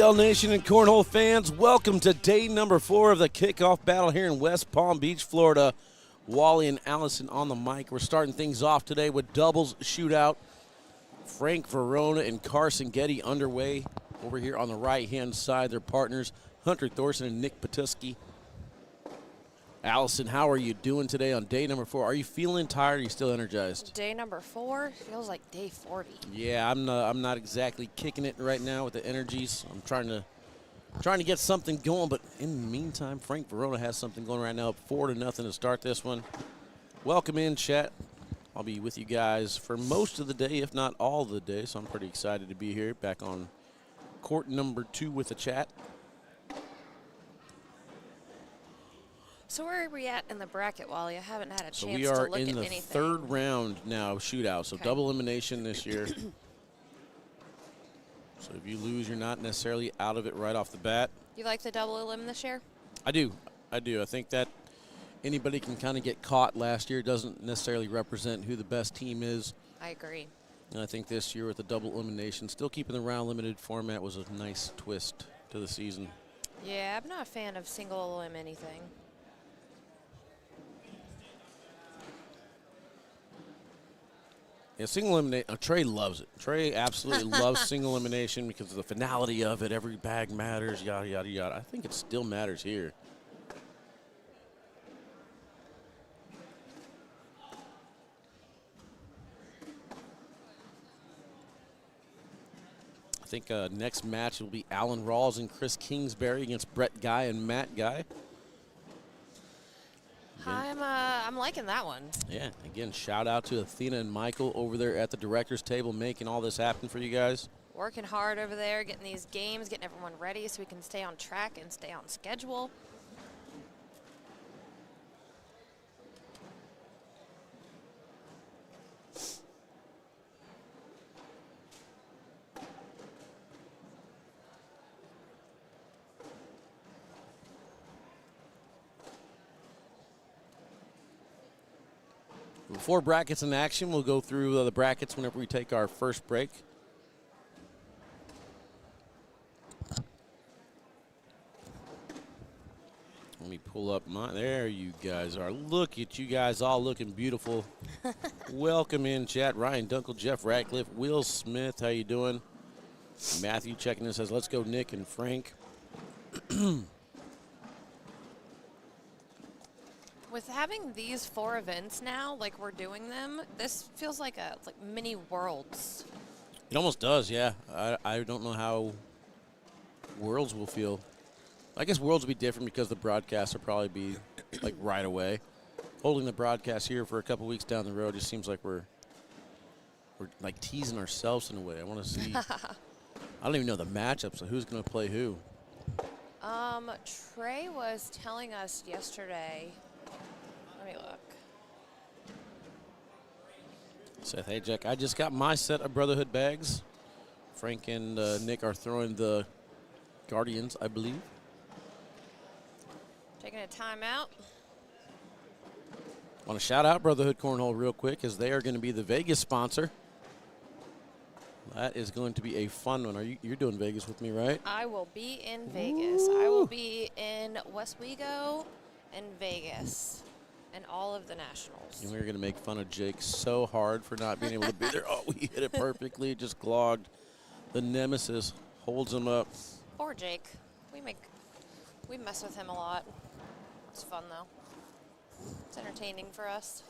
ACL Nation and Cornhole fans, welcome to day number 4 of the kickoff battle here in West Palm Beach, Florida. Wally and Allison on the mic. We're starting things off today with doubles shootout. Frank Verona and Carson Getty underway over here on the right-hand side. Their partners, Hunter Thorson and Nick Patuski. Allison, how are you doing today on day number 4? Are you feeling tired or are you still energized? Day number 4 feels like day 40. Yeah, I'm not exactly kicking it right now with the energies. I'm trying to get something going, but in the meantime, Frank Verona has something going right now, up 4-0 to start this one. Welcome in, chat. I'll be with you guys for most of the day, if not all of the day, so I'm pretty excited to be here, back on court number 2 with the chat. So where are we at in the bracket, Wally? I haven't had a chance to So we are look in at the anything. 3rd round now, shootout, so Okay. double elimination this year. So if you lose, you're not necessarily out of it right off the bat. You like the double elim this year? I do. I think that anybody can kind of get caught last year. It doesn't necessarily represent who the best team is. I agree. And I think this year with the double elimination, still keeping the round limited format was a nice twist to the season. Yeah, I'm not a fan of single elim anything. Yeah, single elimination. Trey loves it. Trey absolutely loves single elimination because of the finality of it. Every bag matters, yada, yada, yada. I think it still matters here. I think next match will be Alan Rawls and Chris Kingsbury against Brett Guy and Matt Guy. I'm liking that one. Yeah, again, shout out to Athena and Michael over there at the director's table making all this happen for you guys. Working hard over there, getting these games, getting everyone ready so we can stay on track and stay on schedule. Before brackets in action, we'll go through the brackets whenever we take our first break. Let me pull up mine. There you guys are. Look at you guys all looking beautiful. Welcome in, chat. Ryan Dunkel, Jeff Ratcliffe, Will Smith, how you doing? Matthew checking in says, let's go Nick and Frank. With having these 4 events now, like we're doing them, this feels like mini worlds. It almost does, yeah. I don't know how Worlds will feel. I guess Worlds will be different because the broadcasts will probably be like right away. Holding the broadcast here for a couple weeks down the road just seems like we're like teasing ourselves in a way. I want to see. I don't even know the matchups of who's going to play who. Trey was telling us yesterday. Let me look. Seth, hey, Jack, I just got my set of Brotherhood bags. Frank and Nick are throwing the Guardians, I believe. Taking a timeout. Want to shout out Brotherhood Cornhole real quick as they are going to be the Vegas sponsor. That is going to be a fun one. You're doing Vegas with me, right? I will be in Vegas. I will be in Westwego and Vegas and all of the Nationals. And we're going to make fun of Jake so hard for not being able to be there. Oh, we hit it perfectly. Just clogged. The nemesis holds him up. Poor Jake. We mess with him a lot. It's fun, though. It's entertaining for us.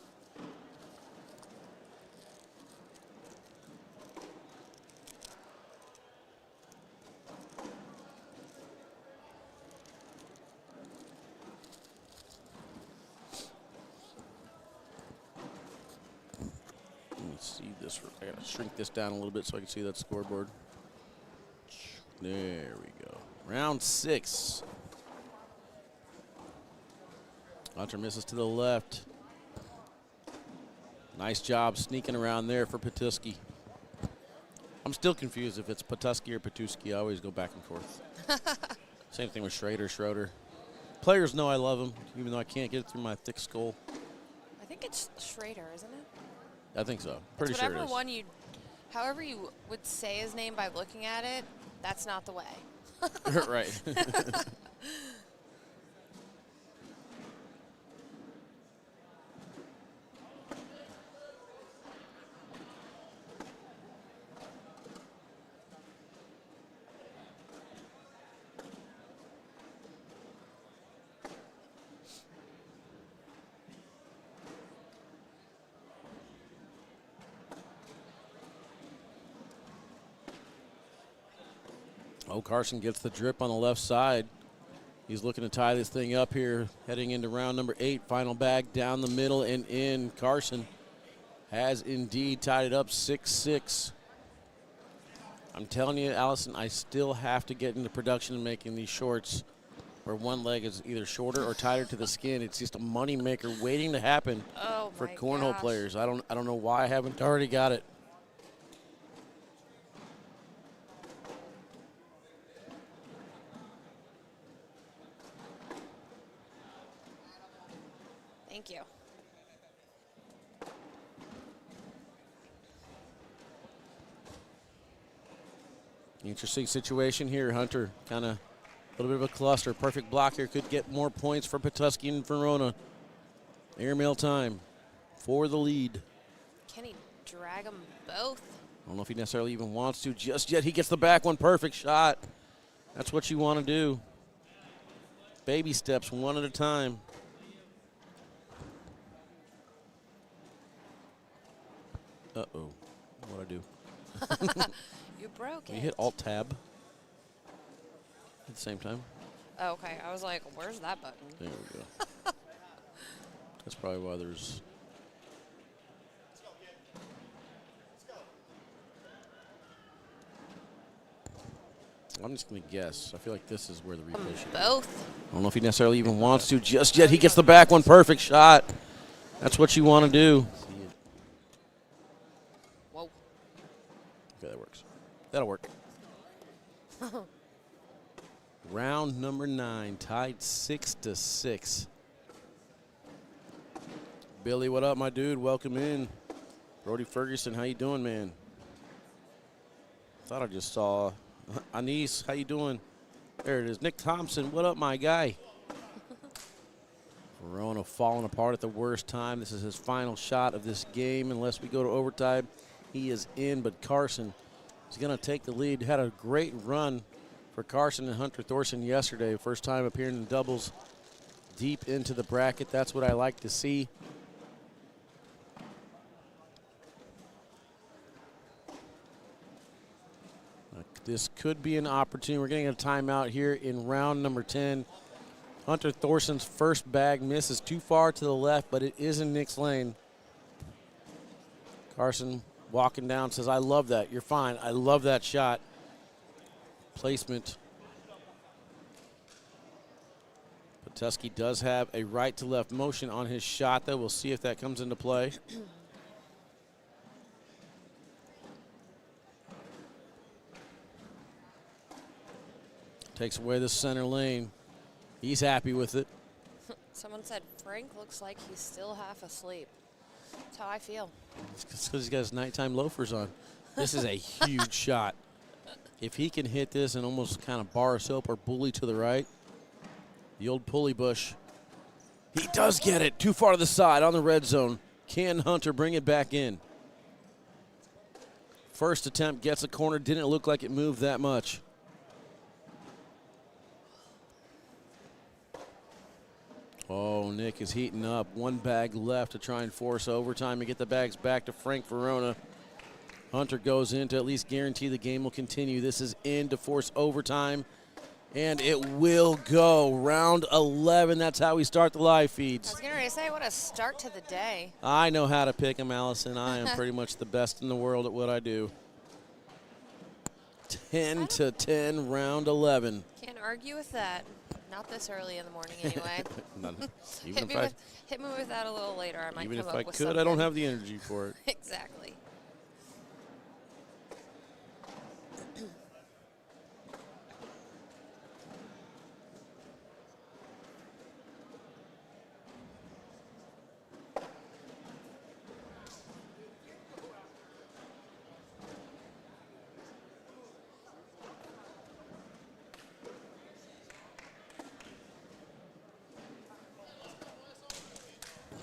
Let me see this. I got to shrink this down a little bit so I can see that scoreboard. There we go. Round 6. Hunter misses to the left. Nice job sneaking around there for Patuski. I'm still confused if it's Patuski or Patuski. I always go back and forth. Same thing with Schroeder. Players know I love him, even though I can't get it through my thick skull. I think it's Schrader, isn't it? I think so. Pretty sure it is. One you, however you would say his name by looking at it, that's not the way. Right. Oh, Carson gets the drip on the left side. He's looking to tie this thing up here, heading into round number 8. Final bag down the middle and in. Carson has indeed tied it up 6-6. I'm telling you, Allison, I still have to get into production and making these shorts where one leg is either shorter or tighter to the skin. It's just a money maker waiting to happen for cornhole players. I don't know why I haven't already got it. Thank you. Interesting situation here. Hunter kind of a little bit of a cluster. Perfect block here. Could get more points for Patuski and Verona. Airmail time for the lead. Can he drag them both? I don't know if he necessarily even wants to just yet. He gets the back one. Perfect shot. That's what you want to do. Baby steps, one at a time. Uh-oh. What'd I do? You broke it. You hit Alt-Tab at the same time. Oh, okay. I was like, where's that button? There we go. That's probably why there's... I'm just going to guess. I feel like this is where the replay should be. Both. I don't know if he necessarily even wants to just yet. He gets the back one. Perfect shot. That's what you want to do. Whoa. Okay, that works. That'll work. Round number 9, tied 6-6. Billy, what up, my dude? Welcome in. Brody Ferguson, how you doing, man? Thought I just saw Anise. How you doing? There it is. Nick Thompson, what up, my guy? Verona falling apart at the worst time. This is his final shot of this game. Unless we go to overtime, he is in, but Carson is going to take the lead. Had a great run for Carson and Hunter Thorson yesterday. First time appearing in doubles deep into the bracket. That's what I like to see. This could be an opportunity. We're getting a timeout here in round number 10. Hunter Thorson's first bag misses too far to the left, but it is in Nick's lane. Carson walking down says, I love that. You're fine. I love that shot. Placement. Patuski does have a right to left motion on his shot, though. We'll see if that comes into play. Takes away the center lane. He's happy with it. Someone said Frank looks like he's still half asleep. That's how I feel. It's because he's got his nighttime loafers on. This is a huge shot. If he can hit this and almost kind of bar soap or bully to the right, the old pulley bush. He does get it too far to the side on the red zone. Can Hunter bring it back in? First attempt gets a corner. Didn't look like it moved that much. Oh, Nick is heating up. One bag left to try and force overtime and get the bags back to Frank Verona. Hunter goes in to at least guarantee the game will continue. This is in to force overtime, and it will go. Round 11, that's how we start the live feeds. I was going to say, what a start to the day. I know how to pick them, Allison. I am pretty much the best in the world at what I do. 10-10, round 11. Can't argue with that. Not this early in the morning, anyway. Even hit me with that a little later. I might even come if up I with could, something. I don't have the energy for it. Exactly.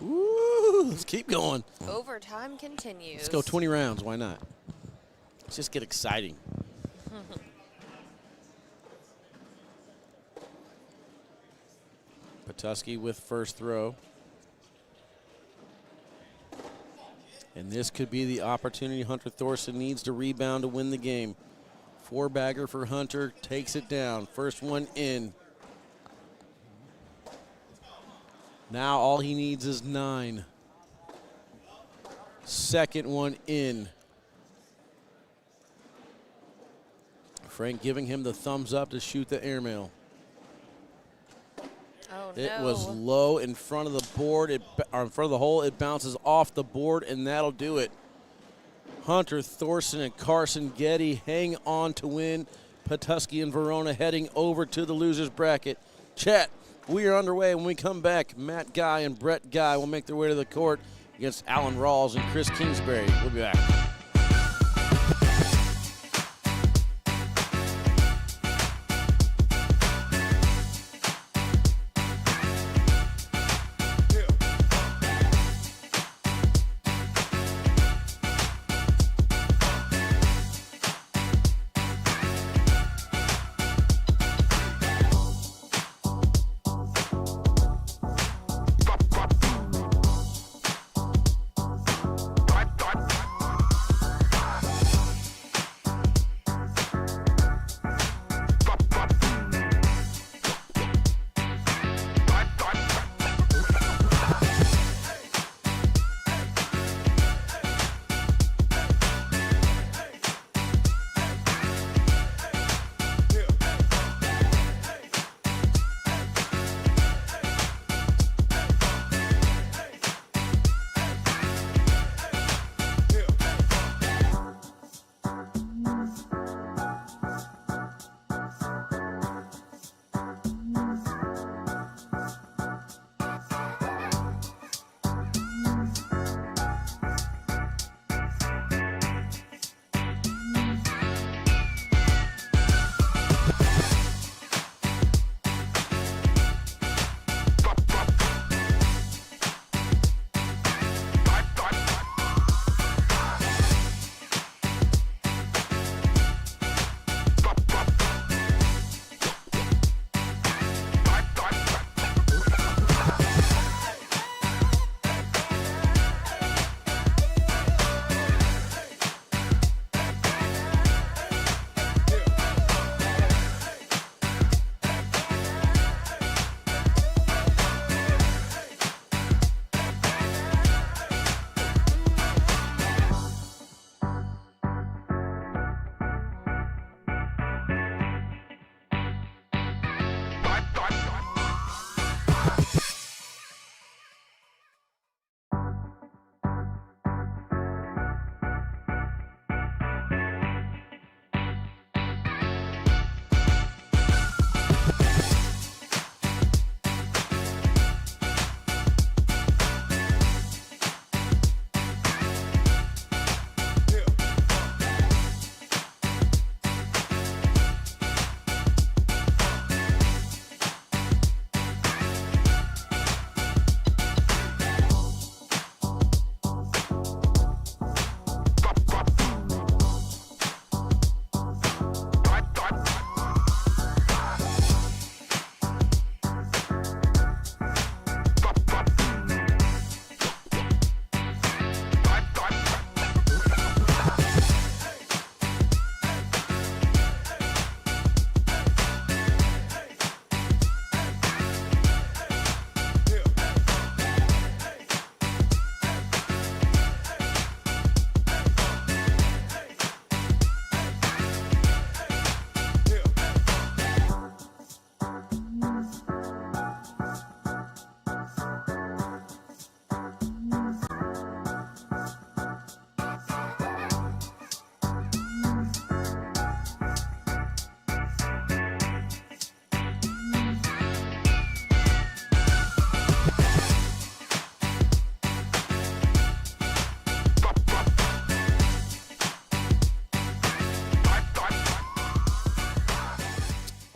Woo, let's keep going. Overtime continues. Let's go 20 rounds. Why not? Let's just get exciting. Patuski with first throw. And this could be the opportunity Hunter Thorson needs to rebound to win the game. Four-bagger for Hunter, takes it down. First one in. Now all he needs is 9. Second one in. Frank giving him the thumbs up to shoot the airmail. Oh, It no. was low in front of the board, or in front of the hole. It bounces off the board, and that'll do it. Hunter Thorson and Carson Getty hang on to win. Patuski and Verona heading over to the losers bracket. Chat, we are underway. When we come back, Matt Guy and Brett Guy will make their way to the court against Alan Rawls and Chris Kingsbury. We'll be back.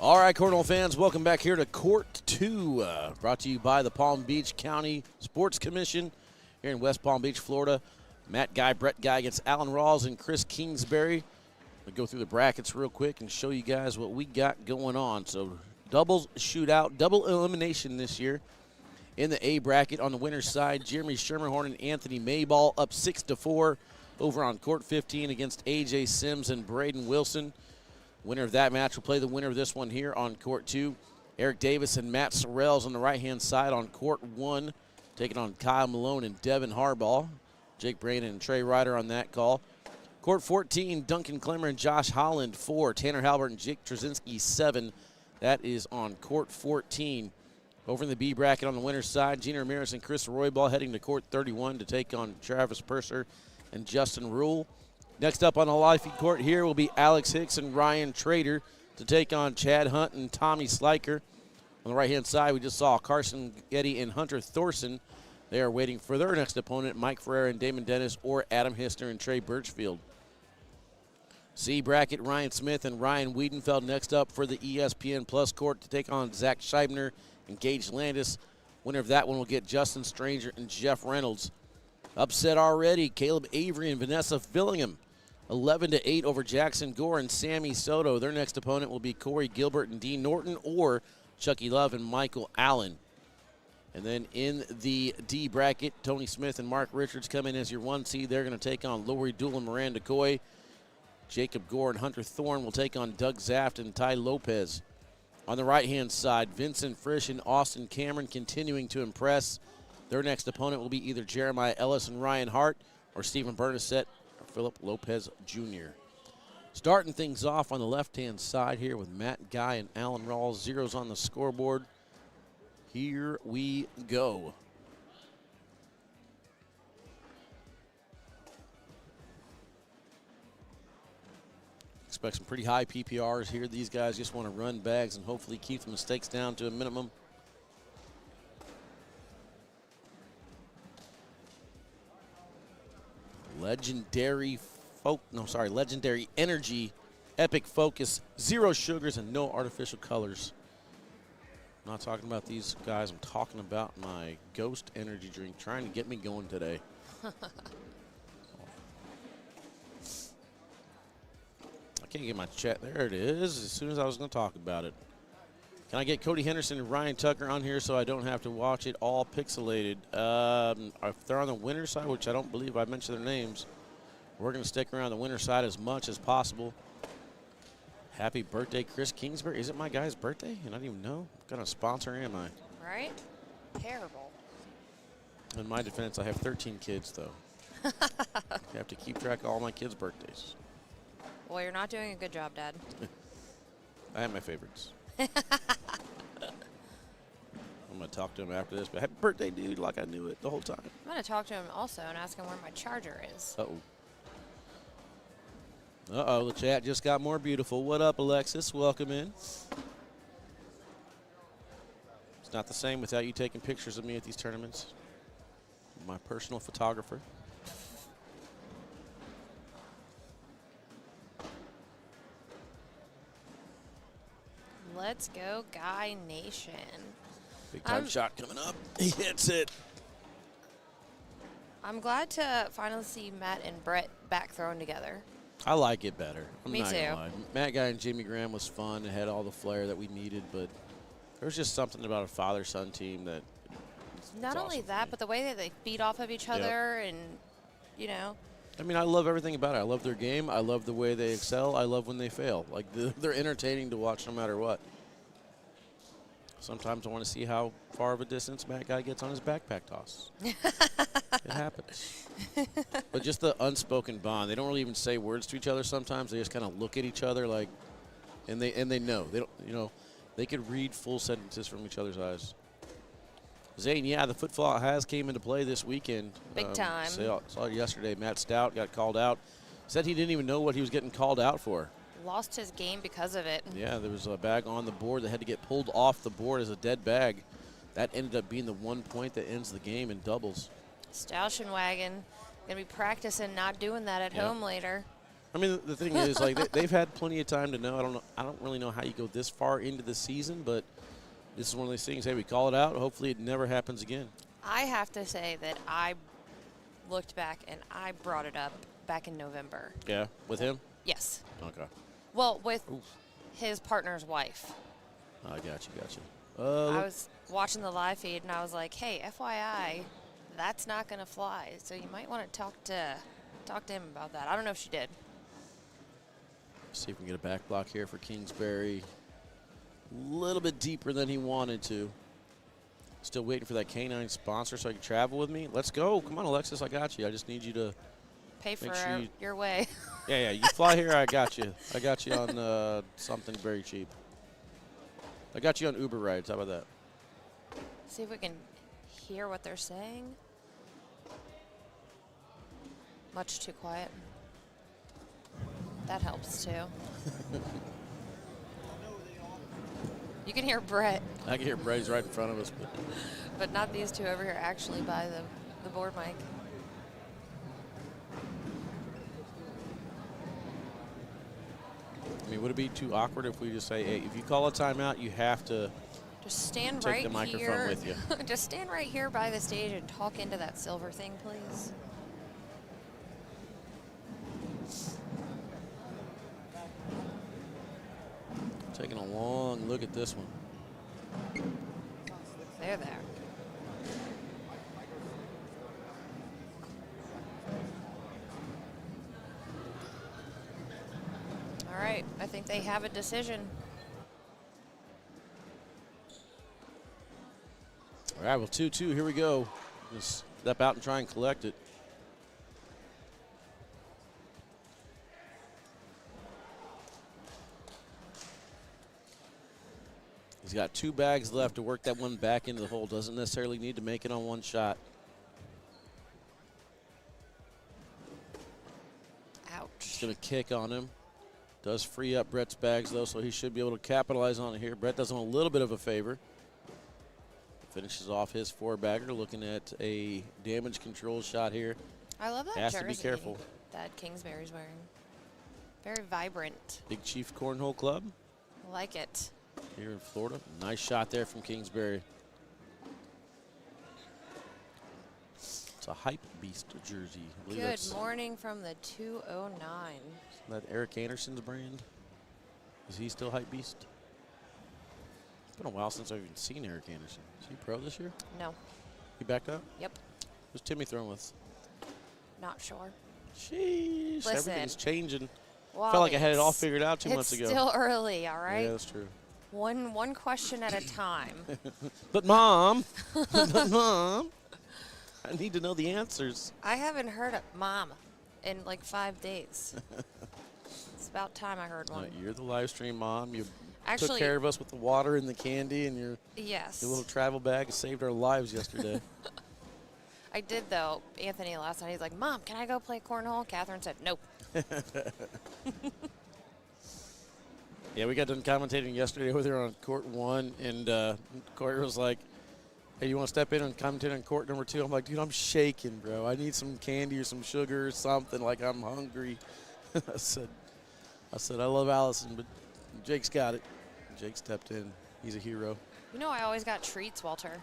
All right, Cornhole fans, welcome back here to Court 2, brought to you by the Palm Beach County Sports Commission here in West Palm Beach, Florida. Matt Guy, Brett Guy against Alan Rawls and Chris Kingsbury. We'll go through the brackets real quick and show you guys what we got going on. So doubles shootout, double elimination this year. In the A bracket on the winner's side, Jeremy Shermerhorn and Anthony Mayball up 6-4 over on Court 15 against A.J. Sims and Braden Wilson. Winner of that match will play the winner of this one here on Court 2. Eric Davis and Matt Sorrells on the right-hand side on Court 1, taking on Kyle Malone and Devin Harbaugh. Jake Braden and Trey Ryder on that call. Court 14, Duncan Clemmer and Josh Holland 4, Tanner Halbert and Jake Trzynski 7. That is on Court 14. Over in the B bracket on the winner's side, Gina Ramirez and Chris Roybal heading to Court 31 to take on Travis Purser and Justin Rule. Next up on the live feed court here will be Alex Hicks and Ryan Trader to take on Chad Hunt and Tommy Sliker. On the right-hand side, we just saw Carson Getty and Hunter Thorson. They are waiting for their next opponent, Mike Ferrer and Damon Dennis, or Adam Hissner and Trey Birchfield. C bracket, Ryan Smith and Ryan Wiedenfeld next up for the ESPN Plus court to take on Zach Scheibner and Gage Landis. Winner of that one will get Justin Stranger and Jeff Reynolds. Upset already, Caleb Avery and Vanessa Fillingham. 11-8 over Jackson Gore and Sammy Soto. Their next opponent will be Corey Gilbert and Dean Norton, or Chucky Love and Michael Allen. And then in the D bracket, Tony Smith and Mark Richards come in as your 1 seed. They're going to take on Lori Dool and Miranda Coy. Jacob Gore and Hunter Thorne will take on Doug Zaft and Ty Lopez. On the right-hand side, Vincent Frisch and Austin Cameron continuing to impress. Their next opponent will be either Jeremiah Ellis and Ryan Hart, or Stephen Bernasette or Philip Lopez Jr. Starting things off on the left-hand side here with Matt Guy and Alan Rawls. Zeros on the scoreboard. Here we go. Expect some pretty high PPRs here. These guys just want to run bags and hopefully keep the mistakes down to a minimum. Legendary Energy, Epic Focus, 0 sugars and no artificial colors. I'm not talking about these guys. I'm talking about my Ghost Energy drink, trying to get me going today. I can't get my chat. There it is, as soon as I was going to talk about it. Can I get Cody Henderson and Ryan Tucker on here so I don't have to watch it all pixelated? If they're on the winner's side, which I don't believe I mentioned their names, we're going to stick around the winner's side as much as possible. Happy birthday, Chris Kingsbury. Is it my guy's birthday? And I don't even know. What kind of sponsor am I? Right? Terrible. In my defense, I have 13 kids, though. I have to keep track of all my kids' birthdays. Well, you're not doing a good job, Dad. I have my favorites. I'm going to talk to him after this, but happy birthday, dude, like I knew it the whole time. I'm going to talk to him also and ask him where my charger is. Uh-oh. Uh-oh, the chat just got more beautiful. What up, Alexis? Welcome in. It's not the same without you taking pictures of me at these tournaments. My personal photographer. Let's go, Guy Nation. Big time shot coming up. He hits it. I'm glad to finally see Matt and Brett back thrown together. I like it better. Me not gonna too. lie. Matt Guy and Jimmy Graham was fun. It had all the flair that we needed, but there was just something about a father-son team that Not only awesome that, but the way that they feed off of each other and, you know. I mean, I love everything about it. I love their game. I love the way they excel. I love when they fail. Like, they're entertaining to watch no matter what. Sometimes I want to see how far of a distance Matt Guy gets on his backpack toss. It happens. But just the unspoken bond. They don't really even say words to each other sometimes. They just kind of look at each other like, and they know. They don't, you know, they could read full sentences from each other's eyes. Zane, yeah, the football has came into play this weekend. Big time. Saw it yesterday. Matt Stout got called out. Said he didn't even know what he was getting called out for. Lost his game because of it. Yeah, there was a bag on the board that had to get pulled off the board as a dead bag. That ended up being the 1 point that ends the game in doubles. Stauschenwagen going to be practicing not doing that at home later. I mean, the thing is, like, they've had plenty of time to know. I don't really know how you go this far into the season, but this is one of these things. Hey, we call it out. Hopefully it never happens again. I have to say that I looked back and I brought it up back in November. Yeah, with him? Yes. Okay. Well, with his partner's wife. I got you. I was watching the live feed and I was like, hey, FYI, that's not going to fly. So you might want to talk to him about that. I don't know if she did. See if we can get a back block here for Kingsbury. A little bit deeper than he wanted to. Still waiting for that canine sponsor so I can travel with me. Let's go. Come on, Alexis, I got you. I just need you to pay for sure your way. Yeah, you fly here, I got you. I got you on something very cheap. I got you on Uber rides. How about that? See if we can hear what they're saying. Much too quiet. That helps, too. You can hear Brett. I can hear Brady's right in front of us. But not these two over here actually by the board mic. I mean, would it be too awkward if we just say, hey, if you call a timeout, you have to just stand take right the microphone here with you? Just stand right here by the stage and talk into that silver thing, please. Taking a long look at this one. There. All right, I think they have a decision. All right, well, 2-2, here we go. Just step out and try and collect it. He's got 2 bags left to work that one back into the hole. Doesn't necessarily need to make it on one shot. Ouch. He's going to kick on him. Does free up Brett's bags, though, so he should be able to capitalize on it here. Brett does him a little bit of a favor. Finishes off his 4-bagger, looking at a damage control shot here. I love that Has jersey to be careful. that Kingsbury's wearing. Very vibrant. Big Chief Cornhole Club. I like it. Here in Florida. Nice shot there from Kingsbury. It's a Hype Beast jersey. Good morning from the 209. Isn't that Eric Anderson's brand? Is he still Hype Beast? It's been a while since I've even seen Eric Anderson. Is he pro this year? No. He backed up? Yep. Who's Timmy throwing with? Not sure. Sheesh. Listen, everything's changing. Wally, Felt like I had it all figured out 2 months ago. It's still early, all right? Yeah, that's true. One question at a time. But Mom, Mom, I need to know the answers. I haven't heard a mom in like 5 days. It's about time I heard one. You're the live stream mom. You Actually, took care of us with the water and the candy, and your little travel bag saved our lives yesterday. I did, though. Anthony last night, he's like, Mom, can I go play cornhole? Catherine said, nope. Yeah, we got done commentating yesterday over there on court 1, and Corey was like, hey, you want to step in and commentate on court number 2? I'm like, dude, I'm shaking, bro. I need some candy or some sugar or something. Like, I'm hungry. I said, I love Allison, but Jake's got it. Jake stepped in. He's a hero. You know I always got treats, Walter.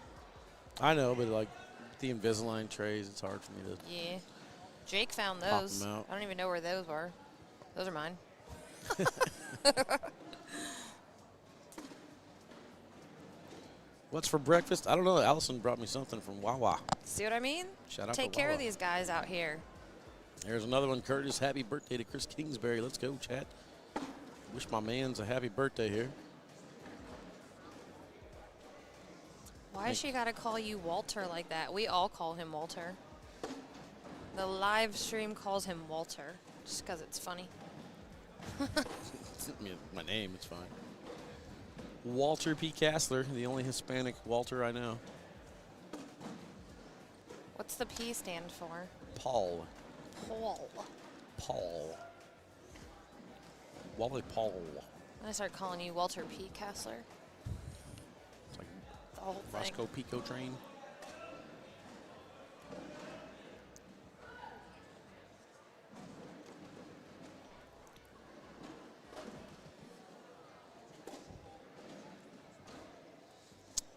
I know, but, like, the Invisalign trays, it's hard for me to Yeah. Jake found pop those. them out. I don't even know where those were. Those are mine. What's for breakfast? I don't know. Allison brought me something from Wawa. See what I mean? Shout out Take to care Wawa. of these guys out here. There's another one, Curtis. Happy birthday to Chris Kingsbury. Let's go, chat. Wish my man's a happy birthday here. Why has she got to call you Walter like that? We all call him Walter. The live stream calls him Walter just because it's funny. My name, it's fine. Walter P. Castler, the only Hispanic Walter I know. What's the P stand for? Paul. Paul. Paul. Wally Paul. I start calling you Walter P. Kessler. It's like The whole thing. Roscoe Pico train.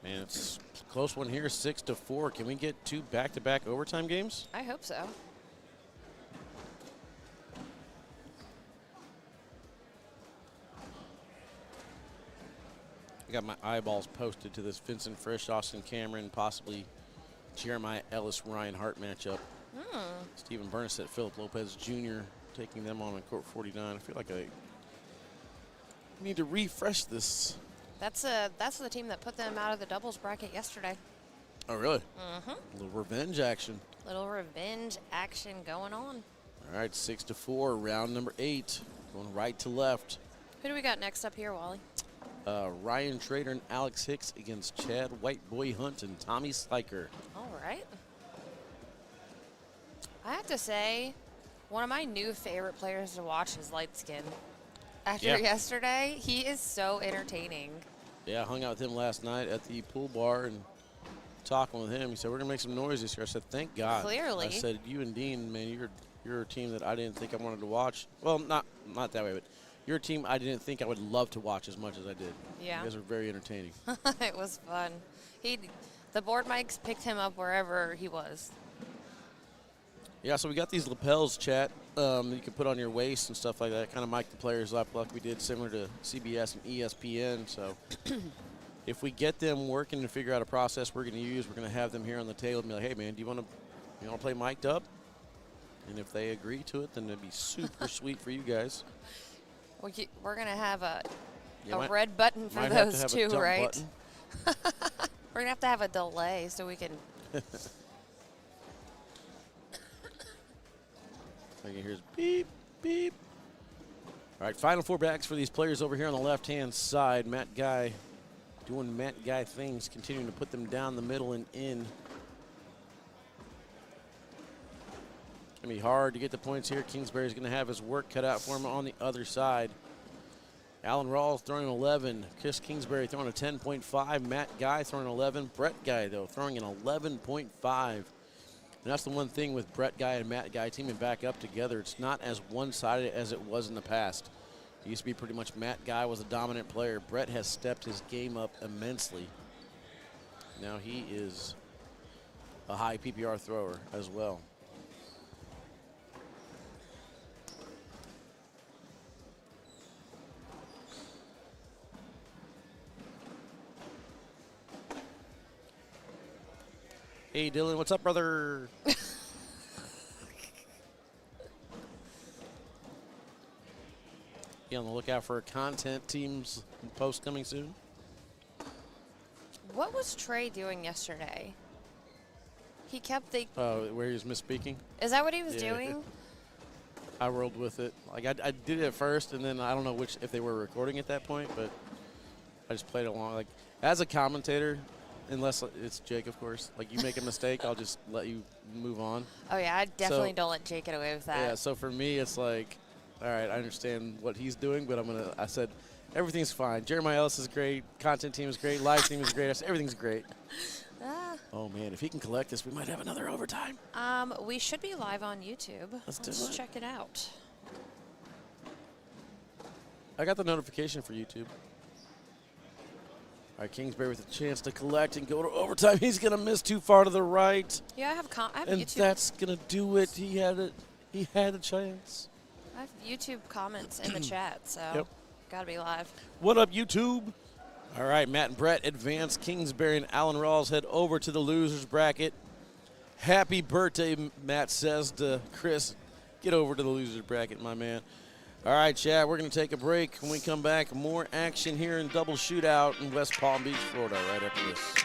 Man, it's a close one here, 6-4. Can we get 2 back-to-back overtime games? I hope so. I got my eyeballs posted to this Vincent Frisch, Austin Cameron, possibly Jeremiah Ellis, Ryan Hart matchup. Stephen Bernstedt, Philip Lopez Jr. taking them on court 49. I feel like I need to refresh this. That's the team that put them out of the doubles bracket yesterday. Oh, really? Mm-hmm. A little revenge action. Little revenge action going on. All right, 6-4, round number 8. Going right to left. Who do we got next up here, Wally? Ryan Trader and Alex Hicks against Chad Whiteboy Hunt and Tommy Sliker. All right. I have to say, one of my new favorite players to watch is Light Skin. After yesterday, he is so entertaining. Yeah, I hung out with him last night at the pool bar and talking with him. He said, we're going to make some noise this year. I said, thank God. Clearly. I said, you and Dean, man, you're a team that I didn't think I wanted to watch. Well, not that way, but you're a team I didn't think I would love to watch as much as I did. Yeah. You guys are very entertaining. It was fun. The board mics picked him up wherever he was. Yeah, so we got these lapels, chat, you can put on your waist and stuff like that. Kind of mic the players up like we did, similar to CBS and ESPN. So if we get them working and figure out a process we're going to use, we're going to have them here on the table and be like, hey, man, do you want to play mic'd up? And if they agree to it, then it'd be super sweet for you guys. We're going to have a red button for might those have to have two, a right? Button. We're going to have a delay so we can. I can hear beep, beep. All right, final 4 backs for these players over here on the left-hand side. Matt Guy doing Matt Guy things, continuing to put them down the middle and in. It's going to be hard to get the points here. Kingsbury's going to have his work cut out for him on the other side. Alan Rawls throwing an 11. Chris Kingsbury throwing a 10.5. Matt Guy throwing an 11. Brett Guy, though, throwing an 11.5. And that's the one thing with Brett Guy and Matt Guy teaming back up together. It's not as one-sided as it was in the past. It used to be pretty much Matt Guy was a dominant player. Brett has stepped his game up immensely. Now he is a high PPR thrower as well. Hey, Dylan, what's up, brother? Be on the lookout for content teams post coming soon. What was Trey doing yesterday? He kept the. Oh, where he was misspeaking? Is that what he was doing? I rolled with it. Like I did it at first, and then I don't know if they were recording at that point, but I just played along. Like as a commentator. Unless it's Jake, of course. Like, you make a mistake, I'll just let you move on. Oh, yeah, I definitely don't let Jake get away with that. Yeah, so for me, it's like, all right, I understand what he's doing, but I said, everything's fine. Jeremiah Ellis is great. Content team is great. Live team is great. I said, everything's great. Oh, man, if he can collect this, we might have another overtime. We should be live on YouTube. Let's check it out. I got the notification for YouTube. All right, Kingsbury with a chance to collect and go to overtime. He's going to miss too far to the right. Yeah, I have and YouTube. That's going to do it. He had a chance. I have YouTube comments in the chat, so got to be live. What up, YouTube? All right, Matt and Brett advance. Kingsbury and Alan Rawls head over to the losers bracket. Happy birthday, Matt says to Chris. Get over to the losers bracket, my man. All right, Chad, we're going to take a break. When we come back, more action here in double shootout in West Palm Beach, Florida, right after this.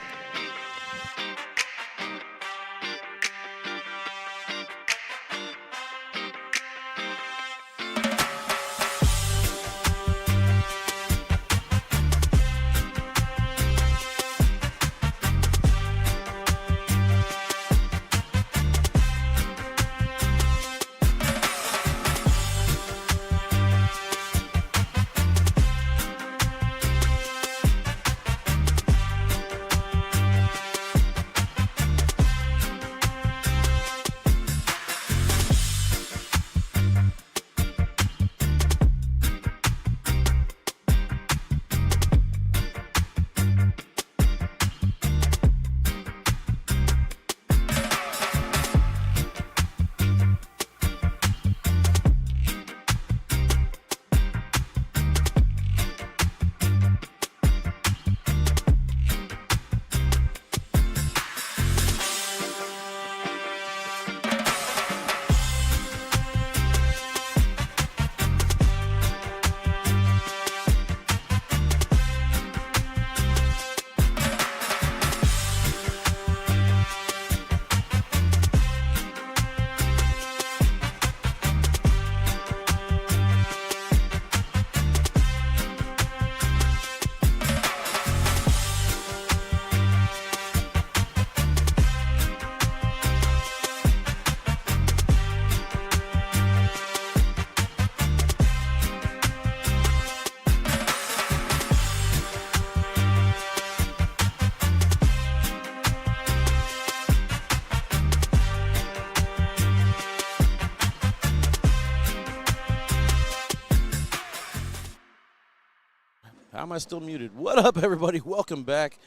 How am I still muted? What up, everybody? Welcome back.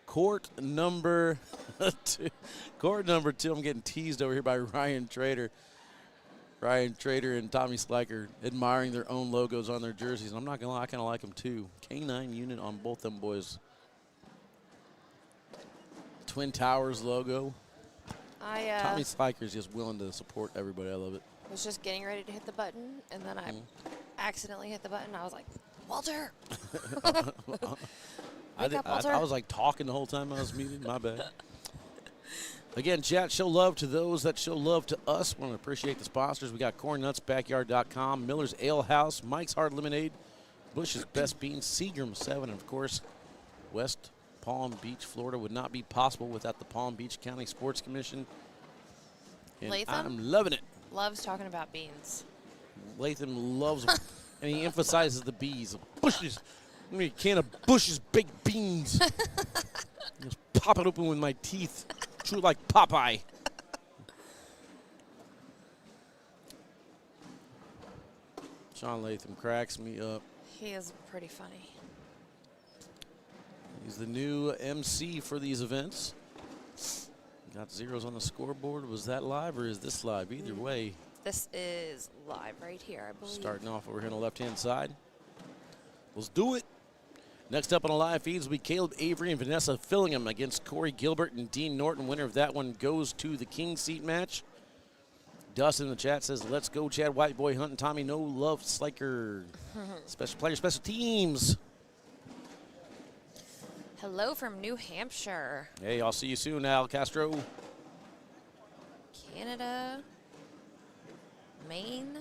Court number 2. Court number 2. I'm getting teased over here by Ryan Trader. Ryan Trader and Tommy Sliker admiring their own logos on their jerseys. And I'm not going to lie, I kind of like them too. K9 unit on both them boys. Twin Towers logo. Tommy Sliker's just willing to support everybody. I love it. I was just getting ready to hit the button, and then I accidentally hit the button. I was like, Walter! I was like talking the whole time I was muted. My bad. Again, chat, show love to those that show love to us. Want to appreciate the sponsors. We got CornNutsBackyard.com, Miller's Ale House, Mike's Hard Lemonade, Bush's Best Beans, Seagram 7, and, of course, West Palm Beach, Florida would not be possible without the Palm Beach County Sports Commission. And Latham I'm loving it. loves talking about beans. Latham loves them, and he emphasizes the bees. Bush's, give me a can of Bush's baked beans. Just pop it open with my teeth. True like Popeye. Sean Latham cracks me up. He is pretty funny. He's the new MC for these events. Got zeros on the scoreboard. Was that live or is this live? Either way. This is live right here, I believe. Starting off over here on the left-hand side. Let's do it. Next up on the live feeds will be Caleb Avery and Vanessa Fillingham against Corey Gilbert and Dean Norton. Winner of that one goes to the King seat match. Dustin in the chat says, let's go, Chad Whiteboy, Hunt and Tommy. No love, Sliker. Special player, special teams. Hello from New Hampshire. Hey, I'll see you soon, Al Castro. Canada. Maine.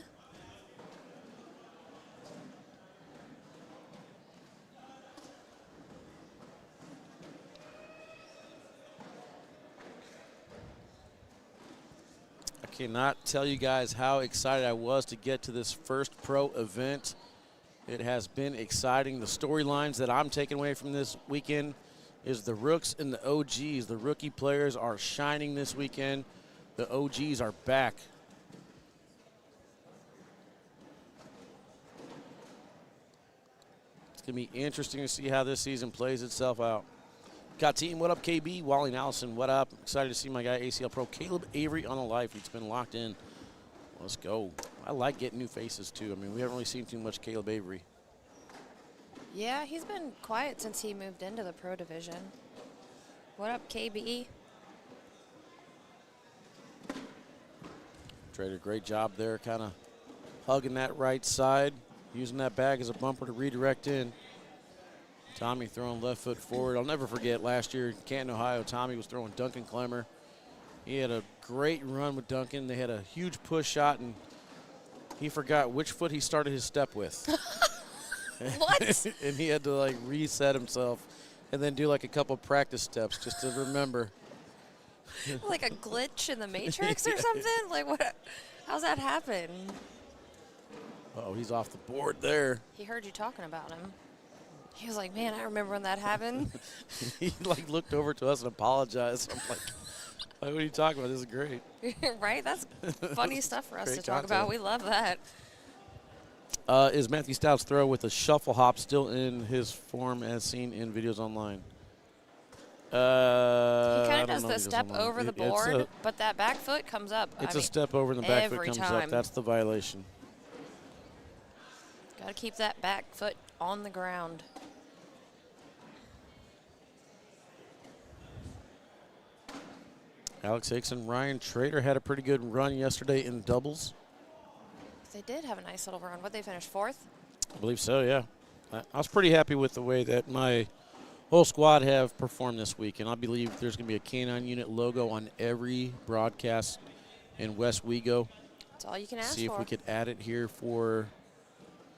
I cannot tell you guys how excited I was to get to this first pro event. It has been exciting. The storylines that I'm taking away from this weekend is the rooks and the OGs. The rookie players are shining this weekend. The OGs are back. It's going to be interesting to see how this season plays itself out. Got team, what up, KB? Wally and Allison, what up? Excited to see my guy, ACL Pro Caleb Avery on the live. He's been locked in. Let's go. I like getting new faces, too. I mean, we haven't really seen too much Caleb Avery. Yeah, he's been quiet since he moved into the pro division. What up, KB? Trader, great job there, kind of hugging that right side, using that bag as a bumper to redirect in. Tommy throwing left foot forward. I'll never forget last year in Canton, Ohio, Tommy was throwing Duncan Clemmer. He had a great run with Duncan. They had a huge push shot, and he forgot which foot he started his step with. What? And he had to, like, reset himself and then do, like, a couple practice steps just to remember. Like a glitch in the Matrix or something? Like, what? How's that happen? Oh, he's off the board there. He heard you talking about him. He was like, man, I remember when that happened. He, like, looked over to us and apologized. I'm like, what are you talking about? This is great. Right? That's funny stuff for us Great to talk content. about. We love that. Is Matthew Stout's throw with a shuffle hop still in his form as seen in videos online? He kind of does the step over the board, but that back foot comes up. It's a step over and the back foot every comes time. up. That's the violation. Got to keep that back foot on the ground. Alex Hicks and Ryan Trader had a pretty good run yesterday in doubles. They did have a nice little run. What, they finished 4th? I believe so, yeah. I was pretty happy with the way that my whole squad have performed this week, and I believe there's going to be a K9 unit logo on every broadcast in Westwego. That's all you can ask for. See if we could add it here for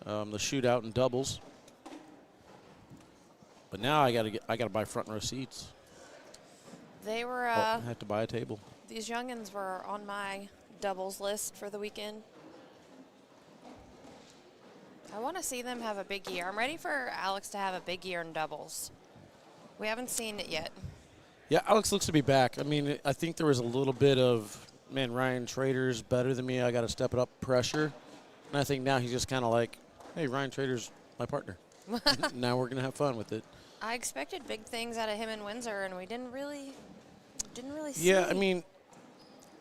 the shootout and doubles. But now I gotta buy front row seats. They were. I have to buy a table. These youngins were on my doubles list for the weekend. I want to see them have a big year. I'm ready for Alex to have a big year in doubles. We haven't seen it yet. Yeah, Alex looks to be back. I mean, I think there was a little bit of, man, Ryan Trader's better than me. I got to step it up pressure. And I think now he's just kind of like, hey, Ryan Trader's my partner. Now we're going to have fun with it. I expected big things out of him in Windsor, and we didn't really see. Yeah, I mean,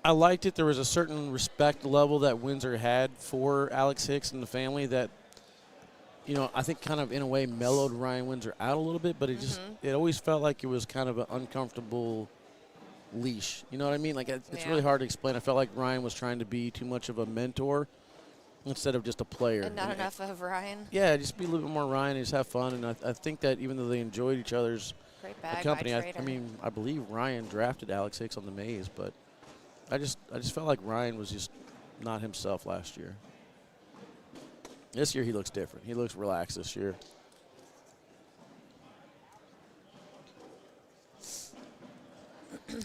I liked it. There was a certain respect level that Windsor had for Alex Hicks and the family that, you know, I think kind of in a way mellowed Ryan Windsor out a little bit, but it just, it always felt like it was kind of an uncomfortable leash. You know what I mean? Like, it's really hard to explain. I felt like Ryan was trying to be too much of a mentor instead of just a player. And not enough of Ryan. Yeah, just be a little bit more Ryan and just have fun. And I think that even though they enjoyed each other's company, I believe Ryan drafted Alex Hicks on the Mays, but I just felt like Ryan was just not himself last year. This year he looks different. He looks relaxed this year.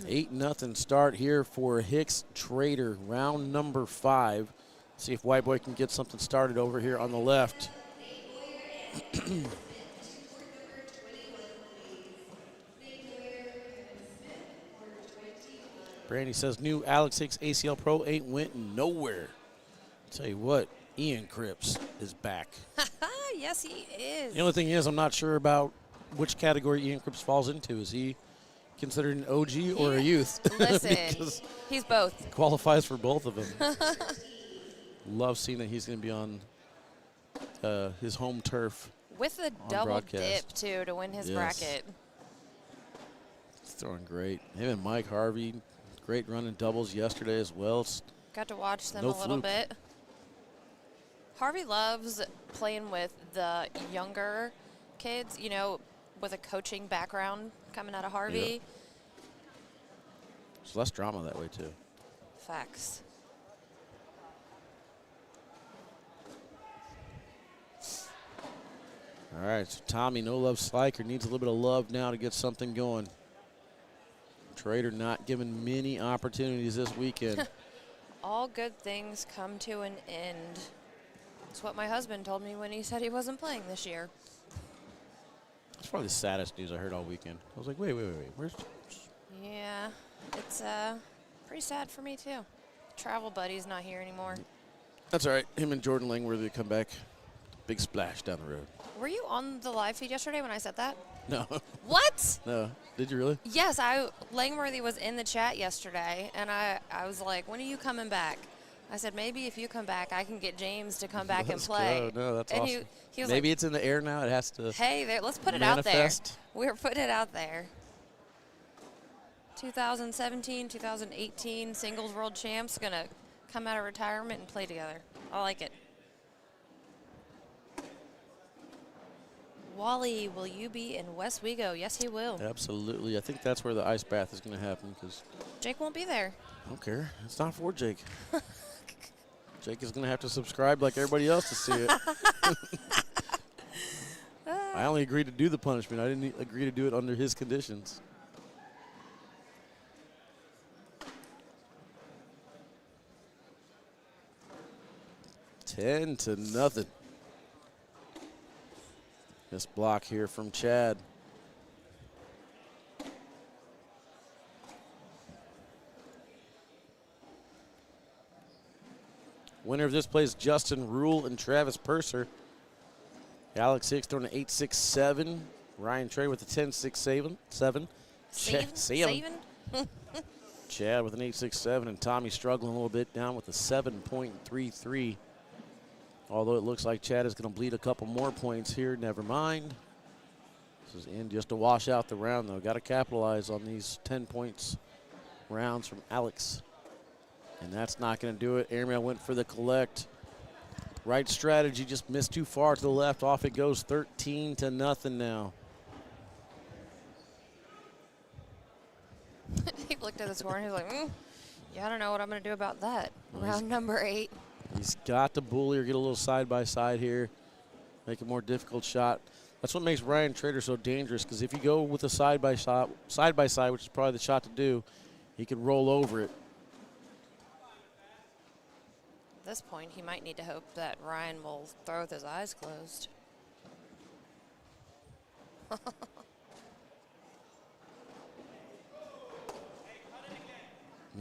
Eight nothing start here for Hicks Trader, round number 5. See if White Boy can get something started over here on the left. Brandy says new Alex Hicks ACL Pro ain't went nowhere. Tell you what, Ian Cripps is back. Yes, he is. The only thing is, I'm not sure about which category Ian Cripps falls into. Is he considered an OG or a youth? Listen, he's both. Qualifies for both of them. Love seeing that he's going to be on his home turf. With a double dip, too, to win his bracket. He's throwing great. Him and Mike Harvey, great run in doubles yesterday as well. Got to watch them a little bit. Harvey loves playing with the younger kids, you know, with a coaching background coming out of Harvey. Yeah. There's less drama that way, too. Facts. All right, so Tommy No Love Sliker needs a little bit of love now to get something going. Trader not given many opportunities this weekend. All good things come to an end. That's what my husband told me when he said he wasn't playing this year. That's probably the saddest news I heard all weekend. I was like, wait, where's James? Yeah, it's pretty sad for me, too. Travel buddy's not here anymore. That's all right. Him and Jordan Langworthy come back. Big splash down the road. Were you on the live feed yesterday when I said that? No. What? No. Did you really? Yes, Langworthy was in the chat yesterday, and I was like, when are you coming back? I said, maybe if you come back, I can get James to come back and play. No, that's and awesome. He was maybe like, it's in the air now. It has to. Hey, let's put manifest. It out there. We're putting it out there. 2017, 2018 singles world champs going to come out of retirement and play together. I like it. Wally, will you be in Westwego? Yes, he will. Absolutely. I think that's where the ice bath is going to happen because Jake won't be there. I don't care. It's not for Jake. Jake is going to have to subscribe like everybody else to see it. I only agreed to do the punishment. I didn't agree to do it under his conditions. Ten to nothing. This block here from Chad. Winner of this play is Justin Rule and Travis Purser. Alex Hicks throwing an 8.67. Ryan Trey with a 10.67. Chad with an 8.67, and Tommy struggling a little bit down with a 7.33. Although it looks like Chad is going to bleed a couple more points here, never mind. This is in just to wash out the round, though. Got to capitalize on these 10 points rounds from Alex. And that's not going to do it. Airmail went for the collect. Right strategy, just missed too far to the left. Off it goes, 13 to nothing now. He looked at the score and he was like, yeah, I don't know what I'm going to do about that. Round number 8. He's got to bully or get a little side-by-side here, make a more difficult shot. That's what makes Ryan Trader so dangerous, because if you go with a side-by-side, which is probably the shot to do, he can roll over it. At this point, he might need to hope that Ryan will throw with his eyes closed.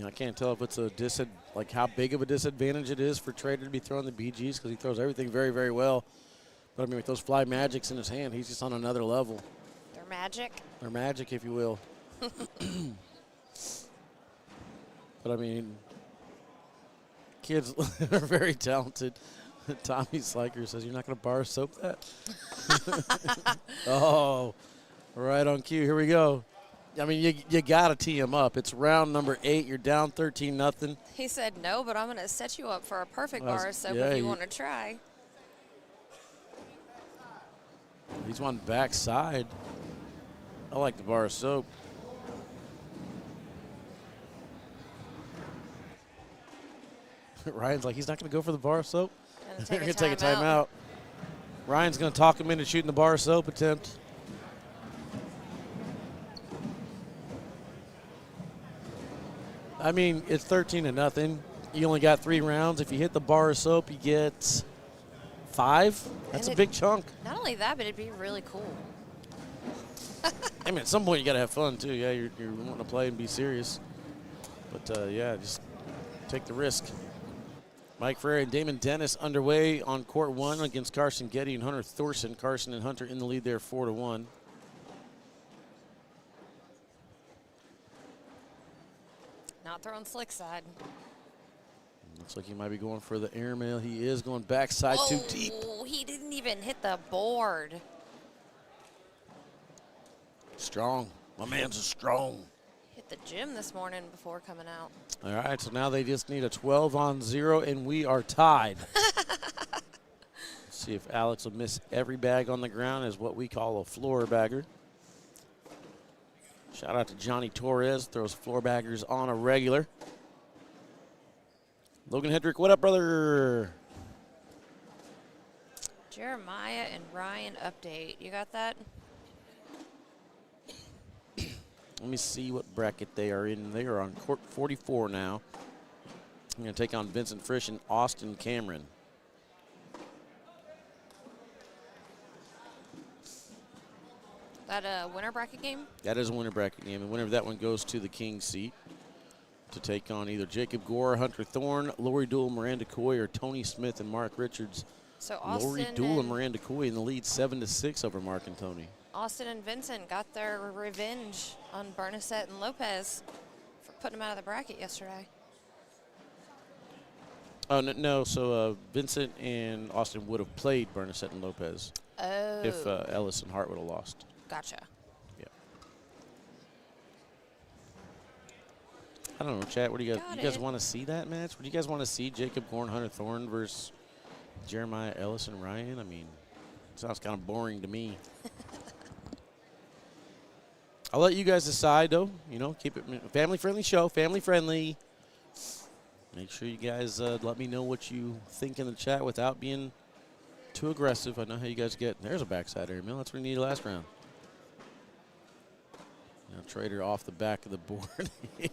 I can't tell if it's a how big of a disadvantage it is for Trader to be throwing the BGs, because he throws everything very, very well. But, I mean, with those fly magics in his hand, he's just on another level. They're magic? They're magic, if you will. But, I mean, kids are very talented. Tommy Sliker says, you're not going to bar soap that? Oh, right on cue. Here we go. I mean, you got to tee him up. It's round number 8. You're down 13-0. He said no, but I'm going to set you up for a perfect bar of soap if you want to try. He's on backside. I like the bar of soap. Ryan's like, he's not going to go for the bar of soap? They're going to take a timeout. Ryan's going to talk him into shooting the bar of soap attempt. I mean, it's 13-0. You only got 3 rounds. If you hit the bar of soap, you get 5. That's a big chunk. Not only that, but it'd be really cool. I mean, at some point you got to have fun too. Yeah, you're wanting to play and be serious. But yeah, just take the risk. Mike Frere and Damon Dennis underway on court 1 against Carson Getty and Hunter Thorson. Carson and Hunter in the lead there, 4-1. Not throwing slick side. Looks like he might be going for the airmail. He is going backside too deep. Oh, he didn't even hit the board. Strong. My man's strong. Hit the gym this morning before coming out. All right, so now they just need a 12-0, and we are tied. Let's see if Alex will miss every bag on the ground as what we call a floor bagger. Shout out to Johnny Torres, throws floor baggers on a regular. Logan Hedrick, what up, brother? Jeremiah and Ryan update. You got that? Let me see what bracket they are in. They are on court 44 now. I'm going to take on Vincent Frisch and Austin Cameron. That a winner bracket game? That is a winner bracket game. The winner of that one goes to the King's seat to take on either Jacob Gore, Hunter Thorne, Lori Dool, Miranda Coy, or Tony Smith and Mark Richards. So Austin Lori Dool and Miranda Coy in the lead 7-6 over Mark and Tony. Austin and Vincent got their revenge on Bernasette and Lopez for putting them out of the bracket yesterday. Oh, no. So Vincent and Austin would have played Bernasette and Lopez if Ellis and Hart would have lost. Gotcha. Yeah. I don't know, chat. What do you guys want to see that match? Would you guys want to see Jacob Gore and Hunter Thorne versus Jeremiah Ellis and Ryan? I mean, sounds kind of boring to me. I'll let you guys decide, though. You know, keep it a family-friendly show, family-friendly. Make sure you guys let me know what you think in the chat without being too aggressive. I know how you guys get. There's a backside airmail. That's what we needed last round. Now Trader off the back of the board. He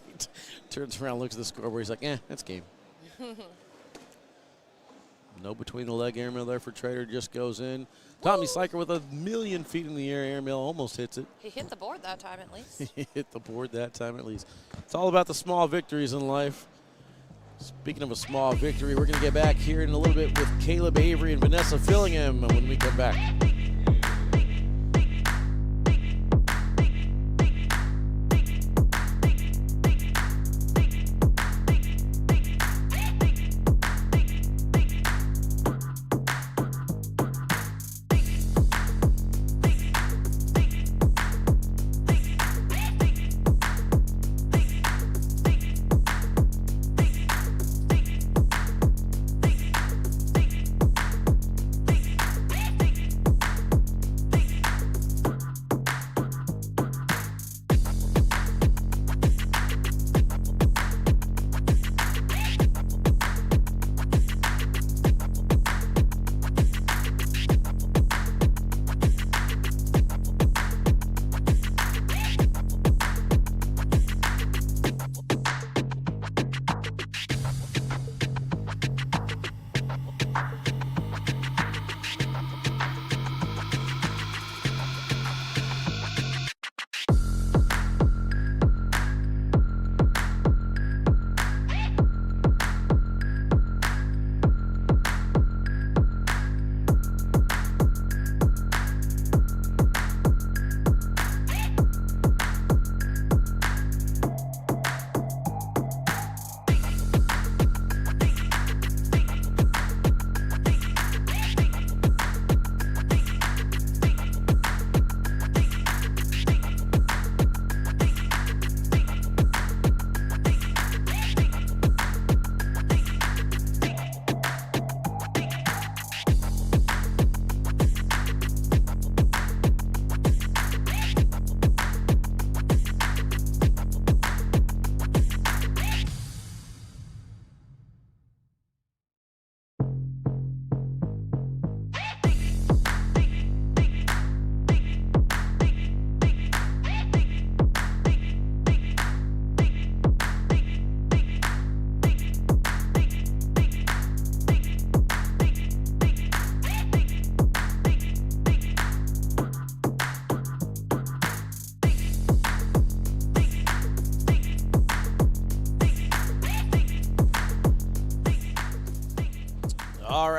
turns around, looks at the scoreboard. He's like, that's game. No between the leg airmail there for Trader. Just goes in. Tommy Sliker with 1,000,000 feet in the air. Airmail almost hits it. He hit the board that time at least. He hit the board that time at least. It's all about the small victories in life. Speaking of a small victory, we're going to get back here in a little bit with Caleb Avery and Vanessa Fillingham when we come back.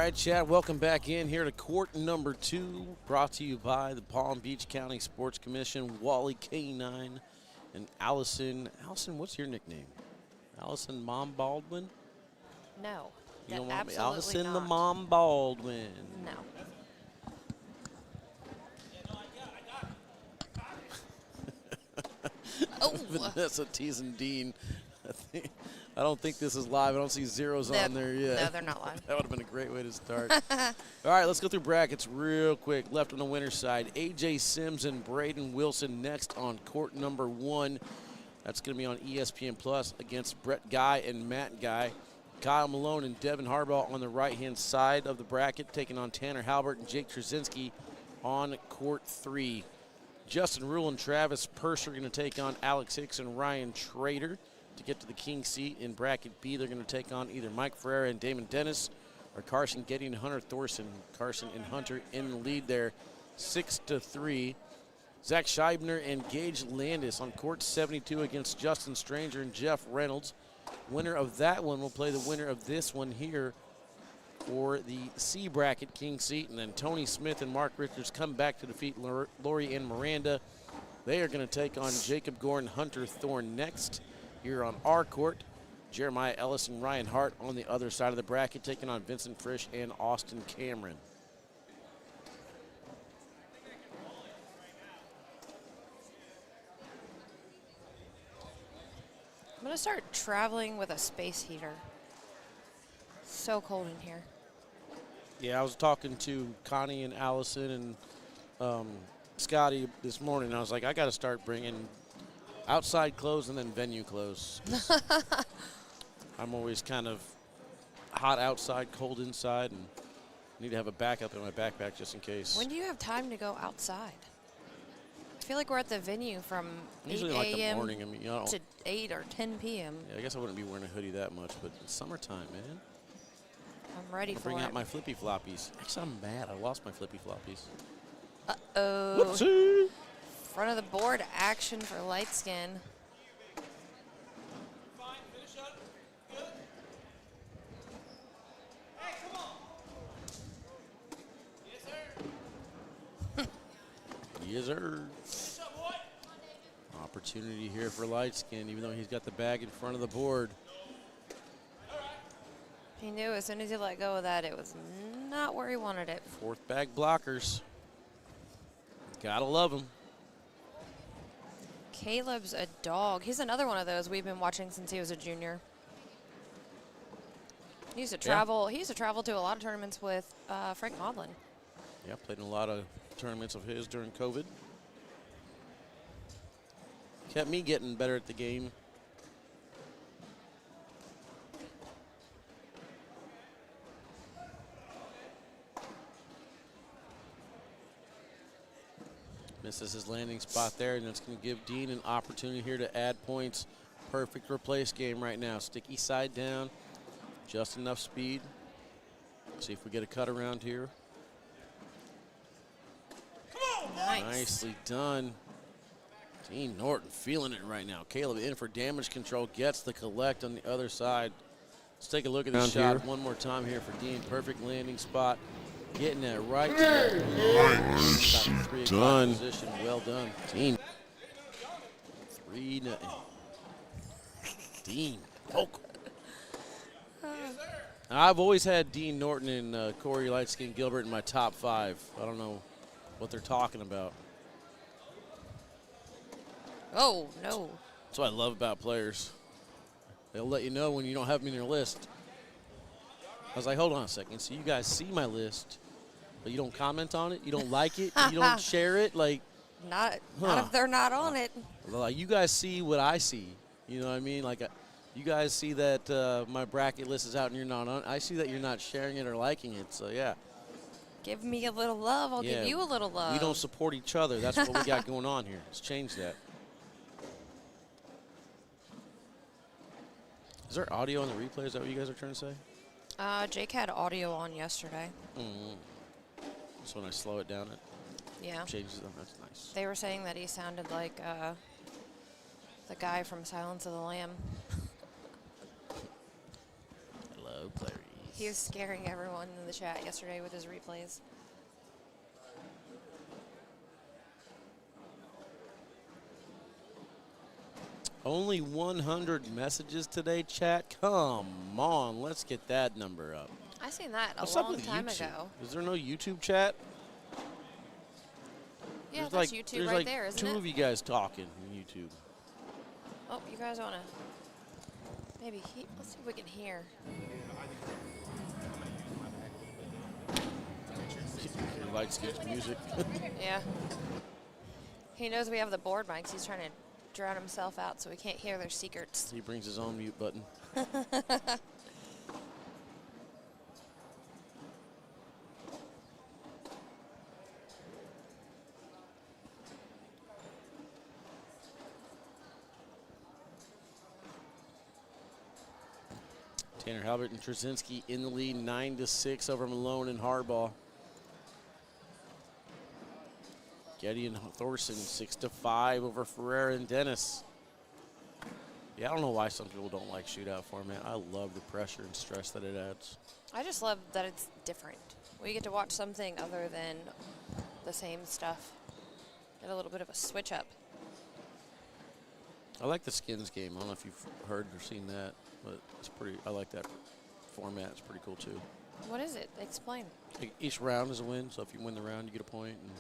right, Chad, welcome back in here to court number 2, brought to you by the Palm Beach County Sports Commission, Wally K9, and Allison. Allison, what's your nickname? Allison Mom Baldwin? No. You don't want me? Absolutely Allison not. the Mom Baldwin. No. Oh. Vanessa teasing Dean. I don't think this is live. I don't see zeros on there yet. No, they're not live. That would have been a great way to start. All right, let's go through brackets real quick. Left on the winner's side, A.J. Sims and Braden Wilson next on court number 1. That's going to be on ESPN Plus against Brett Guy and Matt Guy. Kyle Malone and Devin Harbaugh on the right-hand side of the bracket, taking on Tanner Halbert and Jake Trzynski on court 3. Justin Rule and Travis Purser are going to take on Alex Hicks and Ryan Trader to get to the king seat. In bracket B, they're going to take on either Mike Ferreira and Damon Dennis or Carson Getty and Hunter Thorson. Carson and Hunter in the lead there, 6-3. Zach Scheibner and Gage Landis on court 72 against Justin Stranger and Jeff Reynolds. Winner of that one will play the winner of this one here for the C bracket king seat. And then Tony Smith and Mark Richards come back to defeat Lori and Miranda. They are going to take on Jacob Gore and Hunter Thorne next here on our court. Jeremiah Ellis and Ryan Hart on the other side of the bracket, taking on Vincent Frisch and Austin Cameron. I'm going to start traveling with a space heater. So cold in here. Yeah, I was talking to Connie and Allison and Scotty this morning. I was like, I got to start bringing outside clothes and then venue clothes. I'm always kind of hot outside, cold inside, and need to have a backup in my backpack just in case. When do you have time to go outside? I feel like we're at the venue from Usually 8 like the a.m. morning. I mean, you know, to 8 or 10 p.m. Yeah, I guess I wouldn't be wearing a hoodie that much, but it's summertime, man. I'm ready for Bring it. out my flippy floppies. Actually, I'm mad. I lost my flippy floppies. Uh-oh. Whoopsie. Front of the board action for light skin. Yes, sir. Opportunity here for light skin, even though he's got the bag in front of the board. He knew as soon as he let go of that, it was not where he wanted it. Fourth bag blockers. Gotta love him. Caleb's a dog. He's another one of those we've been watching since he was a junior. He used to travel. He used to travel to a lot of tournaments with Frank Maudlin. Yeah, played in a lot of tournaments of his during COVID. Kept me getting better at the game. Misses his landing spot there, and it's going to give Dean an opportunity here to add points. Perfect replace game right now. Sticky side down, just enough speed. See if we get a cut around here. Nice. Nicely done. Dean Norton feeling it right now. Caleb in for damage control, gets the collect on the other side. Let's take a look at the shot one more time here for Dean. Perfect landing spot. Getting that right to the done. Position. Well done, Dean. 3-0. Dean. Poke. I've always had Dean Norton and Corey Lightskin Gilbert in my top 5. I don't know what they're talking about. Oh, no. That's what I love about players. They'll let you know when you don't have them in your list. I was like, hold on a second. So you guys see my list, but you don't comment on it? You don't like it? You don't share it? Like, not if they're not on it. Like, you guys see what I see. You know what I mean? Like, you guys see that my bracket list is out and you're not on it. I see that you're not sharing it or liking it. So, yeah. Give me a little love. I'll give you a little love. We don't support each other. That's what we got going on here. Let's change that. Is there audio on the replay? Is that what you guys are trying to say? Jake had audio on yesterday. So when I slow it down, it changes them. That's nice. They were saying that he sounded like the guy from Silence of the Lamb. Hello, Clarice. He was scaring everyone in the chat yesterday with his replays. Only 100 messages today, chat. Come on, let's get that number up. I seen that What's a up long with time YouTube? ago. Is there no YouTube chat? Yeah, There's that's like, YouTube there's right like there, isn't two it? of you guys talking on YouTube. Oh, you guys wanna maybe let's see if we can hear. He likes his music. Yeah. He knows we have the board mics. He's trying to drown himself out so we can't hear their secrets. He brings his own mute button. Tanner Halbert and Trzynski in the lead, 9-6 over Malone and Hardball. Getty and Thorson, 6-5 over Ferreira and Dennis. Yeah, I don't know why some people don't like shootout format. I love the pressure and stress that it adds. I just love that it's different. We get to watch something other than the same stuff. Get a little bit of a switch up. I like the skins game. I don't know if you've heard or seen that, but it's pretty. I like that format. It's pretty cool too. What is it? Explain. Like each round is a win, so if you win the round, you get a point. And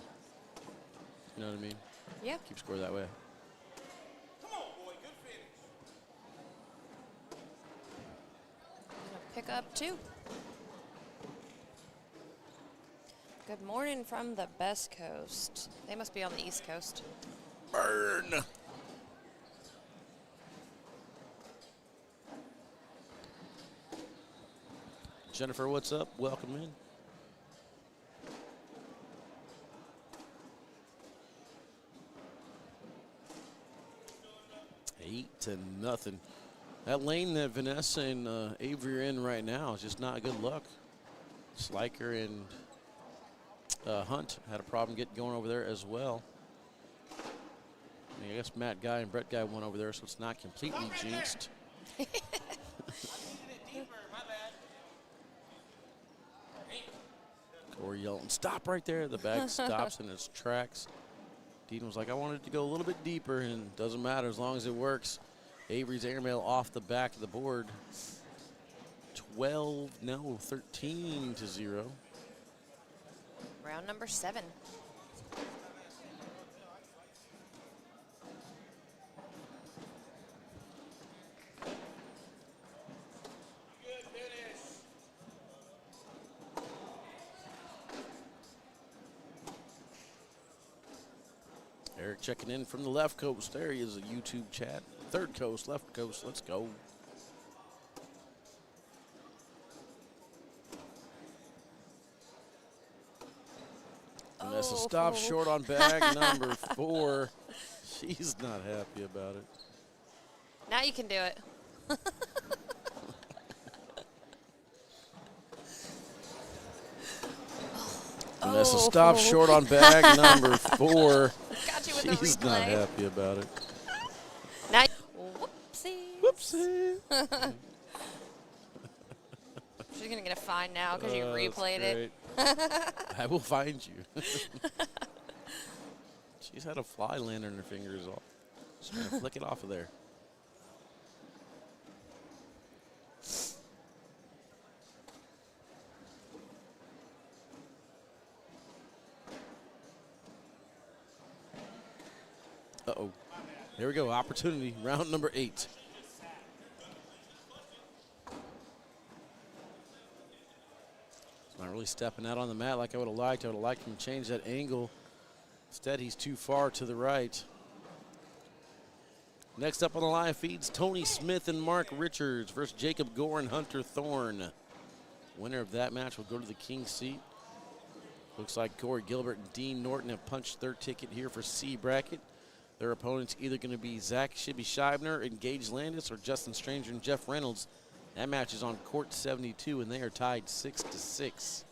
you know what I mean? Yeah. Keep score that way. Come on, boy. Good finish. Pick up 2. Good morning from the Best Coast. They must be on the East Coast. Burn. Jennifer, what's up? Welcome in. Eight to nothing. That lane that Vanessa and Avery are in right now is just not good luck. Sliker and Hunt had a problem getting going over there as well. I guess Matt Guy and Brett Guy went over there, so it's not completely jinxed. Corey yelling, stop right there. The bag stops in its tracks. Dean was like, I wanted to go a little bit deeper, and it doesn't matter as long as it works. Avery's airmail off the back of the board. 13 to 0. Round number 7. Eric checking in from the left coast. There he is, a YouTube chat. Third coast, left coast, let's go. Vanessa stops short on bag number 4. She's not happy about it. Now you can do it. Vanessa stops short on bag number 4. Got you with the She's replay. not happy about it. Now, whoopsie. Whoopsie. She's going to get a fine now because you replayed it. I will find you. She's had a fly land on her fingers. She's going to flick it off of there. Uh-oh. Here we go. Opportunity. Round number 8. Not really stepping out on the mat like I would have liked. I would have liked him to change that angle. Instead, he's too far to the right. Next up on the live feeds, Tony Smith and Mark Richards versus Jacob Gore and Hunter Thorne. Winner of that match will go to the King's seat. Looks like Corey Gilbert and Dean Norton have punched their ticket here for C bracket. Their opponents either going to be Zach Shibby-Scheibner and Gage Landis or Justin Stranger and Jeff Reynolds. That match is on court 72, and they are tied 6-6.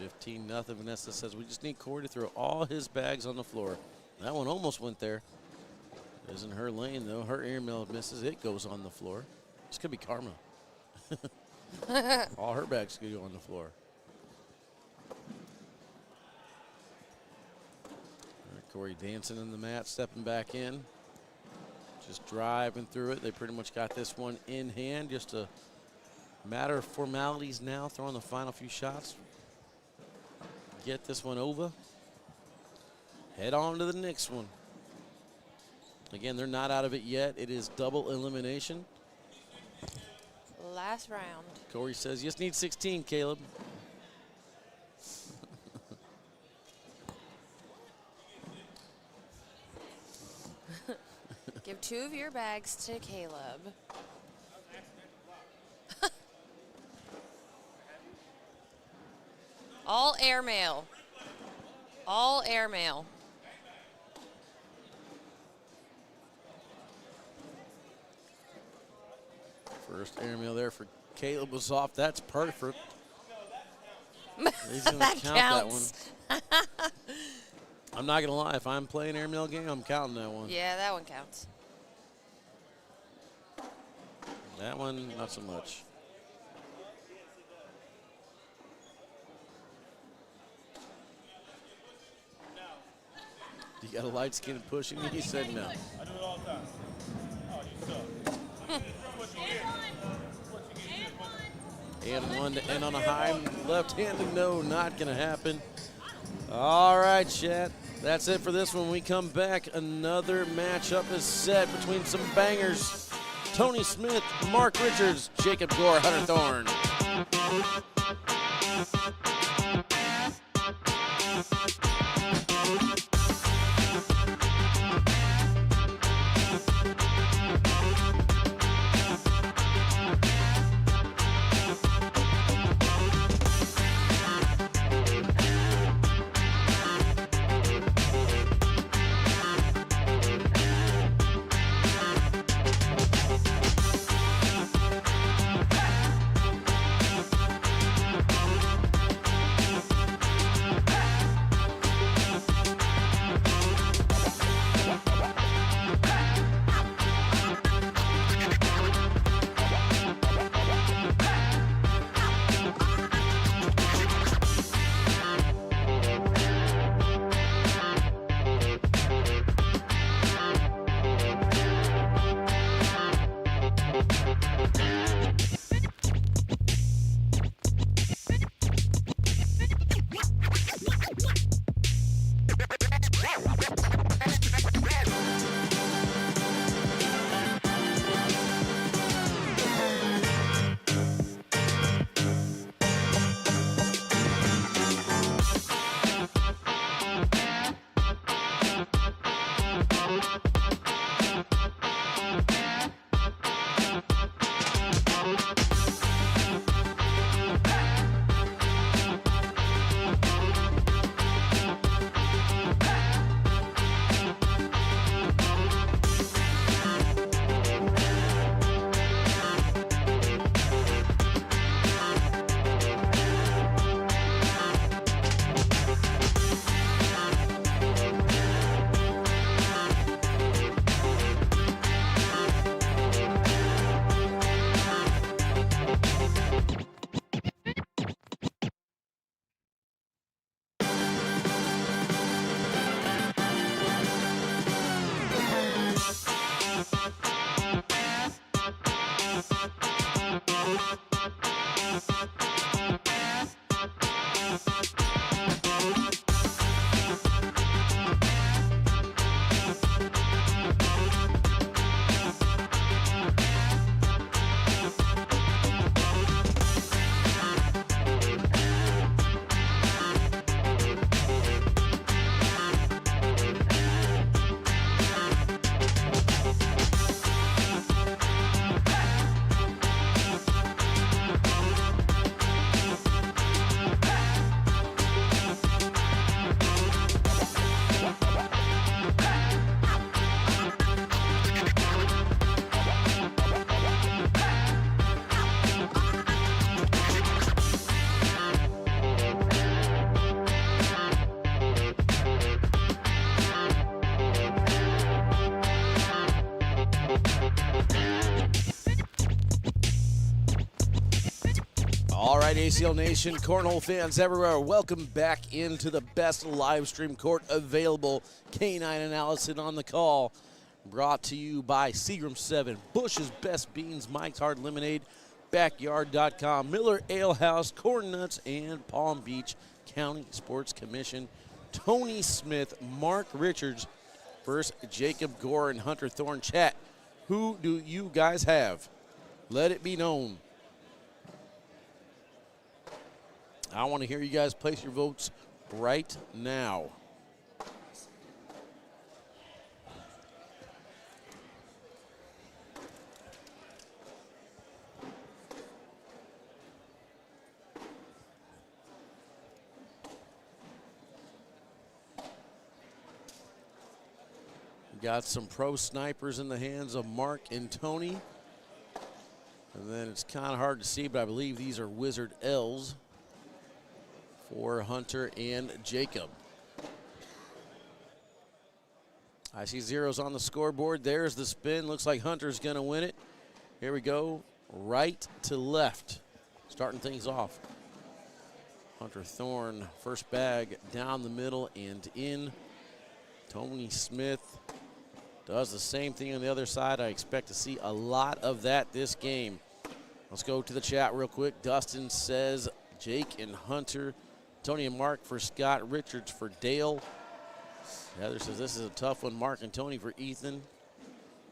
$15-0. Vanessa says we just need Corey to throw all his bags on the floor. That one almost went there. Isn't her lane, though. Her airmail misses. It goes on the floor. This could be karma. All her bags could go on the floor. All right, Corey dancing in the mat, stepping back in. Just driving through it. They pretty much got this one in hand. Just a matter of formalities now, throwing the final few shots. Get this one over. Head on to the next one. Again, they're not out of it yet. It is double elimination. Last round. Corey says, you just need 16, Caleb. Give 2 of your bags to Caleb. All airmail. All airmail. First airmail there for Caleb was off. That's perfect. He's going to That count counts. that one. I'm not going to lie. If I'm playing airmail game, I'm counting that one. Yeah, that one counts. That one, not so much. You got a light skin pushing me? He said no. I do it all the time. Oh, you suck. And one to end on a high. Left-handed, no, not going to happen. All right, chat. That's it for this one. When we come back, another matchup is set between some bangers. Tony Smith, Mark Richards, Jacob Gore, Hunter Thorne. ACL Nation, cornhole fans everywhere, welcome back into the best live stream court available. K9 and Allison on the call. Brought to you by Seagram 7, Bush's Best Beans, Mike's Hard Lemonade, Backyard.com, Miller Ale House, Corn Nuts, and Palm Beach County Sports Commission. Tony Smith, Mark Richards versus Jacob Gore and Hunter Thorne. Chat, who do you guys have? Let it be known. I want to hear you guys place your votes right now. Got some pro snipers in the hands of Mark and Tony. And then it's kind of hard to see, but I believe these are Wizard L's for Hunter and Jacob. I see zeros on the scoreboard. There's the spin. Looks like Hunter's going to win it. Here we go. Right to left. Starting things off. Hunter Thorne, first bag down the middle and in. Tony Smith does the same thing on the other side. I expect to see a lot of that this game. Let's go to the chat real quick. Dustin says Jake and Hunter. Tony and Mark for Scott. Richards for Dale. Heather says this is a tough one. Mark and Tony for Ethan.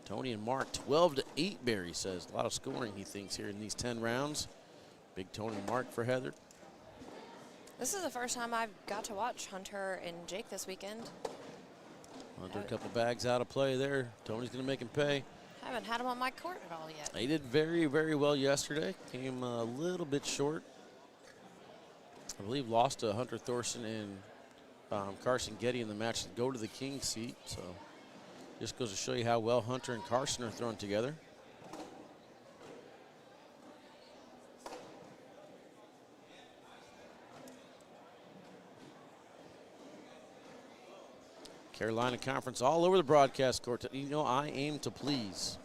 Tony and Mark 12-8, Barry says. A lot of scoring he thinks here in these 10 rounds. Big Tony and Mark for Heather. This is the first time I've got to watch Hunter and Jake this weekend. Hunter a couple bags out of play there. Tony's going to make him pay. I haven't had him on my court at all yet. He did very, very well yesterday. Came a little bit short. I believe lost to Hunter Thorson and Carson Getty in the match to go to the King seat. So just goes to show you how well Hunter and Carson are thrown together. Carolina Conference all over the broadcast court. You know, I aim to please.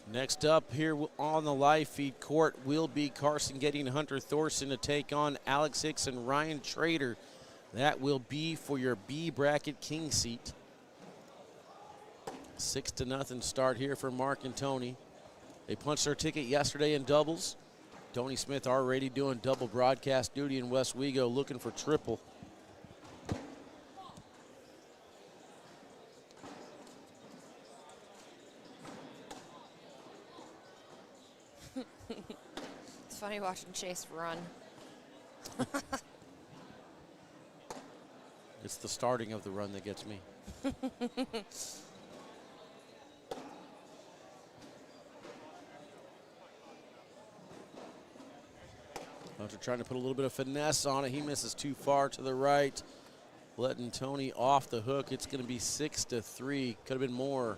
Next up here on the live feed court will be Carson Getty and Hunter Thorson to take on Alex Hicks and Ryan Trader. That will be for your B bracket king seat. 6-0 start here for Mark and Tony. They punched their ticket yesterday in doubles. Tony Smith already doing double broadcast duty in Westwego, looking for triple. It's funny watching Chase run. It's the starting of the run that gets me. Hunter trying to put a little bit of finesse on it. He misses too far to the right, letting Tony off the hook. It's going to be 6-3. Could have been more.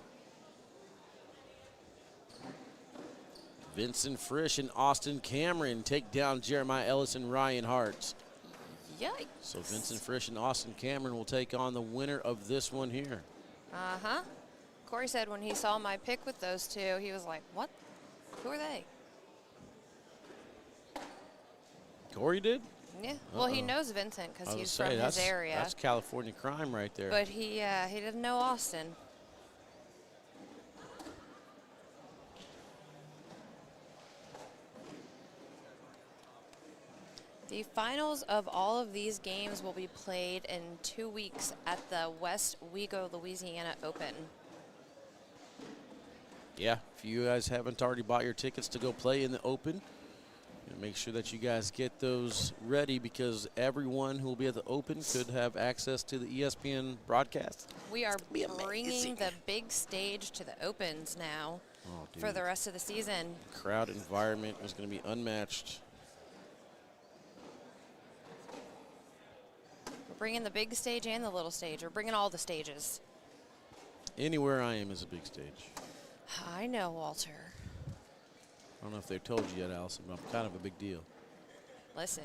Vincent Frisch and Austin Cameron take down Jeremiah Ellis and Ryan Hart. Yikes. So Vincent Frisch and Austin Cameron will take on the winner of this one here. Uh-huh. Corey said when he saw my pick with those two, he was like, what? Who are they? Corey did? Yeah. Well, he knows Vincent because he's from that's, his area. That's California crime right there. But he didn't know Austin. The finals of all of these games will be played in 2 weeks at the Westwego, Louisiana Open. Yeah, if you guys haven't already bought your tickets to go play in the Open, make sure that you guys get those ready because everyone who will be at the Open could have access to the ESPN broadcast. We are bringing the big stage to the Opens now for the rest of the season. Crowd environment is going to be unmatched. bringing the big stage and the little stage. We're bringing all the stages. Anywhere I am is a big stage. I know, Walter. I don't know if they've told you yet, Allison, but I'm kind of a big deal. Listen,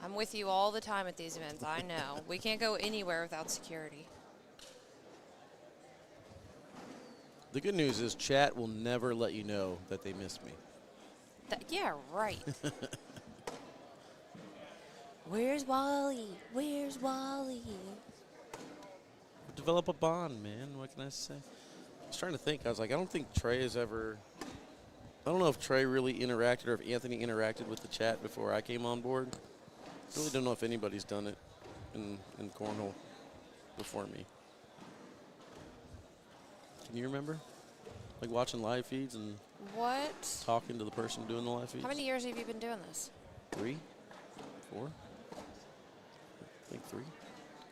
I'm with you all the time at these events. I know. We can't go anywhere without security. The good news is chat will never let you know that they missed me. Yeah, right. Where's Wally? Where's Wally? Develop a bond, man. What can I say? I was trying to think. I was like, I don't think Trey has ever. I don't know if Trey really interacted or if Anthony interacted with the chat before I came on board. I really don't know if anybody's done it in cornhole before me. Can you remember? Like watching live feeds and What? talking to the person doing the live feeds? How many years have you been doing this? 3? 4? I think 3.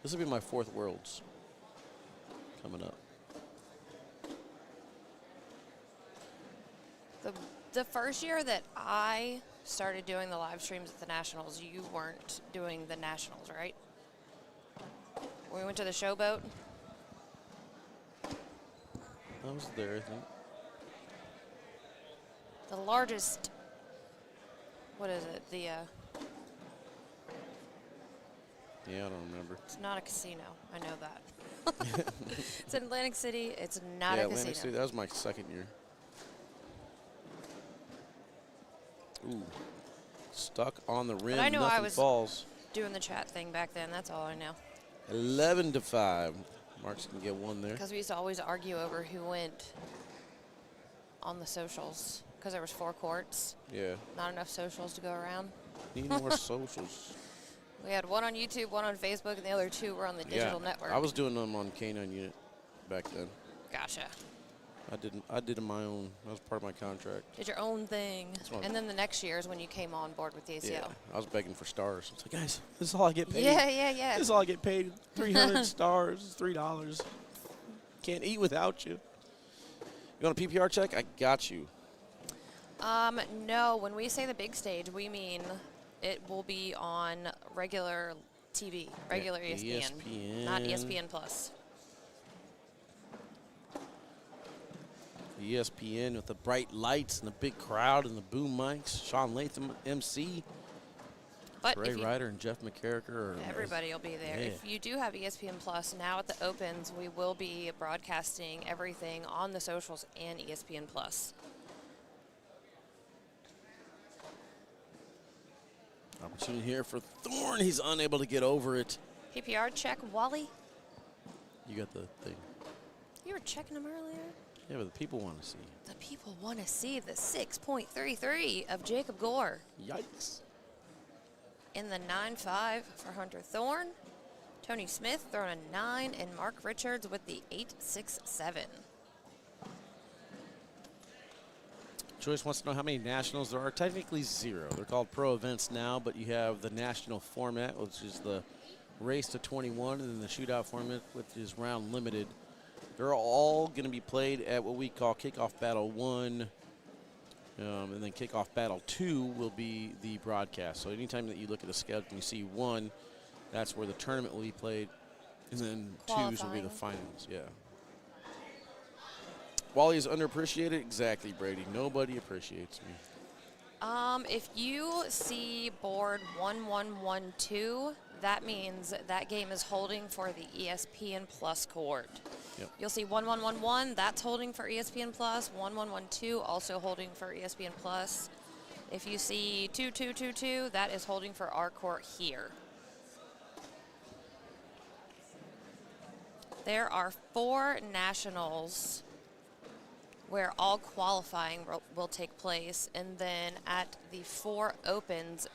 This will be my 4th Worlds coming up. The first year that I started doing the live streams at the Nationals, you weren't doing the Nationals, right? We went to the Showboat. I was there, I think. The largest, what is it? Yeah, I don't remember. It's not a casino. I know that. It's in Atlantic City. It's not a casino. Atlantic City. That was my 2nd year. Ooh, stuck on the rim. But I know Nothing I was falls. doing the chat thing back then. That's all I know. 11-5. Mark's can get one there. Because we used to always argue over who went on the socials. Because there was 4 courts. Yeah. Not enough socials to go around. Need more socials. We had one on YouTube, one on Facebook, and the other 2 were on the digital network. I was doing them on K9 Unit back then. Gotcha. I did my own. That was part of my contract. Did your own thing. And then the next year is when you came on board with the ACL. Yeah, I was begging for stars. It's like, guys, this is all I get paid. Yeah. This is all I get paid. 300 stars, $3. Can't eat without you. You want a PPR check? I got you. No, when we say the big stage, we mean it will be on regular TV, regular ESPN, not ESPN Plus. ESPN with the bright lights and the big crowd and the boom mics. Sean Latham, MC. But Ray Ryder and Jeff McCarricker. Everybody will be there. Yeah. If you do have ESPN Plus, now at the Opens, we will be broadcasting everything on the socials and ESPN Plus. Opportunity here for Thorne. He's unable to get over it. PPR check, Wally. You got the thing. You were checking him earlier. Yeah, but the people want to see. The people want to see the 6.33 of Jacob Gore. Yikes. In the 9.5 for Hunter Thorne. Tony Smith throwing a 9, and Mark Richards with the 8.67. Joyce wants to know how many nationals there are. Technically 0. They're called pro events now, but you have the national format, which is the race to 21, and then the shootout format, which is round limited. They're all going to be played at what we call Kickoff Battle 1, and then Kickoff Battle 2 will be the broadcast. So anytime that you look at the schedule and you see 1, that's where the tournament will be played, and then 2s will be the finals. Yeah. Wally is underappreciated? Exactly, Brady. Nobody appreciates me. If you see board 1112, that means that game is holding for the ESPN Plus court. Yep. You'll see 1111, that's holding for ESPN Plus. 1112, also holding for ESPN Plus. If you see 2222, that is holding for our court here. There are 4 nationals where all qualifying will take place, and then at the 4 opens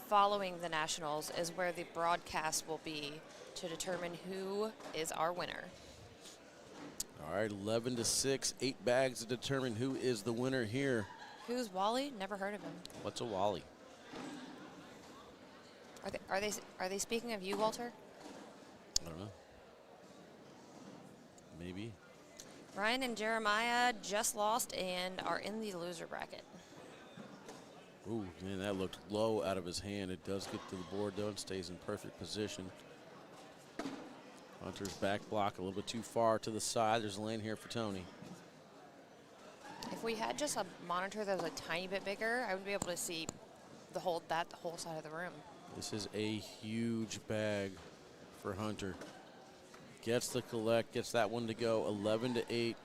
following the nationals is where the broadcast will be to determine who is our winner. All right, 11-6, 8 bags to determine who is the winner here. Who's Wally? Never heard of him. What's a Wally? Are they speaking of you, Walter? I don't know. Maybe. Ryan and Jeremiah just lost and are in the loser bracket. Ooh, man, that looked low out of his hand. It does get to the board, though, and stays in perfect position. Hunter's back block a little bit too far to the side. There's a lane here for Tony. If we had just a monitor that was a tiny bit bigger, I would be able to see the whole side of the room. This is a huge bag for Hunter. Gets the collect, gets that one to go, 11-8.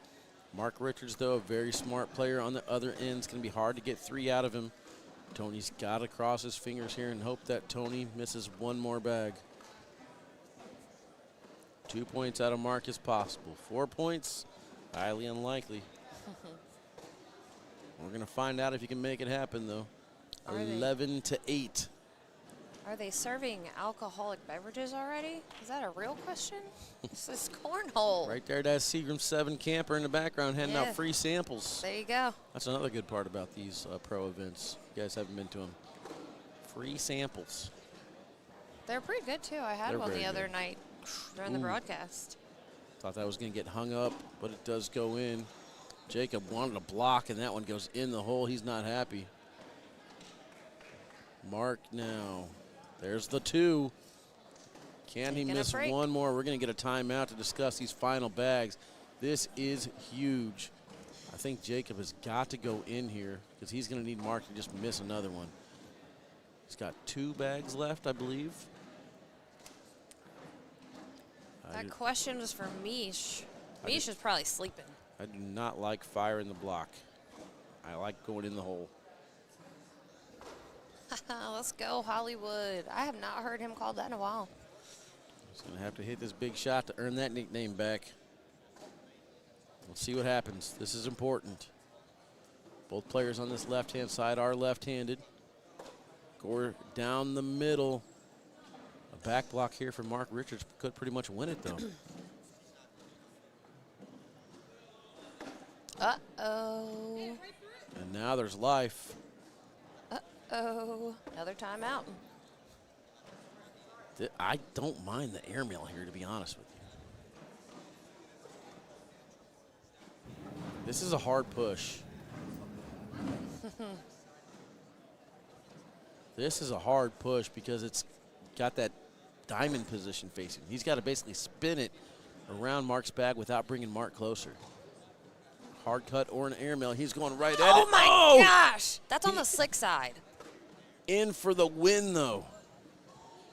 Mark Richards, though, a very smart player on the other end. It's going to be hard to get 3 out of him. Tony's got to cross his fingers here and hope that Tony misses one more bag. 2 points out of Mark is possible. 4 points, highly unlikely. We're going to find out if you can make it happen, though. 11-8. Are they serving alcoholic beverages already? Is that a real question? This is cornhole. Right there, that's Seagram 7 camper in the background handing out free samples. There you go. That's another good part about these pro events. You guys haven't been to them. Free samples. They're pretty good, too. I had They're one the very other good. night during the broadcast. Thought that was going to get hung up, but it does go in. Jacob wanted a block, and that one goes in the hole. He's not happy. Mark now. There's the 2. Can he miss one more? We're going to get a timeout to discuss these final bags. This is huge. I think Jacob has got to go in here because he's going to need Mark to just miss another one. He's got 2 bags left, I believe. That question was for Mish. Mish is probably sleeping. I do not like firing the block. I like going in the hole. Let's go, Hollywood. I have not heard him called that in a while. He's going to have to hit this big shot to earn that nickname back. We'll see what happens. This is important. Both players on this left-hand side are left-handed. Gore down the middle. A back block here for Mark Richards could pretty much win it, though. Uh-oh. And now there's life. Uh-oh. Another timeout. I don't mind the airmail here, to be honest with you. This is a hard push. This is a hard push because it's got that diamond position facing. He's got to basically spin it around Mark's bag without bringing Mark closer. Hard cut or an airmail. He's going right at it. Oh, my gosh. That's on the slick side. In for the win, though.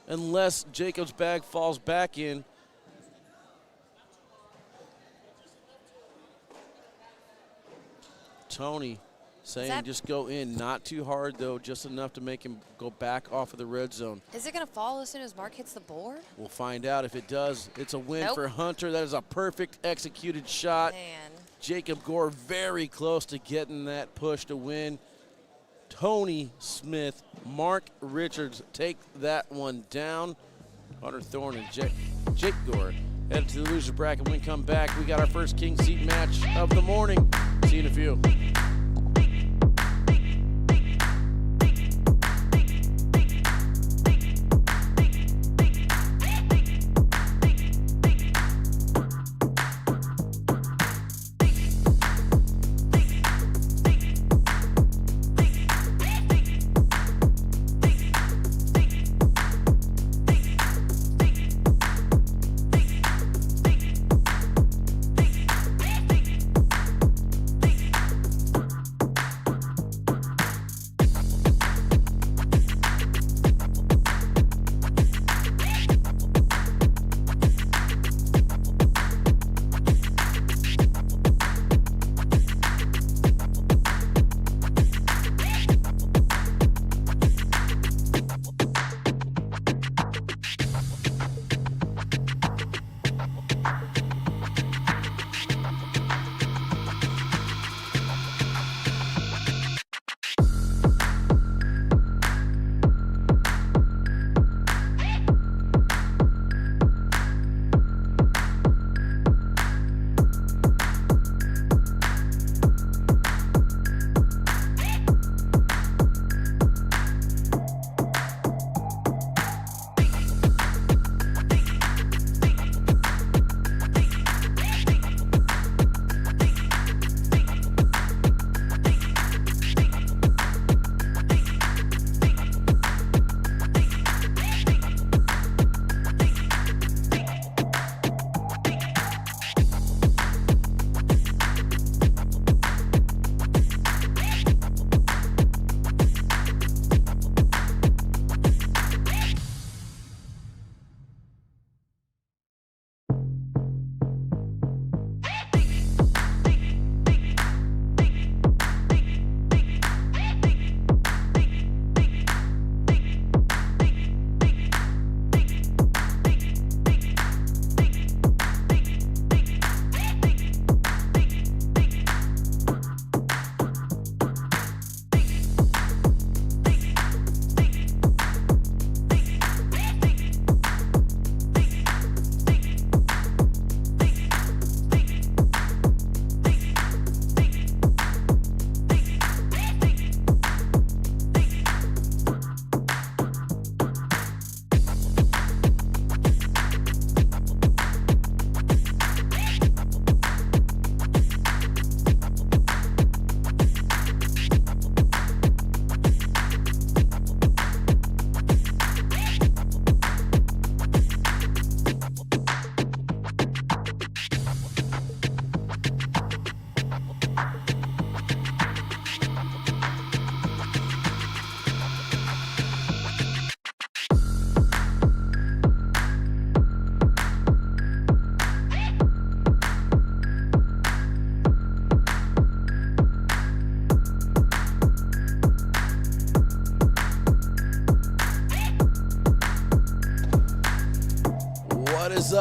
Unless Jacob's bag falls back in. Tony saying just go in. Not too hard, though. Just enough to make him go back off of the red zone. Is it going to fall as soon as Mark hits the board? We'll find out. If it does, it's a win for Hunter. That is a perfect executed shot. Man. Jacob Gore very close to getting that push to win. Tony Smith, Mark Richards take that one down. Hunter Thorne and Jake Gore headed to the loser bracket. When we come back, we got our first King Seat match of the morning. See you in a few.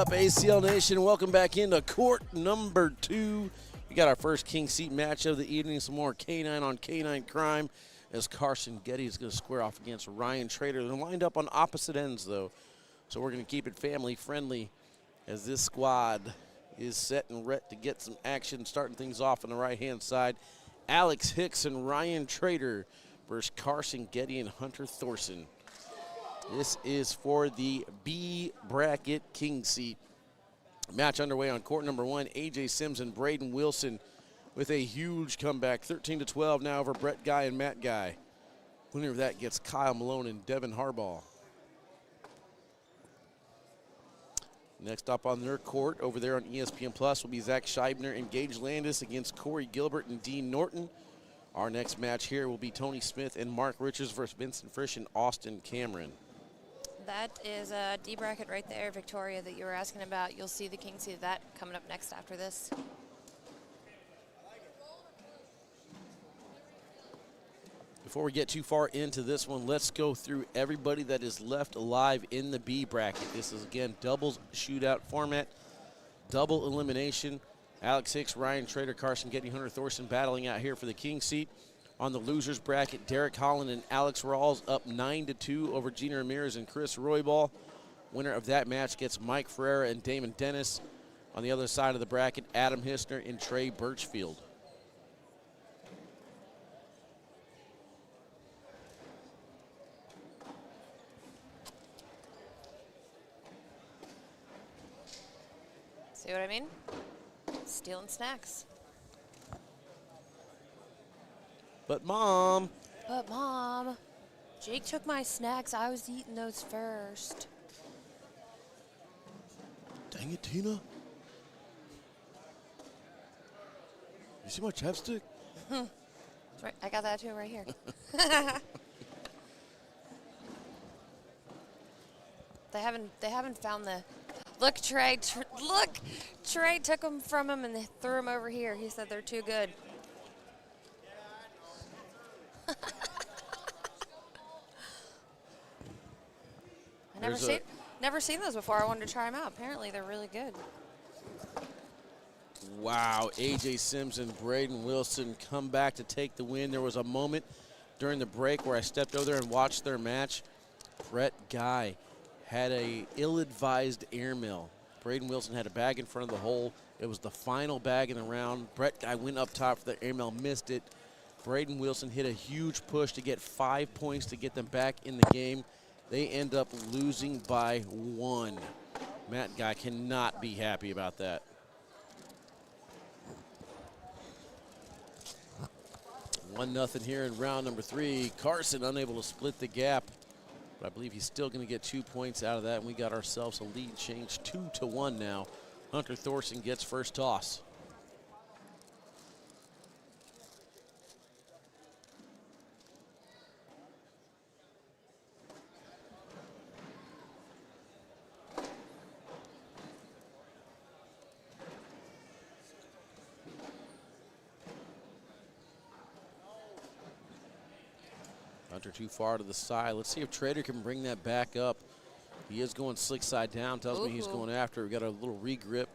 up, ACL Nation? Welcome back into court number 2. We got our first King Seat match of the evening. Some more K9 on K9 crime as Carson Getty is going to square off against Ryan Trader. They're lined up on opposite ends, though. So we're going to keep it family friendly as this squad is set and ready to get some action. Starting things off on the right-hand side, Alex Hicks and Ryan Trader versus Carson Getty and Hunter Thorson. This is for the B bracket King Seat. Match underway on court number 1. A.J. Sims and Braden Wilson with a huge comeback. 13-12 now over Brett Guy and Matt Guy. Winner of that gets Kyle Malone and Devin Harbaugh. Next up on their court over there on ESPN Plus will be Zach Scheibner and Gage Landis against Corey Gilbert and Dean Norton. Our next match here will be Tony Smith and Mark Richards versus Vincent Frisch and Austin Cameron. That is a D bracket right there, Victoria, that you were asking about. You'll see the King Seat of that coming up next after this. Before we get too far into this one, let's go through everybody that is left alive in the B bracket. This is, again, doubles shootout format, double elimination. Alex Hicks, Ryan Trader, Carson Getty, Hunter Thorson battling out here for the King Seat. On the losers bracket, Derek Holland and Alex Rawls up 9-2 over Gina Ramirez and Chris Roybal. Winner of that match gets Mike Ferreira and Damon Dennis. On the other side of the bracket, Adam Hissner and Trey Birchfield. See what I mean? Stealing snacks. But Mom, Jake took my snacks. I was eating those first. dang it, Tina. You see my chapstick? That's right. I got that too right here. They haven't found the. Look, Trey. Look, Trey took them from him and they threw them over here. He said they're too good. I never seen those before. I wanted to try them out. Apparently, they're really good. Wow, A.J. Sims and Braden Wilson come back to take the win. There was a moment during the break where I stepped over there and watched their match. Brett Guy had a ill-advised airmail. Braden Wilson had a bag in front of the hole. It was the final bag in the round. Brett Guy went up top for the airmail, missed it. Braden Wilson hit a huge push to get 5 points to get them back in the game. They end up losing by 1. Matt Guy cannot be happy about that. 1-0 here in round number 3. Carson unable to split the gap, but I believe he's still going to get 2 points out of that, and we got ourselves a lead change 2-1 now. Hunter Thorson gets first toss. Hunter too far to the side. Let's see if Trader can bring that back up. He is going slick side down. Tells me he's going after. We got a little regrip.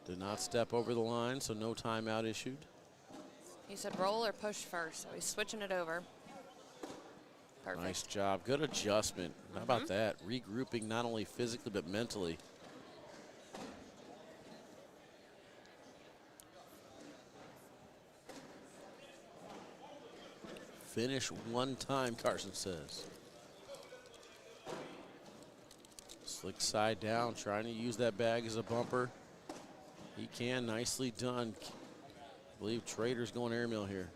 Did not step over the line, so no timeout issued. He said roll or push first, so he's switching it over. Perfect. Nice job. Good adjustment. How about that? Regrouping not only physically but mentally. Finish one time, Carson says. Slick side down, trying to use that bag as a bumper. He can, nicely done. I believe Trader's going airmail here.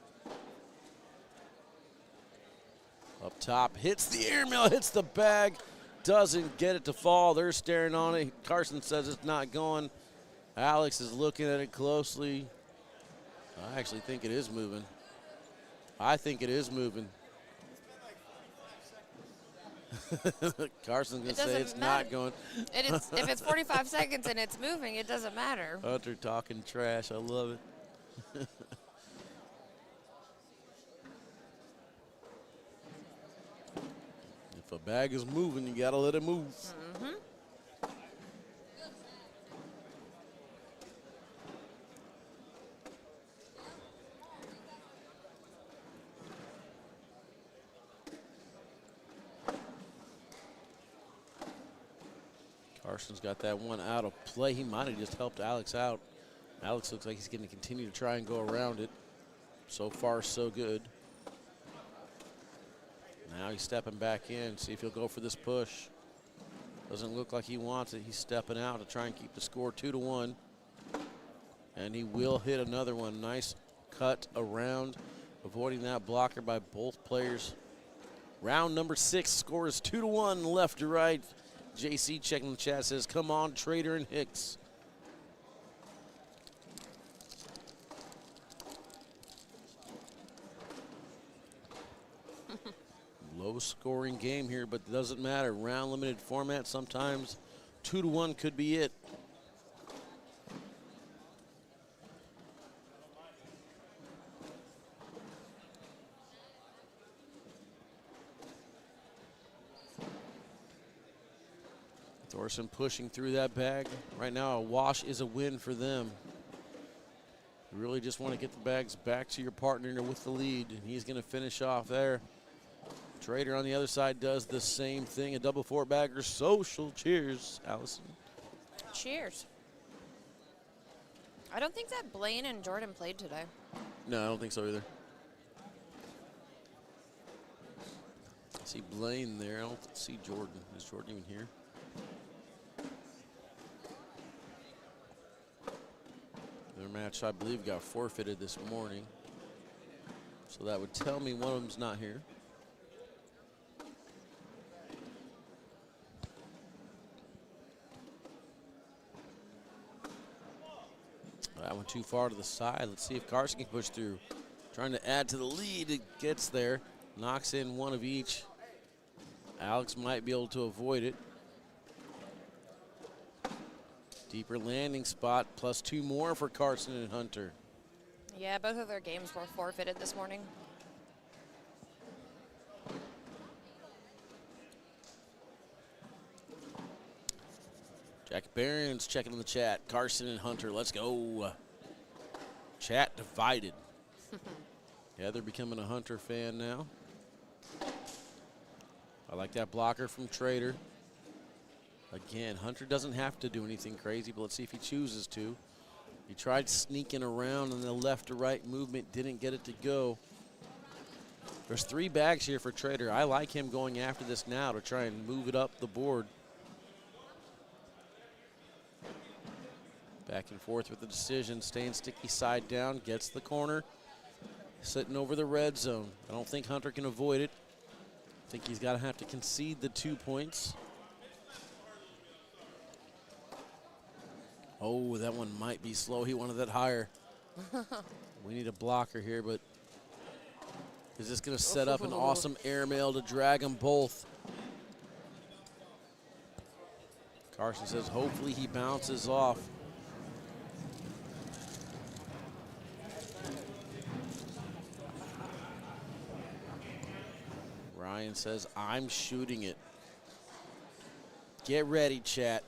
Up top, hits the airmail, hits the bag, doesn't get it to fall. They're staring on it. Carson says it's not going. Alex is looking at it closely. I actually think it is moving. I think it is moving. Carson's going to say it's not going. If it's 45 seconds and it's moving, it doesn't matter. Hunter talking trash. I love it. If a bag is moving, you got to let it move. Carson's got that one out of play. He might have just helped Alex out. Alex looks like he's going to continue to try and go around it. So far, so good. Now he's stepping back in, see if he'll go for this push. Doesn't look like he wants it. He's stepping out to try and keep the score 2-1. And he will hit another one. Nice cut around, avoiding that blocker by both players. Round number 6, score is 2-1, left to right. JC checking the chat, says, come on, Trader and Hicks. Low scoring game here, but it doesn't matter. Round limited format, sometimes 2-1 could be it. Thorson pushing through that bag. Right now, a wash is a win for them. You really just want to get the bags back to your partner with the lead, and he's going to finish off there. Trader on the other side does the same thing. A double 4-bagger social. Cheers, Allison. Cheers. I don't think that Blaine and Jordan played today. No, I don't think so either. I see Blaine there. I don't see Jordan. Is Jordan even here? Their match, I believe, got forfeited this morning. So that would tell me one of them's not here. That one too far to the side. Let's see if Carson can push through. Trying to add to the lead. It gets there. Knocks in one of each. Alex might be able to avoid it. Deeper landing spot, plus 2 more for Carson and Hunter. Yeah, both of their games were forfeited this morning. Jack Barron's checking in the chat. Carson and Hunter, let's go. Chat divided. Yeah, they're becoming a Hunter fan now. I like that blocker from Trader. Again, Hunter doesn't have to do anything crazy, but let's see if he chooses to. He tried sneaking around in the left to right movement, didn't get it to go. There's 3 bags here for Trader. I like him going after this now to try and move it up the board. Back and forth with the decision, staying sticky side down, gets the corner, sitting over the red zone. I don't think Hunter can avoid it. I think he's got to have to concede the 2 points. Oh, that one might be slow. He wanted that higher. We need a blocker here, but is this going to set up an awesome airmail to drag them both? Carson says hopefully he bounces off. Ryan says, I'm shooting it. Get ready, chat.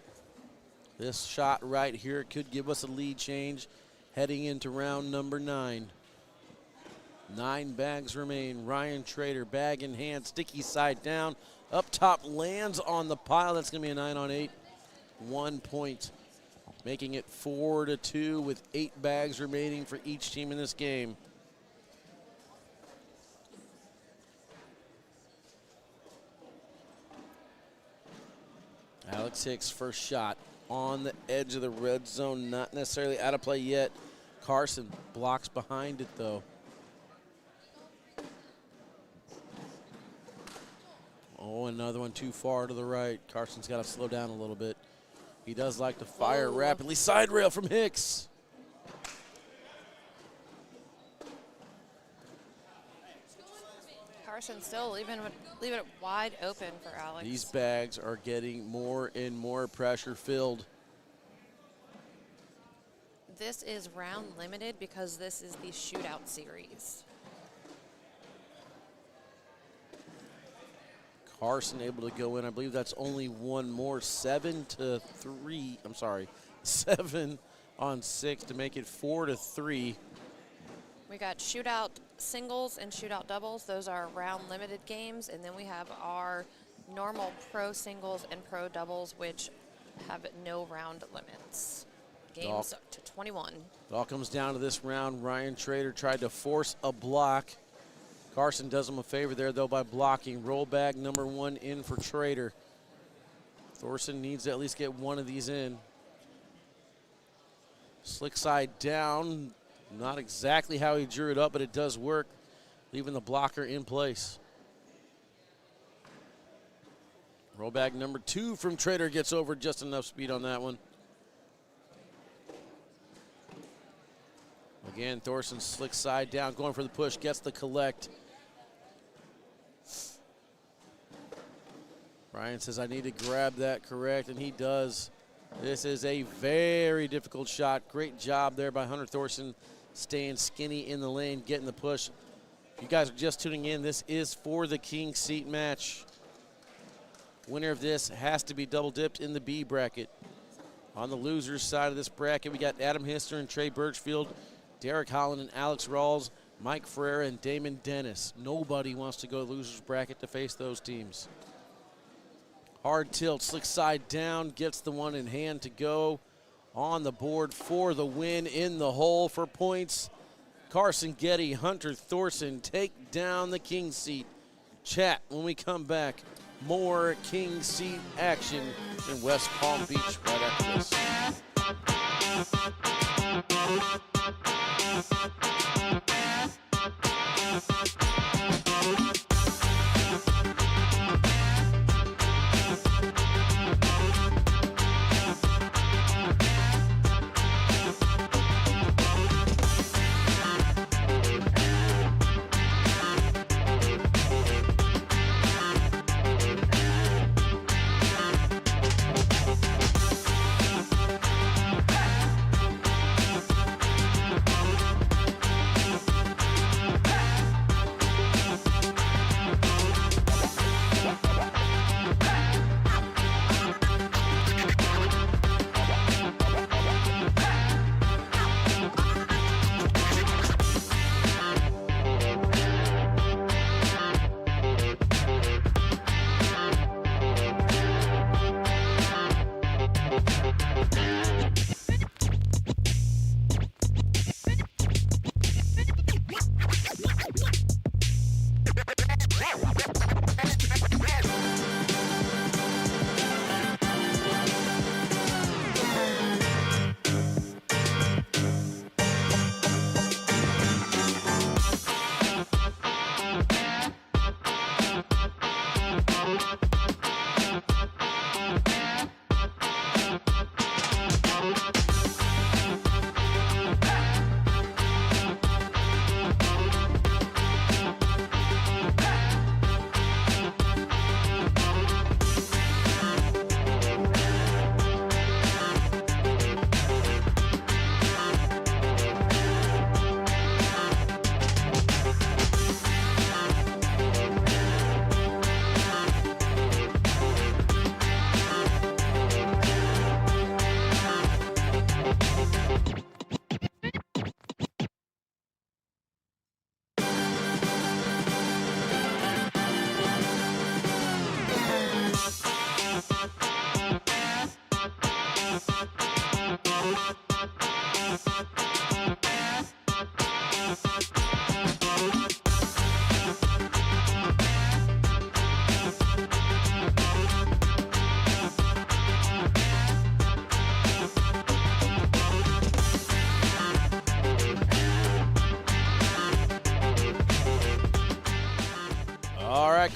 This shot right here could give us a lead change heading into round number 9. 9 bags remain. Ryan Trader, bag in hand, sticky side down. Up top, lands on the pile. That's going to be a 9-on-8. 1 point, making it 4-2 with 8 bags remaining for each team in this game. Alex Hicks, first shot on the edge of the red zone, not necessarily out of play yet. Carson blocks behind it, though. Oh, another one too far to the right. Carson's got to slow down a little bit. He does like to fire rapidly. Side rail from Hicks. Carson still leaving it wide open for Alex. These bags are getting more and more pressure filled. This is round limited because this is the shootout series. Carson able to go in. I believe that's only one more. 7-3. I'm sorry. 7 on 6 to make it 4-3. We got shootout singles and shootout doubles. Those are round limited games. And then we have our normal pro singles and pro doubles, which have no round limits. Games up to 21. It all comes down to this round. Ryan Trader tried to force a block. Carson does him a favor there, though, by blocking. Roll bag number 1 in for Trader. Thorson needs to at least get one of these in. Slick side down. Not exactly how he drew it up, but it does work, leaving the blocker in place. Roll bag number 2 from Trader gets over just enough speed on that one. Again, Thorson slick side down, going for the push, gets the collect. Ryan says, I need to grab that correct, and he does. This is a very difficult shot. Great job there by Hunter Thorson, staying skinny in the lane, getting the push. If you guys are just tuning in, this is for the King Seat match. Winner of this has to be double dipped in the B bracket. On the losers side of this bracket, we got Adam Hister and Trey Birchfield, Derek Holland and Alex Rawls, Mike Ferreira and Damon Dennis. Nobody wants to go to the losers bracket to face those teams. Hard tilt, slick side down, gets the one in hand to go. On the board for the win, in the hole for points. Carson Getty, Hunter Thorson take down the King Seat. Chat when we come back. More King Seat action in West Palm Beach right after this.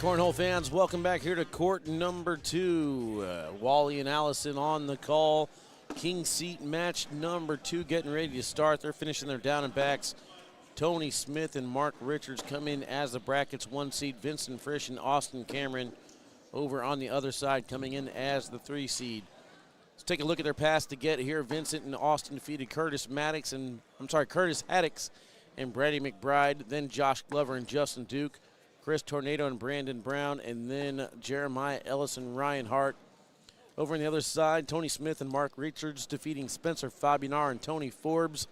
Cornhole fans, welcome back here to court number 2. Wally and Allison on the call. King Seat match number 2 getting ready to start. They're finishing their down and backs. Tony Smith and Mark Richards come in as the brackets 1 seed. Vincent Frisch and Austin Cameron over on the other side coming in as the 3 seed. Let's take a look at their pass to get here. Vincent and Austin defeated Curtis Haddix and Brady McBride, then Josh Glover and Justin Duke, Chris Tornado and Brandon Brown, and then Jeremiah Ellis and Ryan Hart. Over on the other side, Tony Smith and Mark Richards defeating Spencer Fabinar and Tony Forbes,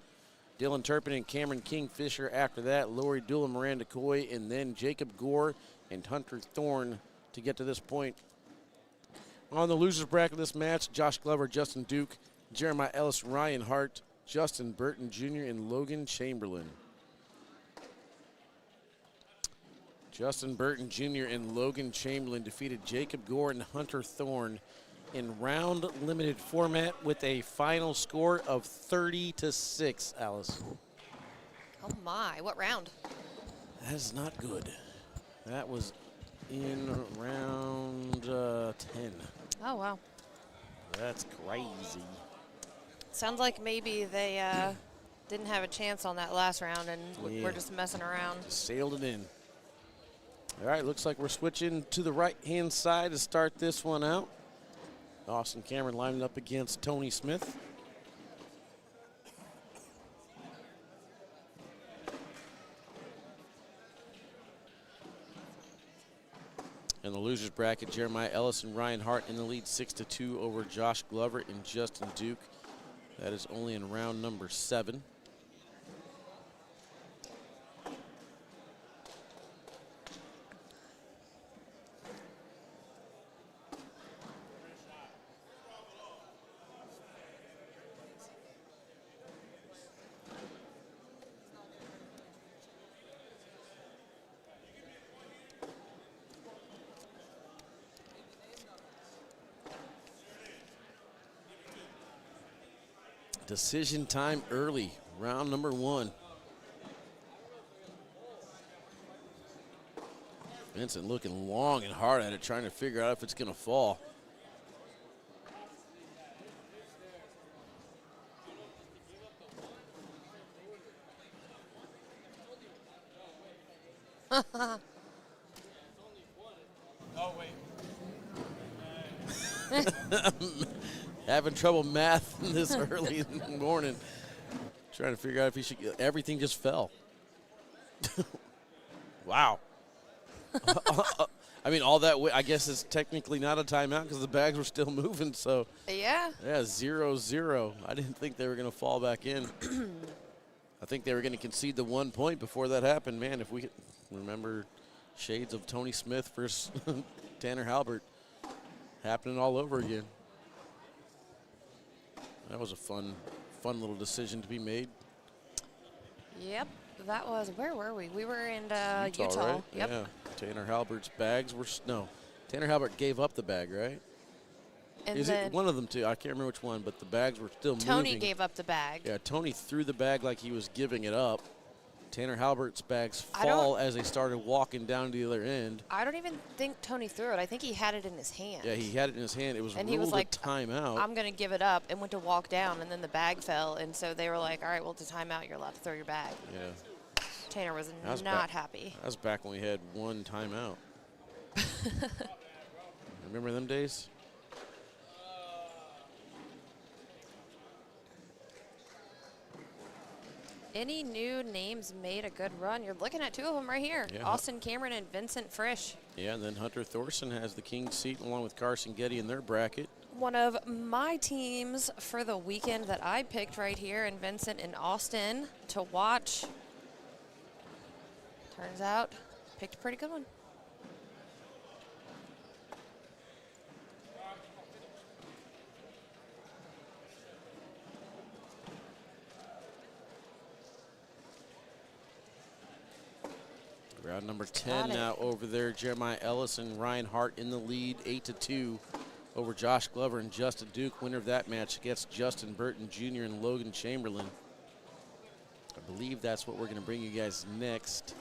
Dylan Turpin and Cameron Kingfisher after that, Lori Dool and Miranda Coy, and then Jacob Gore and Hunter Thorne to get to this point. On the losers bracket of this match, Josh Glover, Justin Duke, Jeremiah Ellis, Ryan Hart, Justin Burton Jr., and Logan Chamberlain. Justin Burton Jr. and Logan Chamberlain defeated Jacob Gore and Hunter Thorne in round-limited format with a final score of 30-6, Alice. Oh my, what round? That is not good. That was in round 10. Oh, wow. That's crazy. Sounds like maybe they didn't have a chance on that last round and we're just messing around. Sailed it in. All right, looks like we're switching to the right-hand side to start this one out. Austin Cameron lining up against Tony Smith. In the losers bracket, Jeremiah Ellis and Ryan Hart in the lead 6-2 over Josh Glover and Justin Duke. That is only in round number 7. Decision time early, round number 1. Vincent looking long and hard at it, trying to figure out if it's going to fall. Oh, wait. Having trouble math this early in the morning. Trying to figure out if he should. Everything just fell. Wow. I mean, all that way, I guess it's technically not a timeout because the bags were still moving. So Yeah. yeah, 0-0. I didn't think they were going to fall back in. I think they were going to concede the 1 point before that happened. Man, if we could remember shades of Tony Smith versus Tanner Halbert happening all over again. That was a fun little decision to be made. Yep. That was, where were we? We were in Utah. Right? Yep. Yeah. Tanner Halbert's bags were, no. Tanner Halbert gave up the bag, right? And Is then it one of them two? I can't remember which one, but the bags were still moving. Tony gave up the bag. Yeah, Tony threw the bag like he was giving it up. Tanner Halbert's bags I don't- fall as they started walking down to the other end. I don't even think Tony threw it. I think he had it in his hand. Yeah, he had it in his hand. It was And ruled he was like, a timeout. I'm going to give it up, and went to walk down, and then the bag fell. And so they were like, all right, well, it's a timeout. You're allowed to throw your bag. Yeah, Tanner was That was not ba- happy. that was back when we had one timeout. Remember them days? Any new names made a good run? You're looking at two of them right here. Yeah. Austin Cameron and Vincent Frisch. Yeah, and then Hunter Thorson has the king's seat along with Carson Getty in their bracket. One of my teams for the weekend that I picked right here, and Vincent and Austin to watch. Turns out, picked a pretty good one. Round number 10 Got it. now over there. Jeremiah Ellis and Ryan Hart in the lead, 8-2 over Josh Glover and Justin Duke. Winner of that match gets Justin Burton Jr. and Logan Chamberlain. I believe that's what we're going to bring you guys next.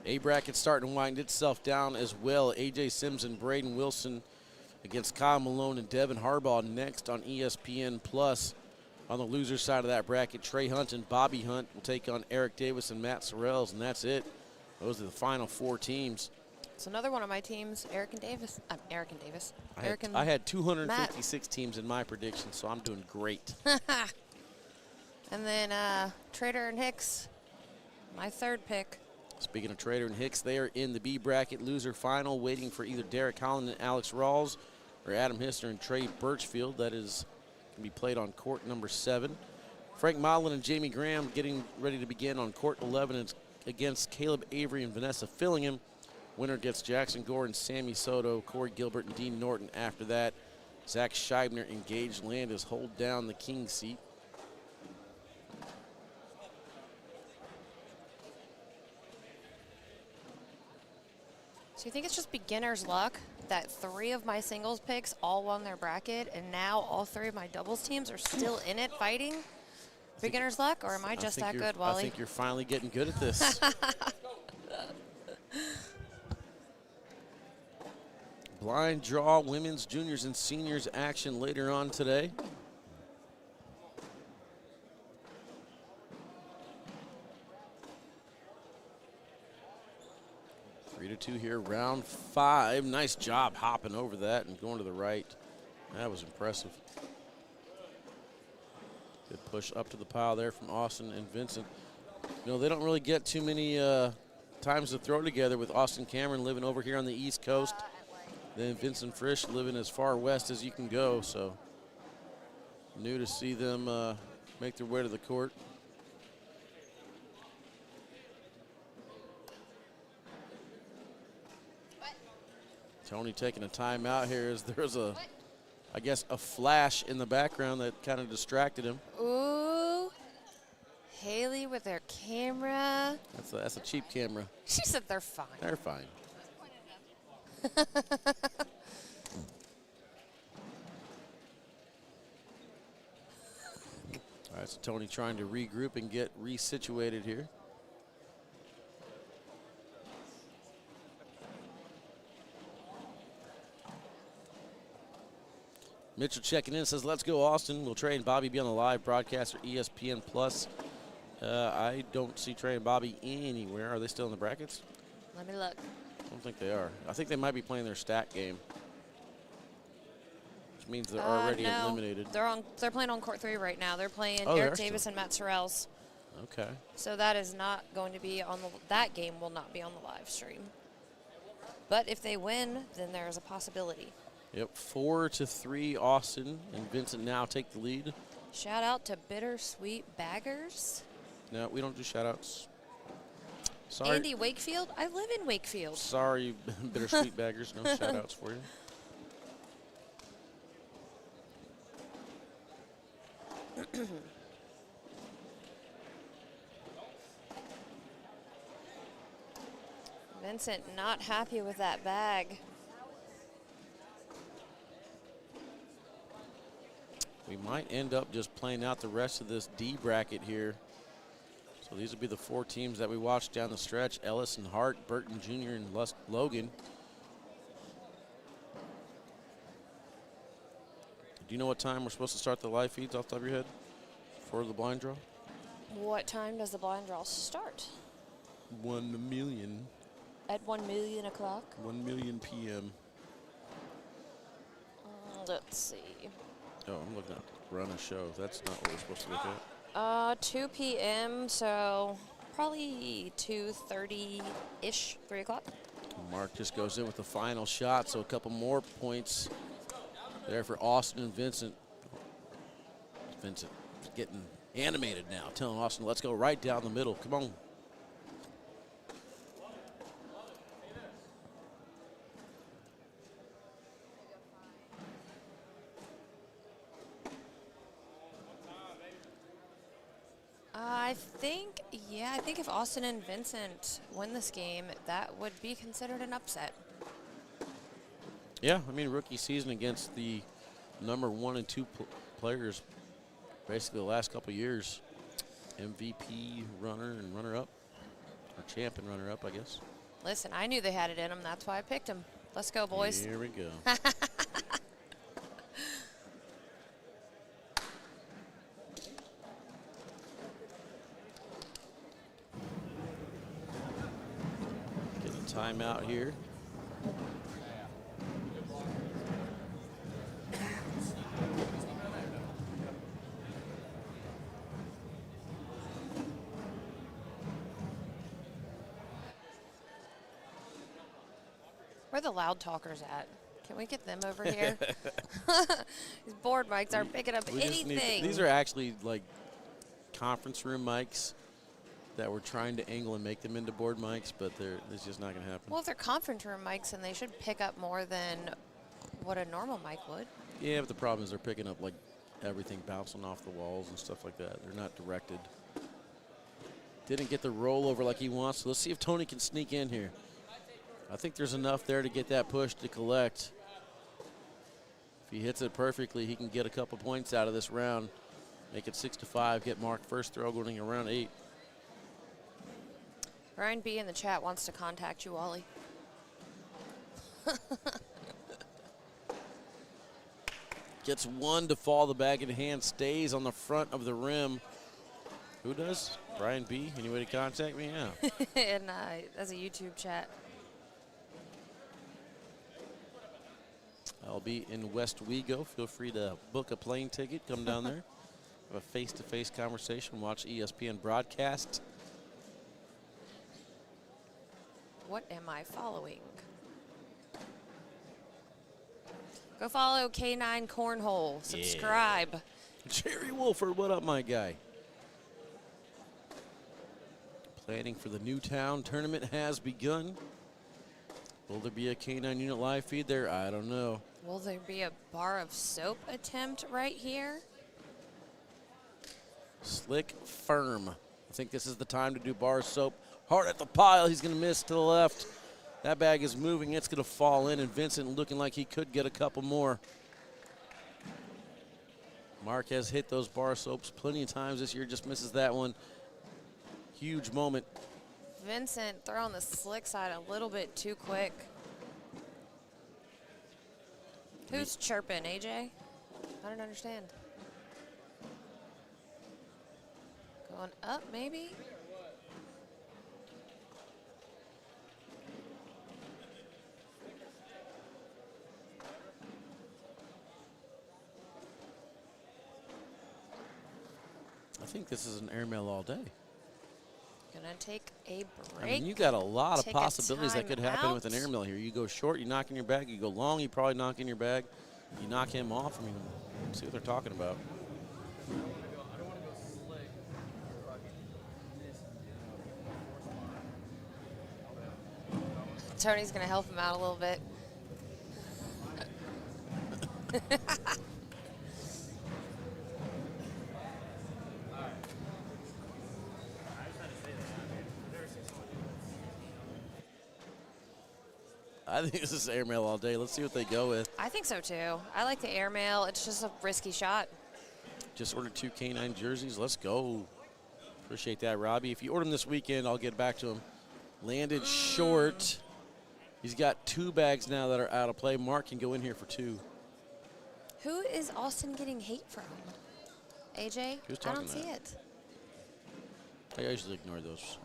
A bracket starting to wind itself down as well. A.J. Sims and Braden Wilson against Kyle Malone and Devin Harbaugh next on ESPN+. On the loser side of that bracket, Trey Hunt and Bobby Hunt will take on Eric Davis and Matt Sorrells, and that's it. Those are the final four teams. It's another one of my teams, Eric and Davis. I had 256 teams in my prediction, so I'm doing great. And then Trader and Hicks, my third pick. Speaking of Trader and Hicks, they are in the B bracket loser final, waiting for either Derek Holland and Alex Rawls or Adam Hissner and Trey Birchfield. That is going to be played on court number 7. Frank Malone and Jamie Graham getting ready to begin on court 11 against Caleb Avery and Vanessa Fillingham. Winner gets Jackson Gordon, Sammy Soto, Corey Gilbert, and Dean Norton. After that, Zach Scheibner and Gage Landis hold down the king seat. So you think it's just beginner's luck that 3 of my singles picks all won their bracket, and now all 3 of my doubles teams are still in it fighting? Beginner's luck, or am I just that good, Wally? I think you're finally getting good at this. Blind draw, women's, juniors, and seniors action later on today. Three to 2 here, round 5. Nice job hopping over that and going to the right. That was impressive. Good push up to the pile there from Austin and Vincent. You know, they don't really get too many times to throw together, with Austin Cameron living over here on the East Coast. Then Vincent Frisch living as far west as you can go, so new to see them make their way to the court. Tony taking a timeout here as there's I guess, a flash in the background that kind of distracted him. Ooh, Haley with their camera. That's a cheap camera. She said they're fine. They're fine. All right, so Tony trying to regroup and get resituated here. Mitchell checking in, says, let's go, Austin. Will Trey and Bobby be on the live broadcast or ESPN Plus? I don't see Trey and Bobby anywhere. Are they still in the brackets? Let me look. I don't think they are. I think they might be playing their stat game, which means they're already no. eliminated. They're playing on court 3 right now. They're playing Oh, Eric they're Davis still. and Matt Sorrells. Okay. So that is not going to be on that game will not be on the live stream. But if they win, then there is a possibility. Yep, 4-3 Austin, and Vincent now take the lead. Shout out to Bittersweet Baggers. No, we don't do shout-outs. Sorry. Andy Wakefield? I live in Wakefield. Sorry, Bittersweet Baggers, no shout-outs for you. Vincent not happy with that bag. We might end up just playing out the rest of this D bracket here. So these will be the 4 teams that we watched down the stretch: Ellis and Hart, Burton Jr. and Logan. Do you know what time we're supposed to start the live feeds off the top of your head for the blind draw? What time does the blind draw start? 1 million. At 1 million o'clock? 1 million p.m. Let's see. Oh, I'm looking at Verona show. That's not what we're supposed to look at. 2 p.m., so probably 2:30-ish, 3 o'clock. Mark just goes in with the final shot, so a couple more points there for Austin and Vincent. Vincent getting animated now, telling Austin, let's go right down the middle. Come on. I think if Austin and Vincent win this game, that would be considered an upset. Yeah, I mean, rookie season against the number 1 and 2 players basically the last couple years. MVP runner and runner-up, or champ and runner-up, I guess. Listen, I knew they had it in them. That's why I picked them. Let's go, boys. Here we go. Timeout here. Where are the loud talkers at? Can we get them over here? These board mics aren't picking up anything. These are actually like conference room mics. that we're trying to angle and make them into board mics, but it's just not going to happen. Well, if they're conference room mics, then they should pick up more than what a normal mic would. Yeah, but the problem is they're picking up like everything bouncing off the walls and stuff like that. They're not directed. Didn't get the rollover like he wants. So let's see if Tony can sneak in here. I think there's enough there to get that push to collect. If he hits it perfectly, he can get a couple points out of this round. Make it 6-5, get Mark first throw going around 8. Brian B in the chat wants to contact you, Wally. Gets one to fall the bag in hand, stays on the front of the rim. Who does? Brian B. Any way to contact me? Yeah. And that's a YouTube chat. I'll be in Westwego. Feel free to book a plane ticket. Come down there. Have a face-to-face conversation. Watch ESPN broadcast. What am I following? Go follow K9 Cornhole. Subscribe. Yeah. Jerry Wolford, what up, my guy? Planning for the Newtown tournament has begun. Will there be a K9 unit live feed there? I don't know. Will there be a bar of soap attempt right here? Slick firm. I think this is the time to do bar of soap. Hard at the pile. He's going to miss to the left. That bag is moving. It's going to fall in, and Vincent looking like he could get a couple more. Mark has hit those bar soaps plenty of times this year, just misses that one. Huge moment. Vincent throwing the slick side a little bit too quick. Who's chirping, AJ? I don't understand. Going up, maybe? I think this is an airmail all day. Gonna take a break. I mean, you got a lot of Take a possibilities that could happen with an timeout. airmail here. You go short, you knock in your bag. You go long, you probably knock in your bag. You knock him off. I mean, see what they're talking about. Tony's gonna help him out a little bit. I think this is airmail all day. Let's see what they go with. I think so too. I like the airmail. It's just a risky shot. Just ordered 2 K9 jerseys. Let's go. Appreciate that, Robbie. If you order them this weekend, I'll get back to him. Landed short. He's got 2 bags now that are out of play. Mark can go in here for 2. Who is Austin getting hate from? AJ? Who's I talking don't see that? it. I usually ignore those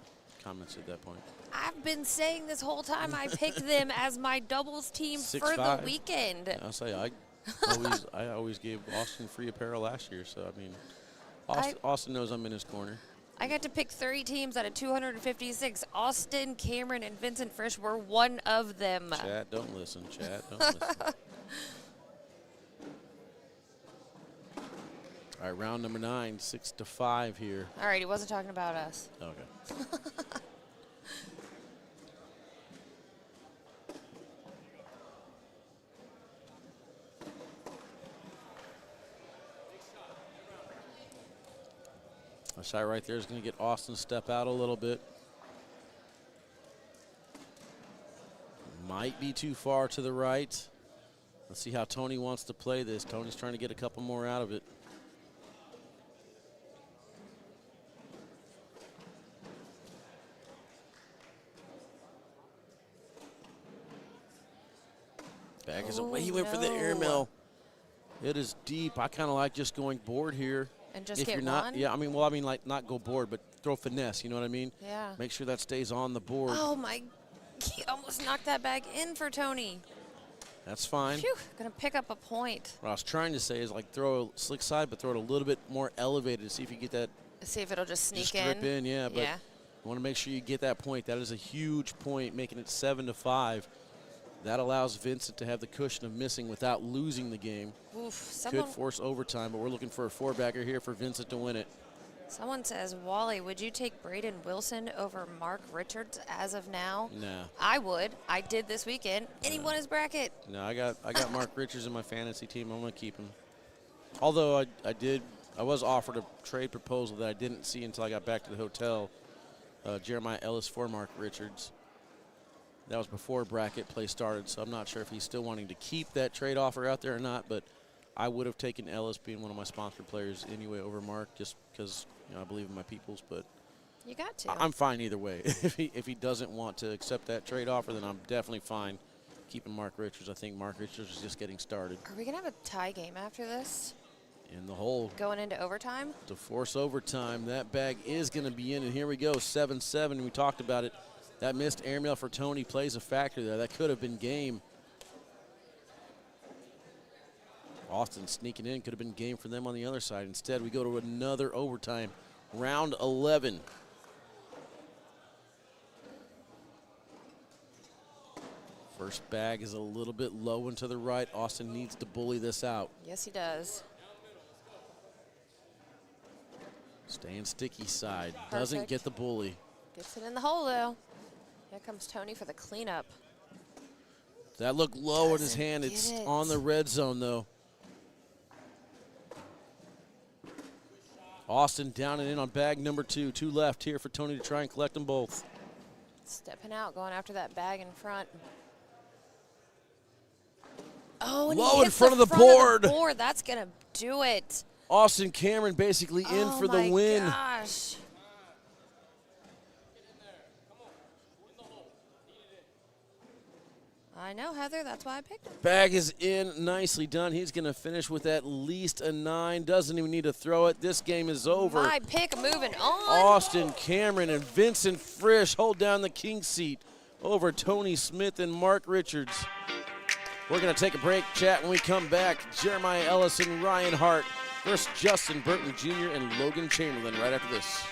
comments at that point. I've been saying this whole time I picked them as my doubles team for 6-5. the weekend. Yeah, I'll say I always gave Austin free apparel last year, so I mean, Austin knows I'm in his corner. I got to pick 3 teams out of 256. Austin, Cameron, and Vincent Frisch were one of them. Chat, don't listen. Chat, don't listen. All right, round number 9, 6-5 here. All right, he wasn't talking about us. Okay. A shot right there is going to get Austin to step out a little bit. Might be too far to the right. Let's see how Tony wants to play this. Tony's trying to get a couple more out of it. Back is away. He went for the airmail. It is deep. I kind of like just going board here. And just if get you're not, one? yeah, I mean, well, I mean, like not go board, but throw finesse. You know what I mean? Yeah. Make sure that stays on the board. Oh, my. He almost knocked that bag in for Tony. That's fine. Phew, gonna pick up a point. What I was trying to say is like throw a slick side, but throw it a little bit more elevated to see if you get that. See if it'll just sneak Strip in, yeah. But yeah. you want to make sure you get that point. That is a huge point, making it 7-5. That allows Vincent to have the cushion of missing without losing the game. Oof, Could force overtime, but we're looking for a 4-bagger here for Vincent to win it. Someone says, Wally, would you take Braden Wilson over Mark Richards as of now? No. I would. I did this weekend, and he won his bracket. No, I got Mark Richards in my fantasy team. I'm going to keep him. Although I was offered a trade proposal that I didn't see until I got back to the hotel. Jeremiah Ellis for Mark Richards. That was before bracket play started, so I'm not sure if he's still wanting to keep that trade offer out there or not, but I would have taken Ellis being one of my sponsored players anyway over Mark just because I believe in my peoples, but You got to. I'm fine either way. If he doesn't want to accept that trade offer, then I'm definitely fine keeping Mark Richards. I think Mark Richards is just getting started. Are we going to have a tie game after this? In the hole. Going into overtime? To force overtime. That bag is going to be in, and here we go, 7-7. We talked about it. That missed airmail for Tony plays a factor there. That could have been game. Austin sneaking in, could have been game for them on the other side. Instead, we go to another overtime. Round 11. First bag is a little bit low and to the right. Austin needs to bully this out. Yes, he does. Staying sticky side. Doesn't Perfect. get the bully. Gets it in the hole, though. Here comes Tony for the cleanup. That looked low in his Doesn't hand. get It's it. on the red zone, though. Austin down and in on bag number 2. 2 left here for Tony to try and collect them both. Stepping out, going after that bag in front. Oh, and Low he in hits front the of the front board. That's going to do it. Austin Cameron basically in for the win. Oh, my gosh. I know, Heather. That's why I picked him. Bag is in, nicely done. He's going to finish with at least a 9. Doesn't even need to throw it. This game is over. My pick moving on. Austin Cameron and Vincent Frisch hold down the king seat over Tony Smith and Mark Richards. We're going to take a break, chat. When we come back, Jeremiah Ellis and Ryan Hart versus Justin Burton Jr. and Logan Chamberlain right after this.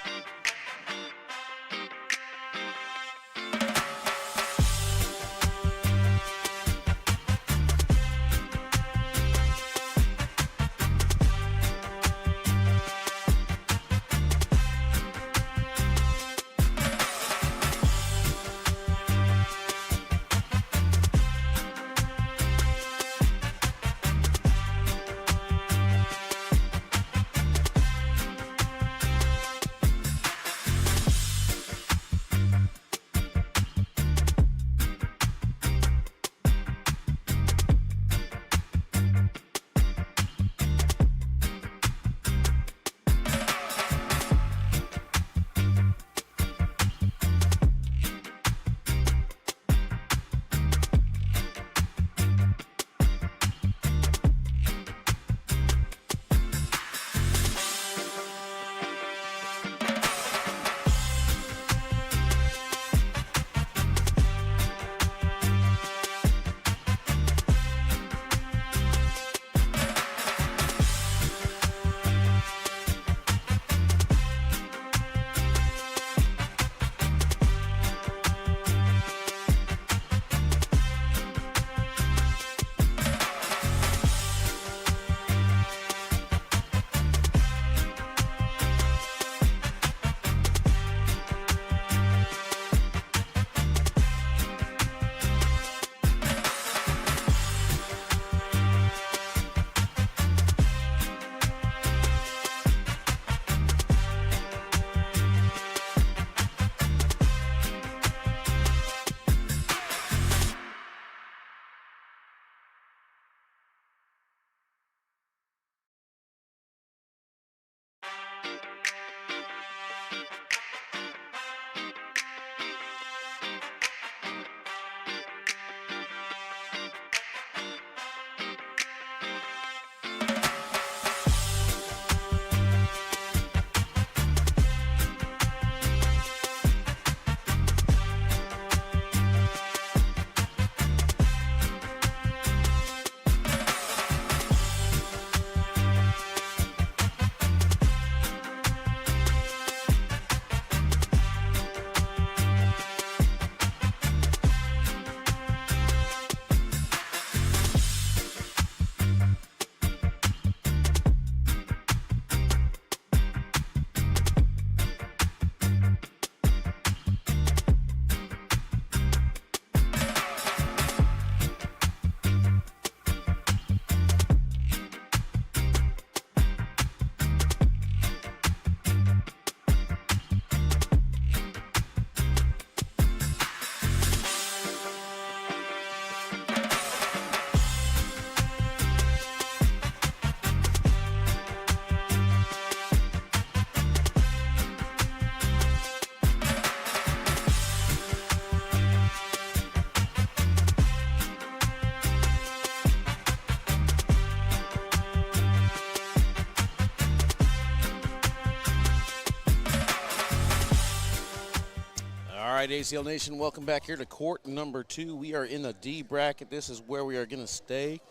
right, ACL Nation, welcome back here to court number 2. We are in the D bracket. This is where we are going to stay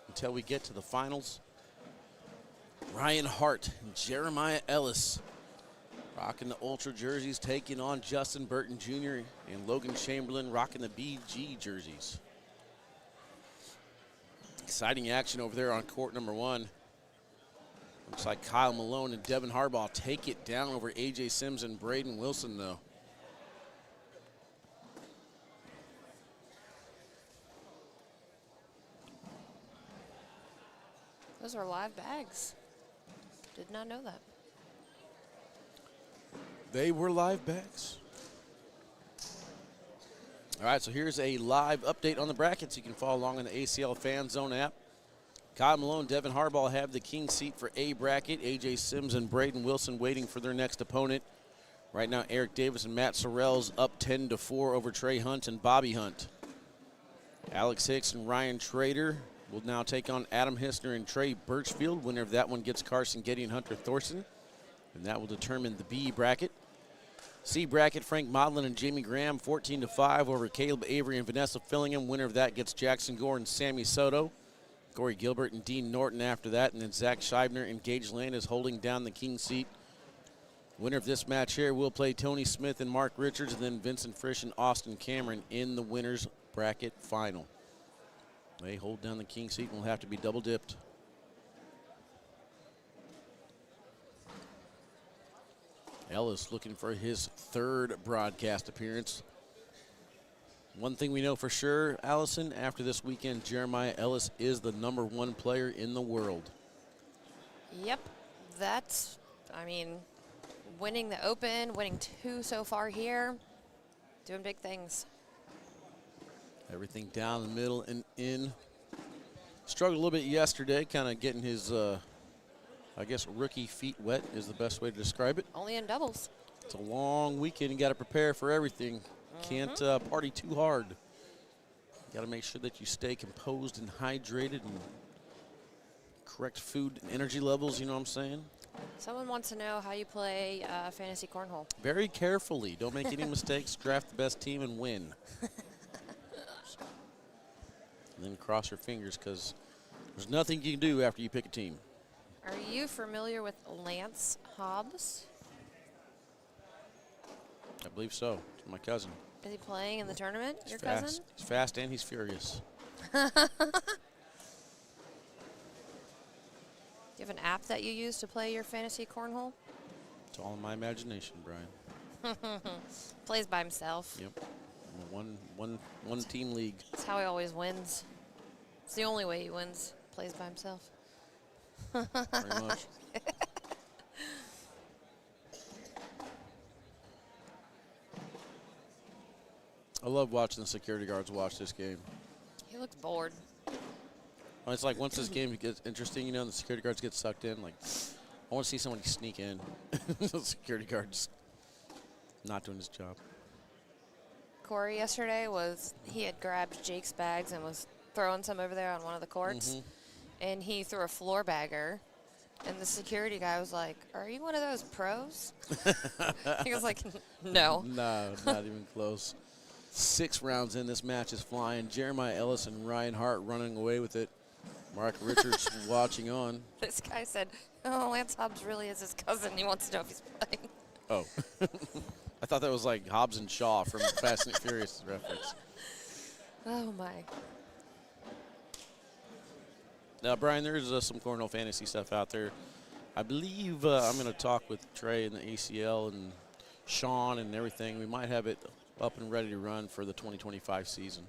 until we get to the finals. Ryan Hart and Jeremiah Ellis rocking the Ultra jerseys, taking on Justin Burton Jr. and Logan Chamberlain rocking the BG jerseys. Exciting action over there on court number 1. Looks like Kyle Malone and Devin Harbaugh take it down over A.J. Sims and Braden Wilson, though. Those are live bags. Did not know that. They were live bags. All right, so here's a live update on the brackets. You can follow along on the ACL Fan Zone app. Kyle Malone, Devin Harbaugh have the king seat for A bracket. A.J. Sims and Braden Wilson waiting for their next opponent. Right now, Eric Davis and Matt Sorrell's up 10-4 over Trey Hunt and Bobby Hunt. Alex Hicks and Ryan Trader will now take on Adam Hissner and Trey Birchfield. Winner of that one gets Carson Getty and Hunter Thorson. And that will determine the B bracket. C bracket, Frank Modlin and Jamie Graham, 14-5 over Caleb Avery and Vanessa Fillingham. Winner of that gets Jackson Gore and Sammy Soto. Corey Gilbert and Dean Norton after that. And then Zach Scheibner and Gage Land is holding down the king seat. Winner of this match here will play Tony Smith and Mark Richards, and then Vincent Frisch and Austin Cameron in the winner's bracket final. They hold down the king seat and will have to be double dipped. Ellis looking for his 3rd broadcast appearance. One thing we know for sure, Allison, after this weekend, Jeremiah Ellis is the #1 player in the world. Yep, that's, I mean, winning the Open, winning 2 so far here, doing big things. Everything down the middle and in. Struggled a little bit yesterday, kind of getting his, I guess, rookie feet wet is the best way to describe it. Only in doubles. It's a long weekend. You got to prepare for everything. Can't party too hard. You got to make sure that you stay composed and hydrated and correct food and energy levels, you know what I'm saying? Someone wants to know how you play fantasy cornhole. Very carefully. Don't make any mistakes. Draft the best team and win. And then cross your fingers, because there's nothing you can do after you pick a team. Are you familiar with Lance Hobbs? I believe so. It's my cousin. Is he playing in the tournament, He's your fast. cousin? He's fast and he's furious. Do you have an app that you use to play your fantasy cornhole? It's all in my imagination, Brian. Plays by himself. Yep. One team league. That's how he always wins. It's the only way he wins. Plays by himself. Very much. I love watching the security guards watch this game. He looks bored. Well, it's like once this game gets interesting, you know, and the security guards get sucked in, like, I want to see somebody sneak in. The security guard's not doing his job. Corey yesterday he had grabbed Jake's bags and was throwing some over there on one of the courts. And he threw a floor bagger. And the security guy was like, "Are you one of those pros?" He was like, "No." No, not even close. 6 rounds in, this match is flying. Jeremiah Ellis and Ryan Hart running away with it. Mark Richards watching on. This guy said, "Oh, Lance Hobbs really is his cousin. He wants to know if he's playing." Oh. I thought that was like Hobbs and Shaw from Fast and Furious reference. Oh, my. Now, Brian, there's some cornhole fantasy stuff out there. I believe I'm going to talk with Trey and the ACL and Sean and everything. We might have it up and ready to run for the 2025 season.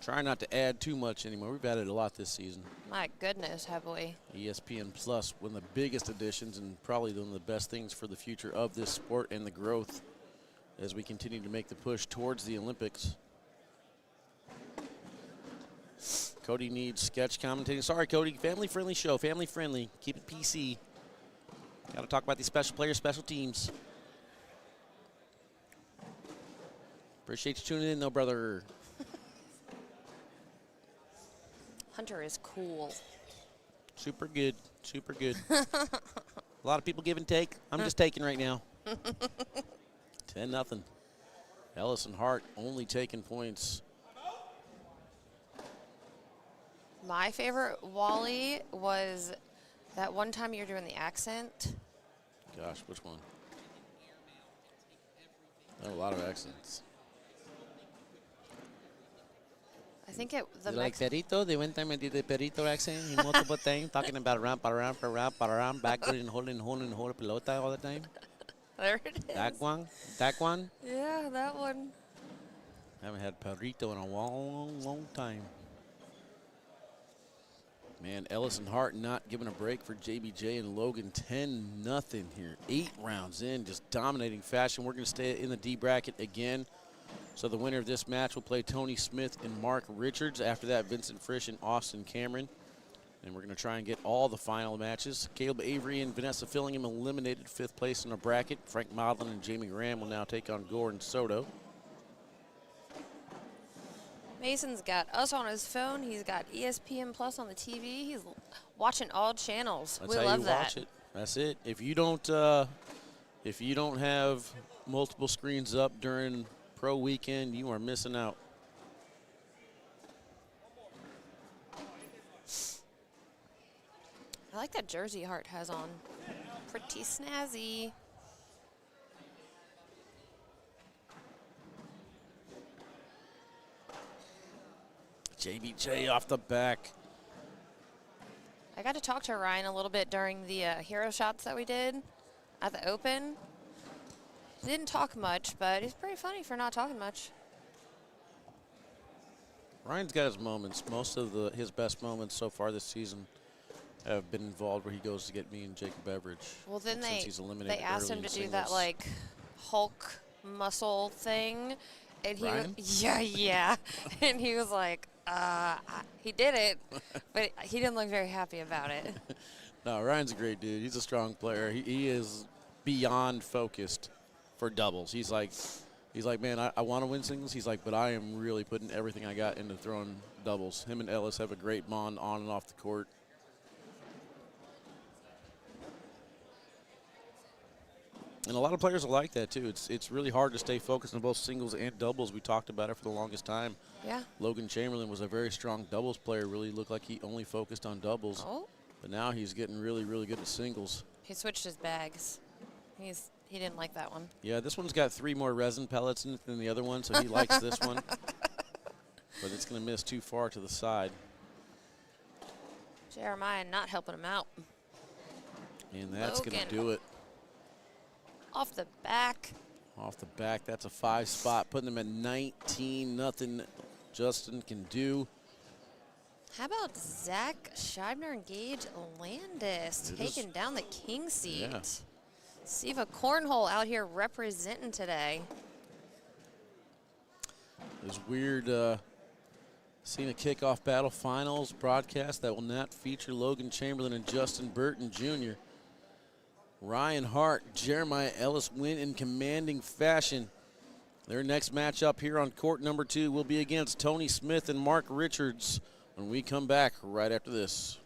Try not to add too much anymore. We've added a lot this season. My goodness, have we? ESPN Plus, one of the biggest additions and probably one of the best things for the future of this sport and the growth as we continue to make the push towards the Olympics. Cody needs sketch commentating. Sorry, Cody. Family-friendly show. Family-friendly. Keep it PC. Got to talk about these special players, special teams. Appreciate you tuning in, though, brother. Hunter is cool. Super good. Super good. A lot of people give and take. I'm just taking right now. 10-0. Ellis and Hart only taking points. My favorite Wally was that one time you were doing the accent. Gosh, which one? There are a lot of accents. I think it the like Perito? The one time I did the Perito accent in multiple times, talking about around, backward and holding pelota all the time. There it is. That one. Yeah, that one. Haven't had Perito in a long time. Man, Ellis and Hart not giving a break for JBJ and Logan. 10-0 here. 8 rounds in, just dominating fashion. We're going to stay in the D bracket again. So the winner of this match will play Tony Smith and Mark Richards. After that, Vincent Frisch and Austin Cameron. And we're going to try and get all the final matches. Caleb Avery and Vanessa Fillingham eliminated 5th place in our bracket. Frank Malone and Jamie Graham will now take on Gordon Soto. Mason's got us on his phone. He's got ESPN Plus on the TV. He's watching all channels. That's we how love you that. watch it. That's it. If you don't have multiple screens up during pro weekend, you are missing out. I like that jersey Hart has on. Pretty snazzy. JBJ off the back. I got to talk to Ryan a little bit during the hero shots that we did at the Open. Didn't talk much, but he's pretty funny for not talking much. Ryan's got his moments. Most of his best moments so far this season have been involved where he goes to get me and Jacob Beveridge. Well, then they asked him to do that like Hulk muscle thing, and Ryan? yeah, and he was like, he did it, but he didn't look very happy about it. No, Ryan's a great dude. He's a strong player. He is beyond focused for doubles. He's like, man, I want to win singles. He's like, but I am really putting everything I got into throwing doubles. Him and Ellis have a great bond on and off the court. And a lot of players are like that, too. It's really hard to stay focused on both singles and doubles. We talked about it for the longest time. Yeah. Logan Chamberlain was a very strong doubles player. Really looked like he only focused on doubles. Oh. But now he's getting really, really good at singles. He switched his bags. He didn't like that one. Yeah, this one's got 3 more resin pellets in it than the other one, so he likes this one. But it's going to miss too far to the side. Jeremiah not helping him out. And that's going to Logan. do it. Off the back. Off the back, that's a 5 spot, putting them at 19. Nothing Justin can do. How about Zach Scheibner and Gage Landis taking down the king seat? Yeah. Siva Cornhole out here representing today. It was weird seeing a kickoff battle finals broadcast that will not feature Logan Chamberlain and Justin Burton Jr. Ryan Hart, Jeremiah Ellis win in commanding fashion. Their next matchup here on court number 2 will be against Tony Smith and Mark Richards when we come back right after this.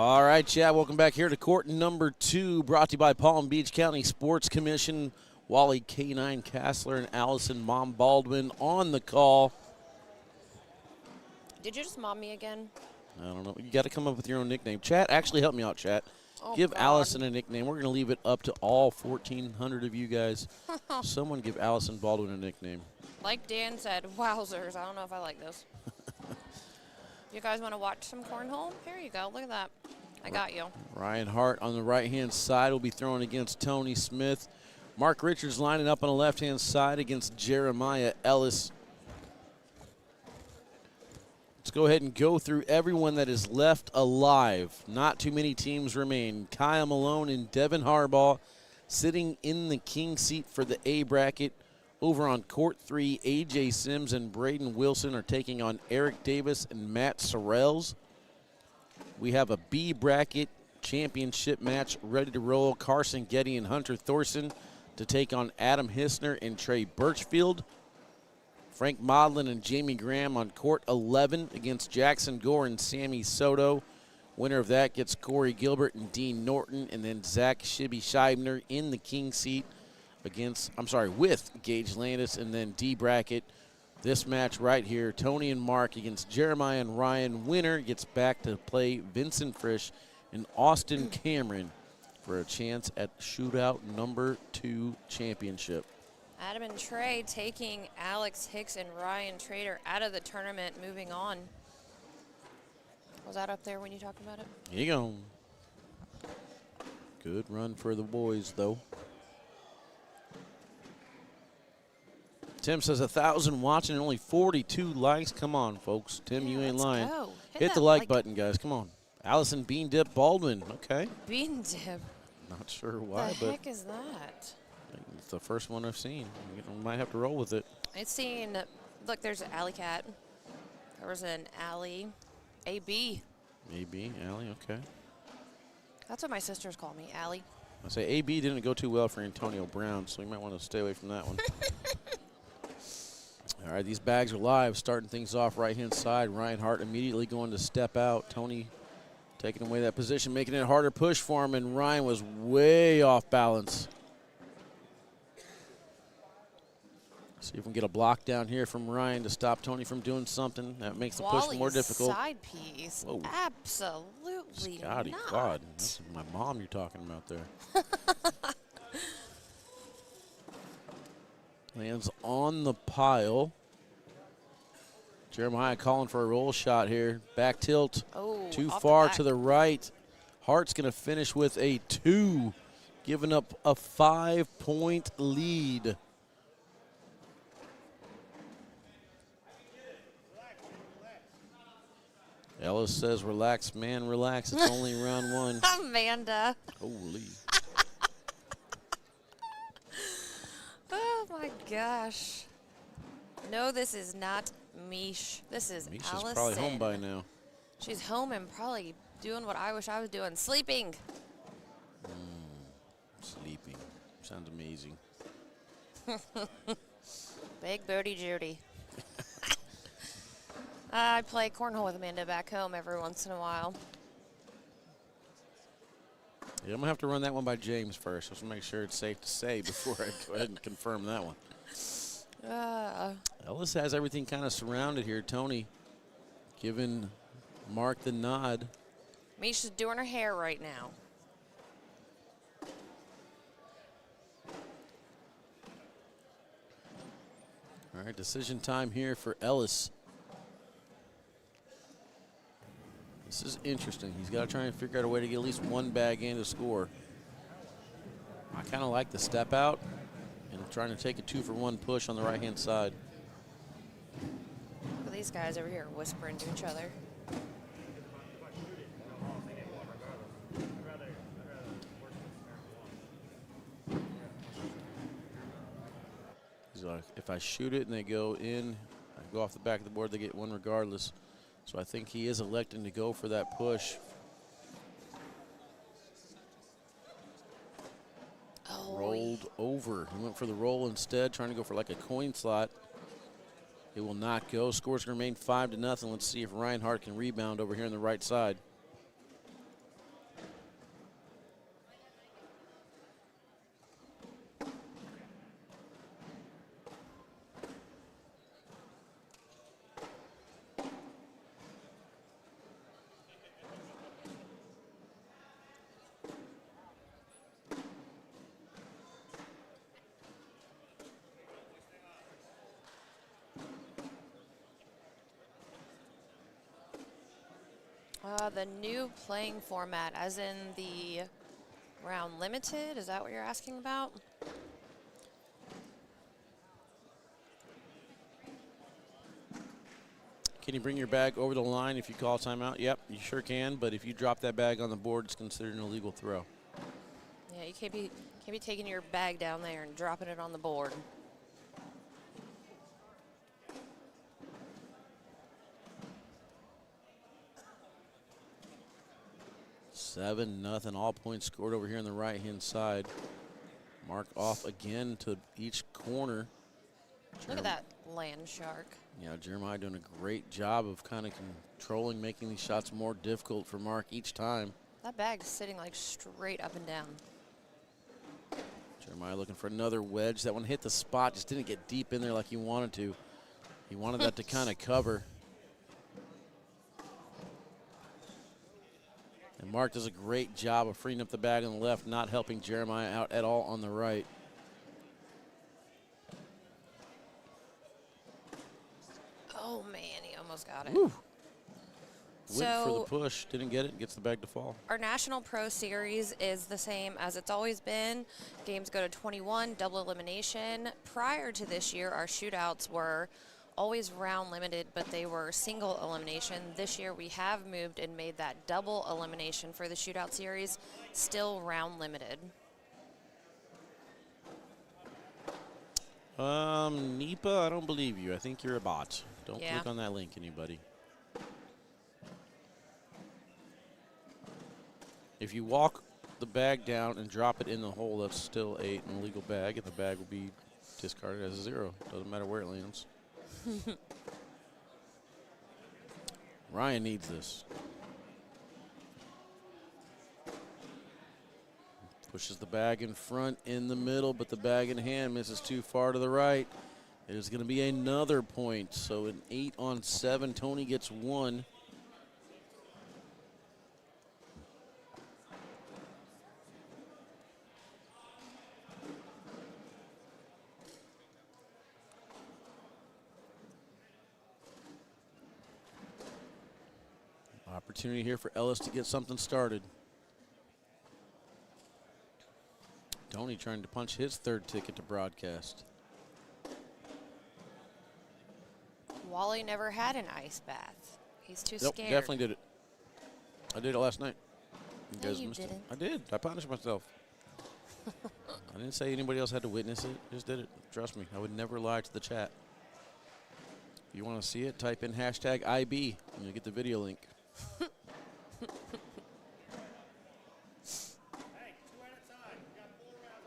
All right, Chad, welcome back here to court number 2, brought to you by Palm Beach County Sports Commission. Wally K9 Kassler and Allison Mom Baldwin on the call. Did you just mom me again? I don't know. You got to come up with your own nickname. Chat, actually help me out, chat. Oh, give God. Allison a nickname. We're going to leave it up to all 1,400 of you guys. Someone give Allison Baldwin a nickname. Like Dan said, wowzers. I don't know if I like this. You guys want to watch some cornhole? Here you go. Look at that. I got you. Ryan Hart on the right-hand side will be throwing against Tony Smith. Mark Richards lining up on the left-hand side against Jeremiah Ellis. Let's go ahead and go through everyone that is left alive. Not too many teams remain. Kyle Malone and Devin Harbaugh sitting in the king seat for the A bracket. Over on court 3, A.J. Sims and Braden Wilson are taking on Eric Davis and Matt Sorrells. We have a B bracket championship match ready to roll. Carson Getty and Hunter Thorson to take on Adam Hissner and Trey Birchfield. Frank Modlin and Jamie Graham on court 11 against Jackson Gore and Sammy Soto. Winner of that gets Corey Gilbert and Dean Norton, and then Zach Shibby Scheibner in the king seat with Gage Landis, and then D bracket. This match right here, Tony and Mark against Jeremiah and Ryan. Winner gets back to play Vincent Frisch and Austin Cameron for a chance at Shootout number 2 championship. Adam and Trey taking Alex Hicks and Ryan Trader out of the tournament, moving on. Was that up there when you talked about it? Here you go. Good run for the boys, though. Tim says 1,000 watching and only 42 likes. Come on, folks. Tim, you ain't lying. Go. Hit the like button, guys. Come on. Allison Bean Dip Baldwin. Okay. Bean dip. Not sure why, The but heck is that? it's the first one I've seen. We might have to roll with it. It's seen. Look, there's an alley cat. There was an alley. AB. AB, Allie, okay. That's what my sisters call me, Allie. I say AB didn't go too well for Antonio Brown, so you might want to stay away from that one. All right, these bags are live. Starting things off right-hand side. Ryan Hart immediately going to step out. Tony taking away that position, making it a harder push for him, and Ryan was way off balance. See if we can get a block down here from Ryan to stop Tony from doing something. That makes the push more difficult. Side piece. Whoa. Absolutely Scotty, not. God, that's my mom you're talking about there. Lands on the pile. Jeremiah calling for a roll shot here. Back tilt. Oh, too off the far back. to the right. Hart's going to finish with a 2, giving up a 5-point lead. Ellis says, relax, man, relax. It's only round 1. Amanda. Holy. Oh, my gosh. No, this is not Mish. This is Misha's Allison. probably home by now. She's home and probably doing what I wish I was doing, sleeping. Sleeping. Sounds amazing. Big Booty Judy. I play cornhole with Amanda back home every once in a while. Yeah, I'm going to have to run that one by James first, just to make sure it's safe to say before I go ahead and confirm that one. Ellis has everything kind of surrounded here. Tony giving Mark the nod. Misha's doing her hair right now. All right, decision time here for Ellis. This is interesting. He's got to try and figure out a way to get at least one bag in to score. I kind of like the step out and trying to take a 2-for-1 push on the right-hand side. Look at these guys over here whispering to each other. He's like, if I shoot it and they go in, I go off the back of the board, they get one regardless. So I think he is electing to go for that push. Oh, Rolled over. He went for the roll instead, trying to go for like a coin slot. It will not go. Scores remain 5-0. Let's see if Ryan Hart can rebound over here on the right side. The new playing format, as in the round limited, is that what you're asking about? Can you bring your bag over the line if you call timeout? Yep, you sure can, but if you drop that bag on the board, it's considered an illegal throw. Yeah, you can't be taking your bag down there and dropping it on the board. 7-0, all points scored over here on the right-hand side. Mark off again to each corner. Look at that land shark. Yeah, Jeremiah doing a great job of kind of controlling, making these shots more difficult for Mark each time. That bag's sitting like straight up and down. Jeremiah looking for another wedge. That one hit the spot, just didn't get deep in there like he wanted to. He wanted that to kind of cover. And Mark does a great job of freeing up the bag on the left, not helping Jeremiah out at all on the right. Oh, man, he almost got it. Woo. Went So for the push, didn't get it, gets the bag to fall. our National Pro Series is the same as it's always been. Games go to 21, double elimination. Prior to this year, our shootouts were always round limited, but they were single elimination. This year we have moved and made that double elimination for the shootout series, still round limited. Nipa, I don't believe you. I think you're a bot. Don't Yeah. click on that link, anybody. If you walk the bag down and drop it in the hole, that's still an illegal bag, and the bag will be discarded as a 0. Doesn't matter where it lands. Ryan needs this. Pushes the bag in front, in the middle, but the bag in hand misses too far to the right. It is going to be another point. So an 8-on-7. Tony gets 1. Opportunity here for Ellis to get something started. Tony trying to punch his 3rd ticket to broadcast. Wally never had an ice bath. He's too Nope, scared. definitely did it. I did it last night. No, guys you missed it. didn't. I did. I punished myself. I didn't say anybody else had to witness it. Just did it. Trust me. I would never lie to the chat. If you want to see it, type in #IB and you'll get the video link. Hey, 2 at a time. We got 4 rounds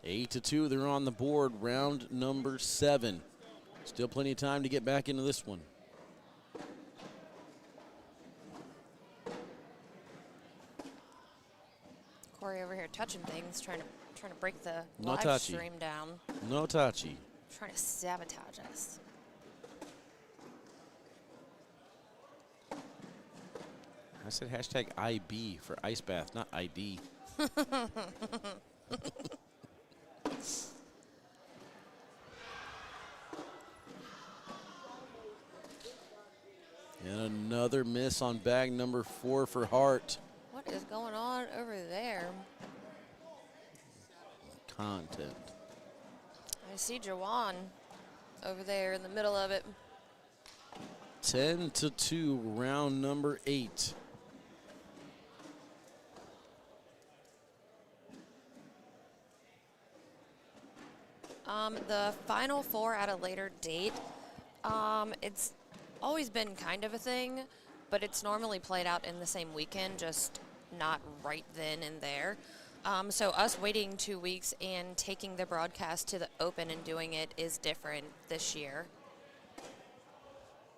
on you. 8-2, they're on the board. Round number 7. Still plenty of time to get back into this one. Corey over here touching things, trying to break the No live touchy. stream down, No Tachi. trying to sabotage us. I said #IB for ice bath, not ID. And another miss on bag number 4 for Hart. What is going on over there? Content. I see Jawan over there in the middle of it. 10-2, round number 8. The final 4 at a later date, it's always been kind of a thing, but it's normally played out in the same weekend, just not right then and there. So us waiting 2 weeks and taking the broadcast to the Open and doing it is different this year.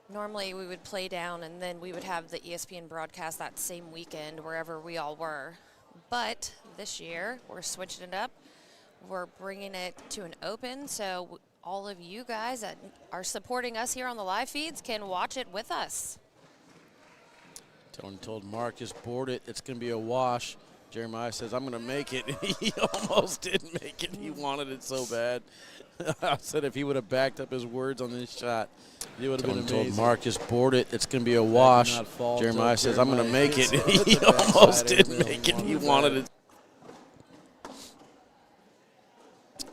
Normally we would play down and then we would have the ESPN broadcast that same weekend wherever we all were. But this year we're switching it up. We're bringing it to an Open, so all of you guys that are supporting us here on the live feeds can watch it with us. Tony told Mark, just board it. It's going to be a wash. Jeremiah says, I'm going to make it. He almost didn't make it. He wanted it so bad. I said if he would have backed up his words on this shot, it would have been amazing. Told Mark, just board it. It's going to be a wash. Jeremiah says, I'm going to make it. He almost didn't make it. He wanted it.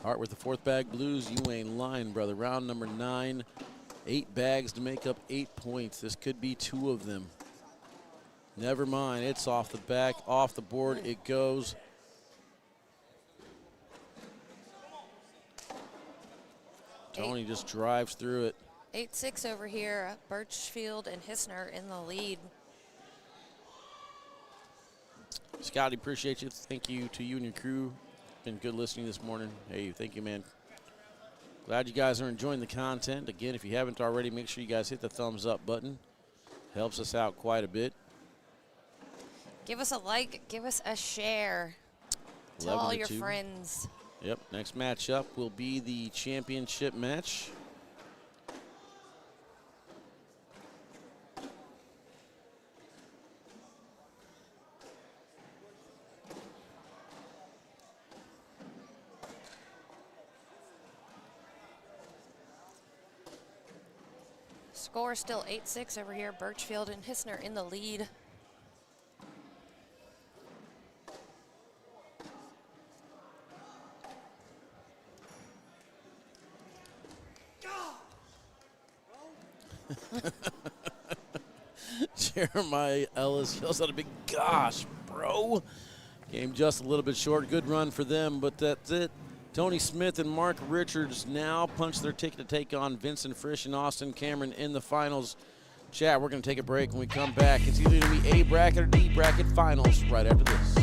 Hart with the 4th bag blues. You ain't lying, brother. Round number 9. 8 bags to make up 8 points. This could be 2 of them. Never mind. It's off the back, off the board. It goes. Tony just drives through it. 8-6 over here. Birchfield and Hissner in the lead. Scotty, appreciate you. Thank you to you and your crew. Been good listening this morning. Hey, thank you, man. Glad you guys are enjoying the content. Again, if you haven't already, make sure you guys hit the thumbs up button. Helps us out quite a bit. Give us a like. Give us a share. Tell all your friends. Yep, next matchup will be the championship match. Score still 8-6 over here. Birchfield and Hissner in the lead. Jeremiah Ellis yells out a big gosh, bro. Game just a little bit short. Good run for them, but that's it. Tony Smith and Mark Richards now punch their ticket to take on Vincent Frisch and Austin Cameron in the finals. Chat, we're going to take a break. When we come back, it's either going to be A bracket or D bracket finals right after this.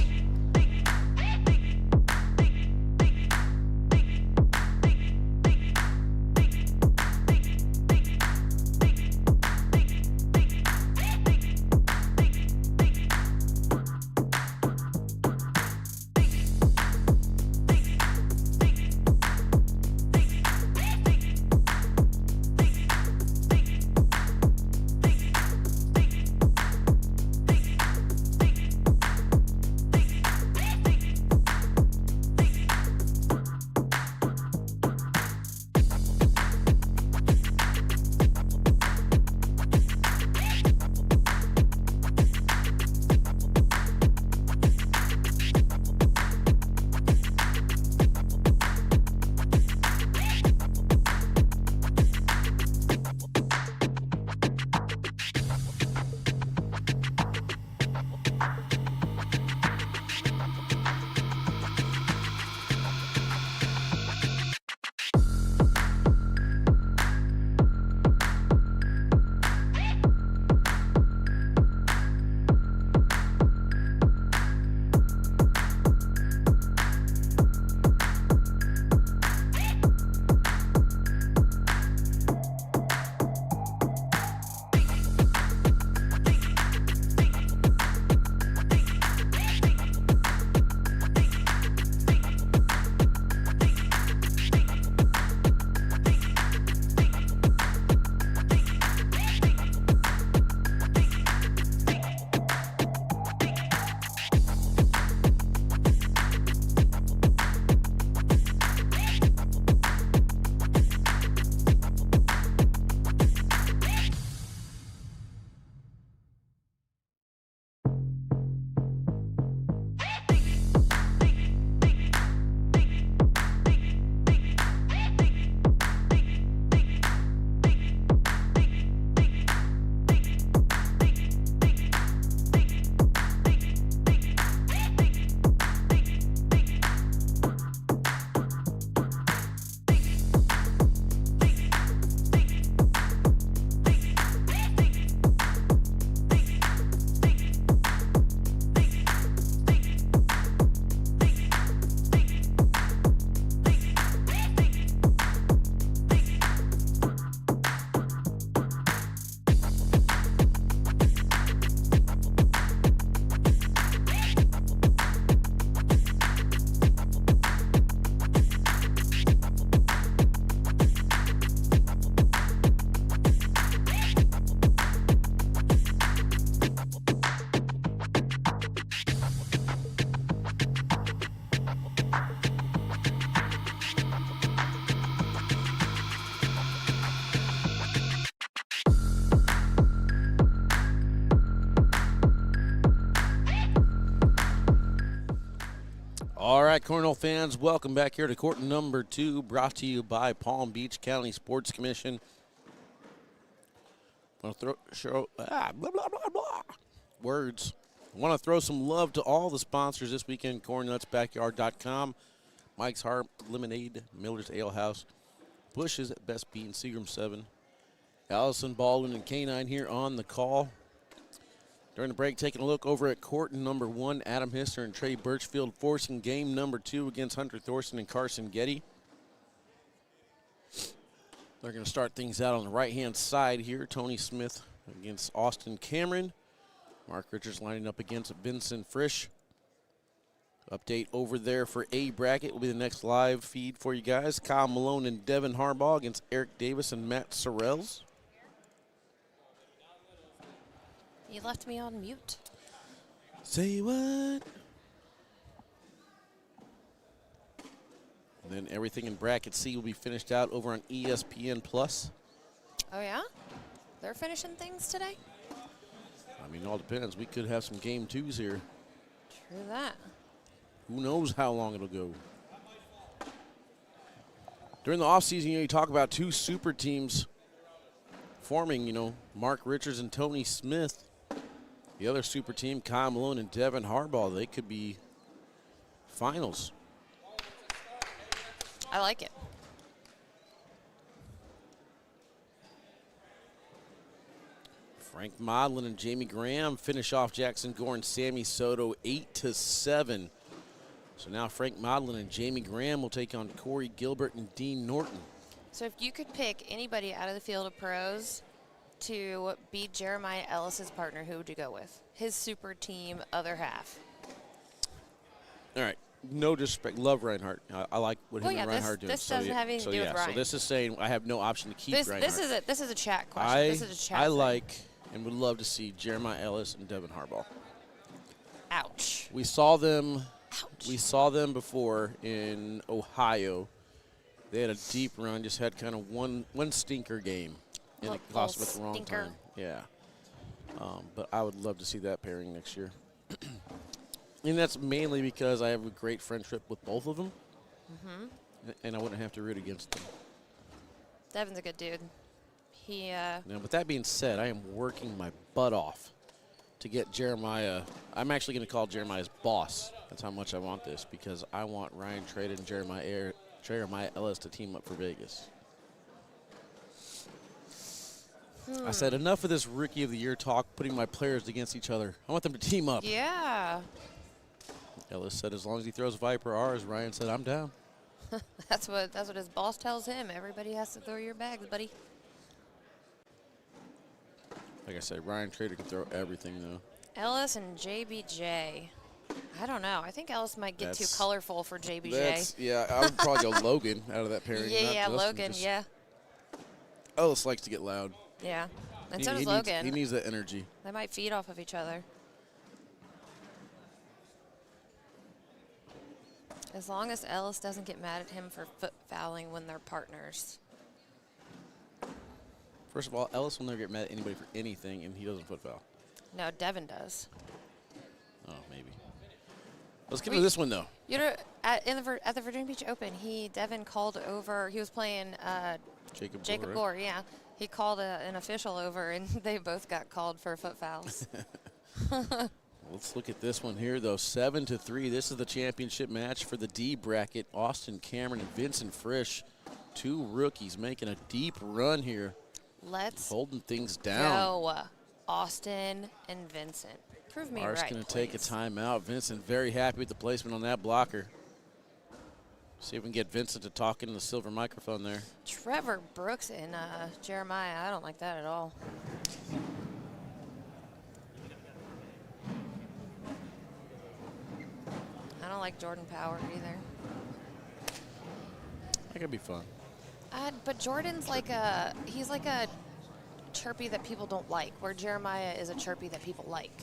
All right, Cornell fans, welcome back here to court number 2, brought to you by Palm Beach County Sports Commission. Want to blah, blah, blah, blah. Words. Want to throw some love to all the sponsors this weekend, cornnutsbackyard.com, Mike's Harp, Lemonade, Miller's Ale House, Bush's Best Bean, Seagram 7, Allison Baldwin and K9 here on the call. During the break, taking a look over at court number 1, Adam Hisser and Trey Birchfield forcing game number 2 against Hunter Thorson and Carson Getty. They're going to start things out on the right-hand side here. Tony Smith against Austin Cameron. Mark Richards lining up against Vincent Frisch. Update over there for A bracket will be the next live feed for you guys. Kyle Malone and Devin Harbaugh against Eric Davis and Matt Sorrells. You left me on mute. Say what? And then everything in bracket C will be finished out over on ESPN Plus. Oh, yeah? They're finishing things today? I mean, it all depends. We could have some game 2s here. True that. Who knows how long it'll go. During the offseason, you talk about 2 super teams forming, Mark Richards and Tony Smith. The other super team, Kyle Malone and Devin Harbaugh, they could be finals. I like it. Frank Modlin and Jamie Graham finish off Jackson Gore and Sammy Soto 8-7. So now Frank Modlin and Jamie Graham will take on Corey Gilbert and Dean Norton. So if you could pick anybody out of the field of pros to beat Jeremiah Ellis's partner, who would you go with? His super team, other half. All right. No disrespect. Love Reinhardt. I like what him and Reinhardt do. This doesn't have anything to do with Ryan. So this is saying I have no option to keep Reinhardt. This is a chat question. This is a chat I thing. like and would love to see Jeremiah Ellis and Devin Harbaugh. Ouch. We saw them. Ouch. We saw them before in Ohio. They had a deep run, just had kind of one stinker game, and it cost them at the wrong time. Yeah. But I would love to see that pairing next year. And that's mainly because I have a great friendship with both of them, and I wouldn't have to root against them. Devin's a good dude. He. Now, with that being said, I am working my butt off to get Jeremiah. I'm actually going to call Jeremiah's boss. That's how much I want this, because I want Ryan Trade and Jeremiah Ellis to team up for Vegas. I said enough of this Rookie of the Year talk, putting my players against each other. I want them to team up. Yeah. Ellis said as long as he throws Viper R's, Ryan said I'm down. That's what his boss tells him. Everybody has to throw your bags, buddy. Like I said, Ryan Trader can throw everything, though. Ellis and JBJ. I don't know. I think Ellis might get too colorful for JBJ. Yeah, I would probably go Logan out of that pairing. Yeah, Logan, yeah. Ellis likes to get loud. Yeah, and so does Logan. He needs that energy. They might feed off of each other. As long as Ellis doesn't get mad at him for foot fouling when they're partners. First of all, Ellis will never get mad at anybody for anything, and he doesn't foot foul. No, Devin does. Oh, maybe. Let's get to this one, though. You know, at the Virginia Beach Open, Devin called over. He was playing Jacob Gore, yeah. He called an official over, and they both got called for foot fouls. Let's look at this one here, though. 7-3. This is the championship match for the D bracket. Austin Cameron and Vincent Frisch, 2 rookies making a deep run here. Let's holding things down. Go, Austin and Vincent. Prove me Mark's right, going to take a timeout. Vincent very happy with the placement on that blocker. See if we can get Vincent to talk into the silver microphone there. Trevor Brooks and Jeremiah. I don't like that at all. I don't like Jordan Power either. That could be fun. But Jordan's he's like a chirpy that people don't like, where Jeremiah is a chirpy that people like.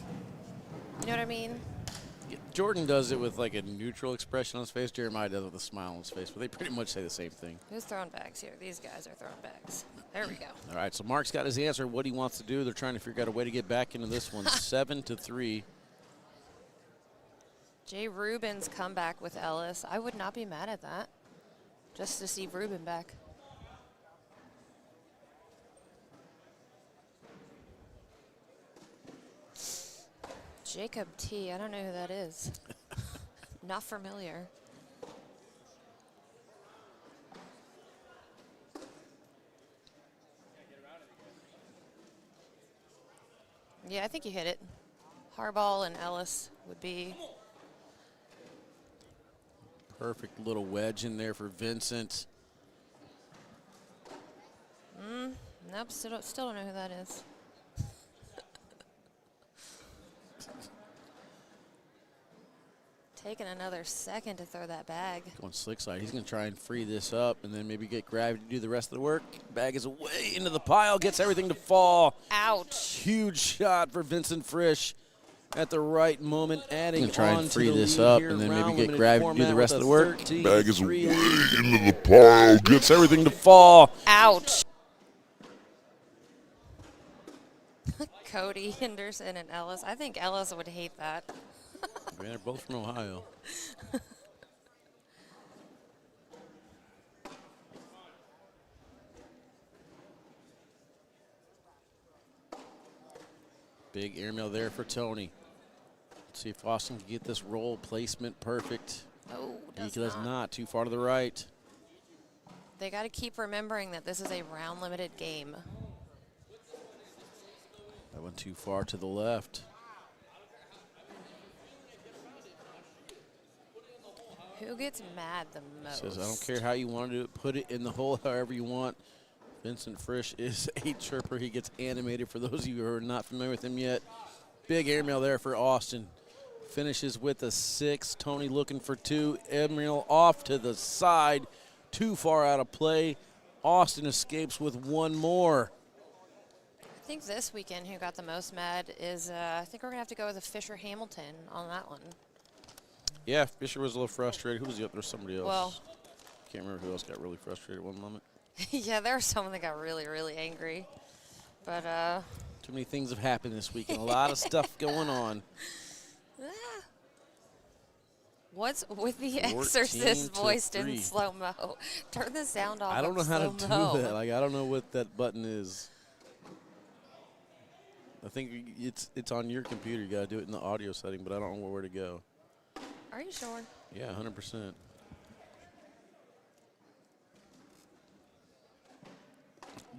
You know what I mean? Yeah, Jordan does it with like a neutral expression on his face. Jeremiah does it with a smile on his face, but they pretty much say the same thing. Who's throwing bags here? These guys are throwing bags. There we go. All right, so Mark's got his answer, what he wants to do. They're trying to figure out a way to get back into this one. 7-3. Jay Rubin's comeback with Ellis. I would not be mad at that. Just to see Rubin back. Jacob T. I don't know who that is. Not familiar. Yeah, I think you hit it. Harbaugh and Ellis would be. Perfect little wedge in there for Vincent. Nope, still don't know who that is. Taking another second to throw that bag. Going slick side. He's going to try and free this up and then maybe get gravity to do the rest of the work. Bag is way into the pile, gets everything to fall. Ouch. Huge shot for Vincent Frisch at the right moment, adding Try and on free to the this lead up here, and then maybe round get limited gravity to do the format rest with of a the work. 13-3 Bag is way lead. into the pile, gets everything to Fall. Ouch. Cody Henderson and Ellis. I think Ellis would hate that. Man, they're both from Ohio. Big airmail there for Tony. Let's see if Austin can get this roll placement perfect. Oh, He does not. Too far to the right. They got to keep remembering that this is a round limited game. That went too far to the left. Who gets mad the most? Says, I don't care how you want to do it. Put it in the hole however you want. Vincent Frisch is a chirper. He gets animated for those of you who are not familiar with him yet. Big airmail there for Austin. Finishes with a 6. Tony looking for 2. Airmail off to the side. Too far out of play. Austin escapes with 1 more. I think this weekend who got the most mad is, I think we're going to have to go with a Fisher Hamilton on that one. Yeah, Fisher was a little frustrated. Who was the other? There's somebody else. Well, Can't remember who else got really frustrated at one moment. yeah, there was someone that got really, really angry. But, Too many things have happened this weekend. A lot of stuff going on. what's with the 14 Exorcist to voiced 3. in slow-mo? Turn the sound off. I don't know on how to do slow-mo. that. Like, I don't know what that button is. I think it's on your computer. You got to do it in the audio setting, but I don't know where to go. Are you sure? Yeah, 100%.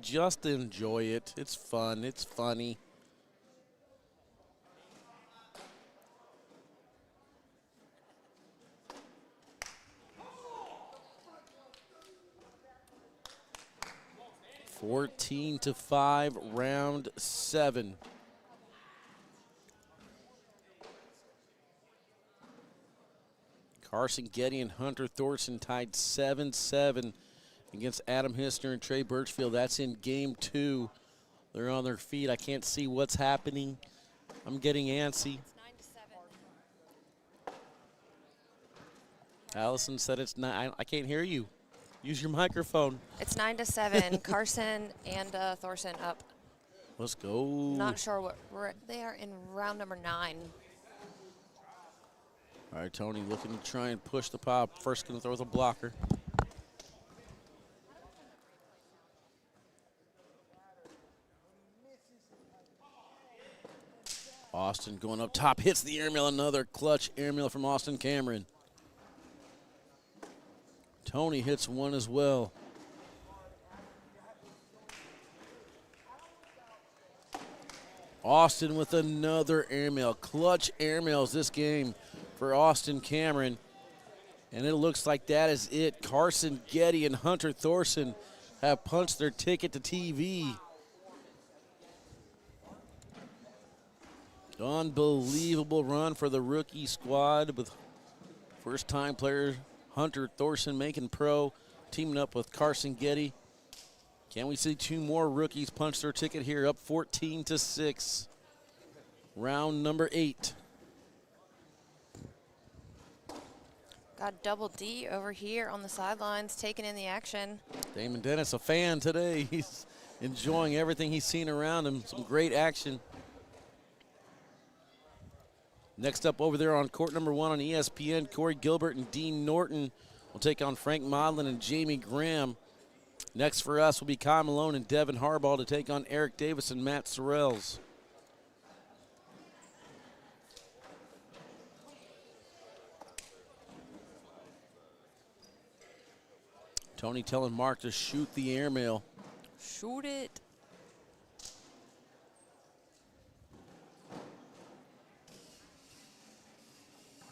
Just enjoy it. It's fun. It's funny. Fourteen to 5, round 7. Carson Getty and Hunter Thorson tied 7-7 against Adam Hissner and Trey Birchfield. That's in game 2. They're on their feet. I can't see what's happening. I'm getting antsy. It's 9-7. Allison said it's 9. I can't hear you. Use your microphone. It's 9-7. Carson and Thorson up. Let's go. Not sure what they are in round number 9. All right, Tony looking to try and push the pop. First going to throw the blocker. Austin going up top, hits the airmail. Another clutch airmail from Austin Cameron. Tony hits one as well. Austin with another airmail. Clutch airmails this game for Austin Cameron. And it looks like that is it. Carson Getty and Hunter Thorson have punched their ticket to TV. Unbelievable run for the rookie squad with first-time player Hunter Thorson making pro, teaming up with Carson Getty. Can we see 2 more rookies punch their ticket here, up 14-6. Round number 8. Got Double D over here on the sidelines taking in the action. Damon Dennis, a fan today. He's enjoying everything he's seen around him. Some great action. Next up over there on court number 1 on ESPN, Corey Gilbert and Dean Norton will take on Frank Modlin and Jamie Graham. Next for us will be Kyle Malone and Devin Harbaugh to take on Eric Davis and Matt Sorrells. Tony telling Mark to shoot the airmail. Shoot it.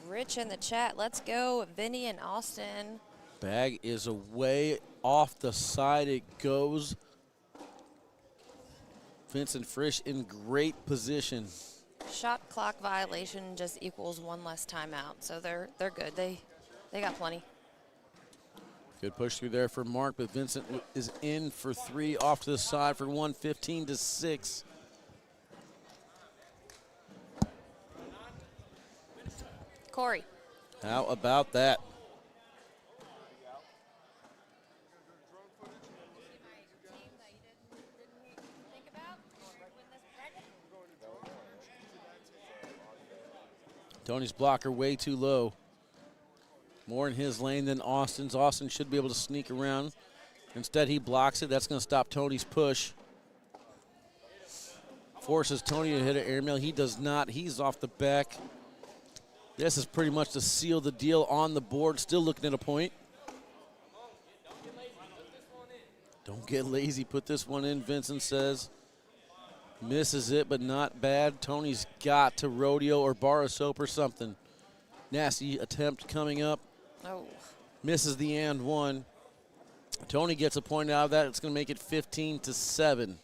Rich in the chat. Let's go, Vinny and Austin. Bag is away off the side. It goes. Vincent Frisch in great position. Shot clock violation just equals 1 less timeout, so they're good. They got plenty. Good push through there for Mark, but Vincent is in for 3 off to the side for 1, 15-6. Corey. How about that? Tony's blocker way too low. More in his lane than Austin's. Austin should be able to sneak around. Instead, he blocks it. That's going to stop Tony's push. Forces Tony to hit an airmail. He does not. He's off the back. This is pretty much to seal the deal on the board. Still looking at a point. Don't get lazy. Put this one in, Vincent says. Misses it, but not bad. Tony's got to rodeo or bar a soap or something. Nasty attempt coming up. Oh. Misses the and one. Tony gets a point out of that. It's going to make it 15-7.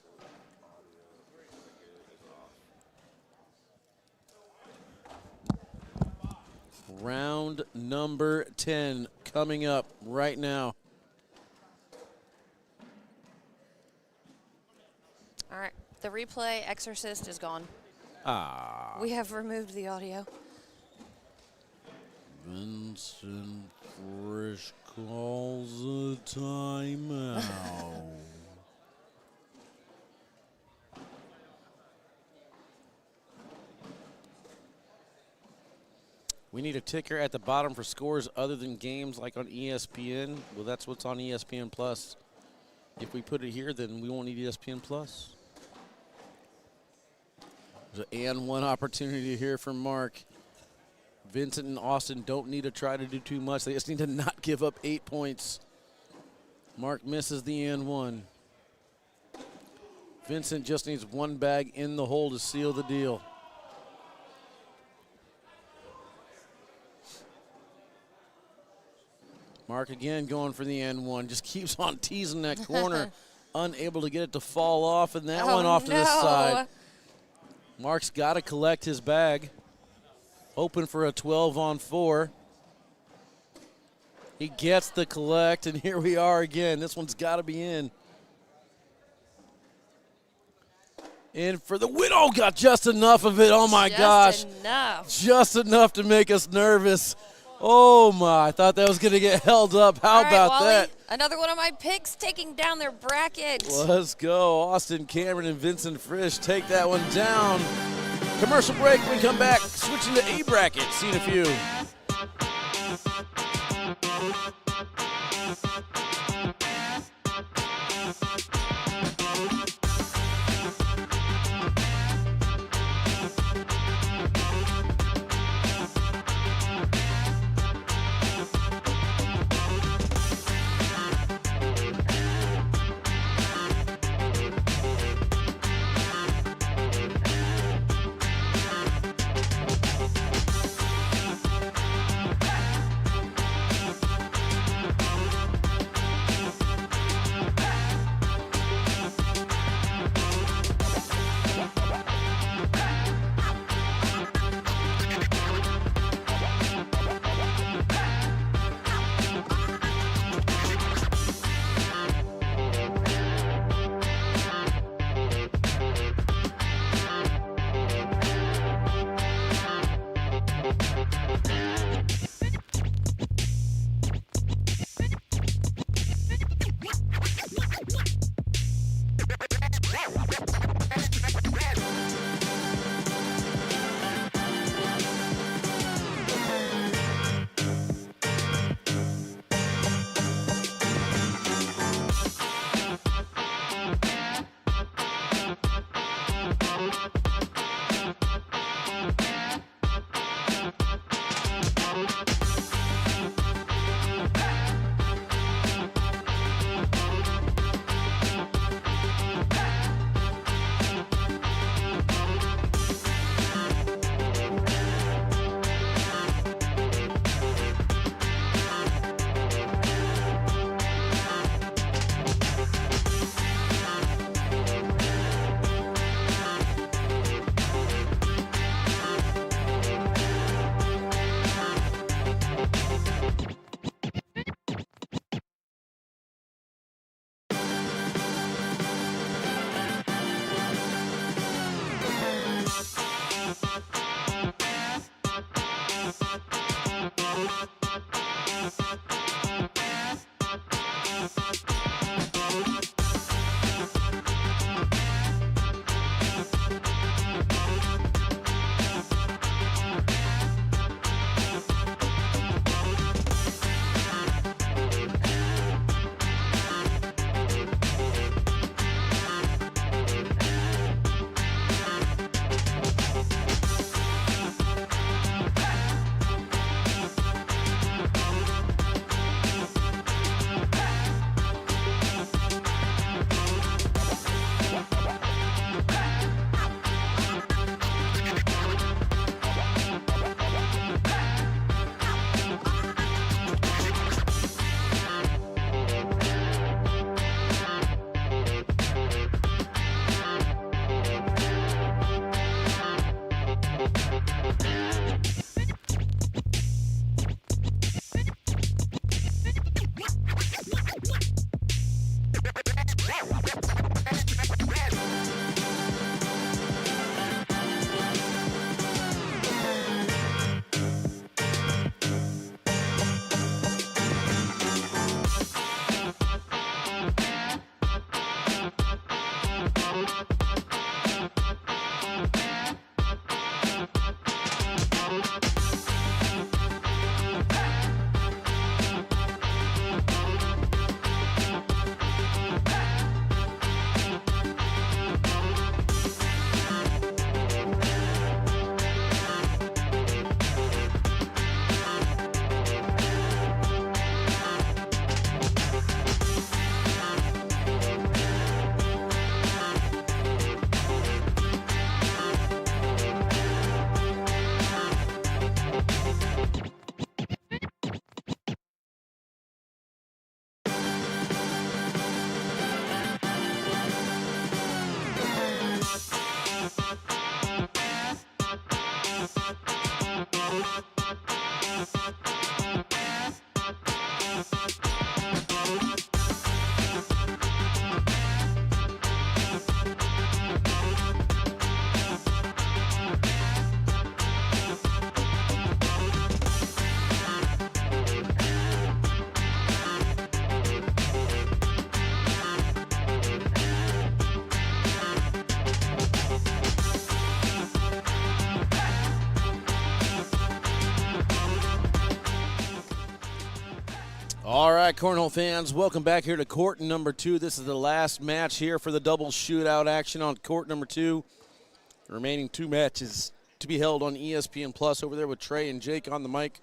Round number 10 coming up right now. All right. The replay exorcist is gone. Ah. We have removed the audio. Vincent Frisch calls a timeout. We need a ticker at the bottom for scores other than games like on ESPN. Well, that's what's on ESPN Plus. If we put it here, then we won't need ESPN Plus. There's an and one opportunity here from Mark. Vincent and Austin don't need to try to do too much. They just need to not give up 8 points. Mark misses the and one. Vincent just needs one bag in the hole to seal the deal. Mark again going for the and one. Just keeps on teasing that corner. Unable to get it to fall off, and that one off to the side. Mark's got to collect his bag. Hoping for a 12-on-4. He gets the collect, and here we are again. This one's got to be in. In for the win. Oh, got just enough of it. Oh, my gosh. Just enough. Just enough to make us nervous. Oh, my. I thought that was going to get held up. How about Wally, that? Another one of my picks taking down their bracket. Let's go. Austin Cameron and Vincent Frisch take that one down. Commercial break. When we come back, switching to A bracket. Seen a few. All right, Cornhole fans, welcome back here to court number 2. This is the last match here for the double shootout action on court number 2. The remaining 2 matches to be held on ESPN Plus over there with Trey and Jake on the mic.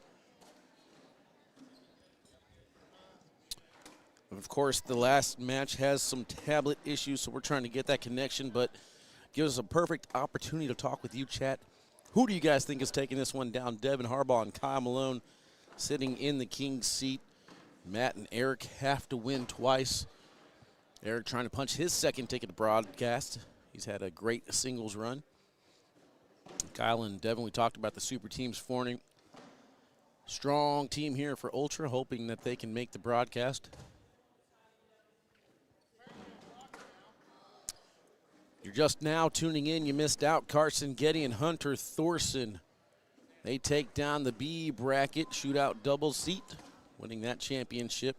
Of course, the last match has some tablet issues, so we're trying to get that connection, but gives us a perfect opportunity to talk with you, chat. Who do you guys think is taking this one down? Devin Harbaugh and Kyle Malone sitting in the king's seat. Matt and Eric have to win twice. Eric trying to punch his second ticket to broadcast. He's had a great singles run. Kyle and Devin, we talked about the super teams forming. Strong team here for Ultra, hoping that they can make the broadcast. You're just now tuning in. You missed out. Carson Getty and Hunter Thorson. They take down the B bracket shootout double seat, winning that championship.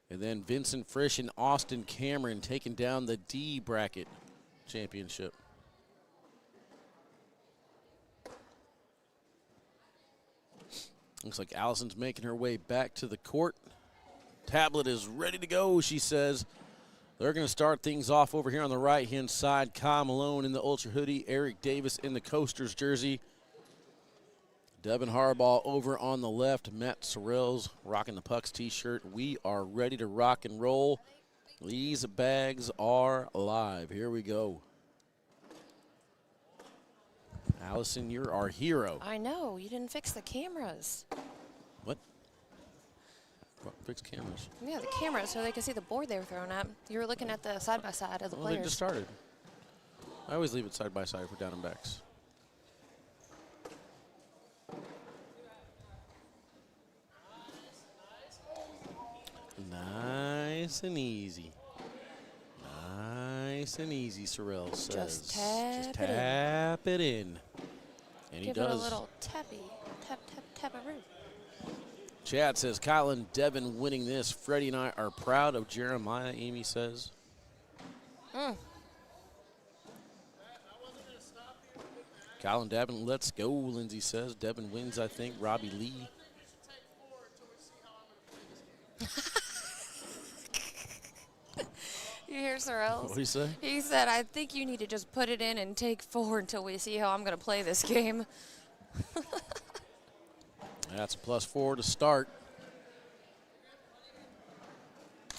And then Vincent Frisch and Austin Cameron taking down the D bracket championship. Looks like Allison's making her way back to the court. Tablet is ready to go, she says. They're going to start things off over here on the right-hand side. Kyle Malone in the Ultra hoodie. Eric Davis in the Coasters jersey. Devin Harbaugh over on the left. Matt Sorrells rocking the Pucks t-shirt. We are ready to rock and roll. These bags are live. Here we go. Allison, you're our hero. I know. You didn't fix the cameras. What? What? Fix cameras? Yeah, the cameras so they could see the board they were throwing at. You were looking at the side-by-side of the Well, players. they just started. I always leave it side by side for down and backs. Nice and easy. Nice and easy, Sorrell says. Just tap it in. And he Give does. it a little tappy, tap-a-roo. Chad says, Kyle and Devin winning this. Freddie and I are proud of Jeremiah, Amy says. Kyle and Devin, let's go, Lindsay says. Devin wins, I think. Robbie Lee. You hear Sorrells? What do you say? He said, I think you need to just put it in and take 4 until we see how I'm going to play this game. That's a +4 to start.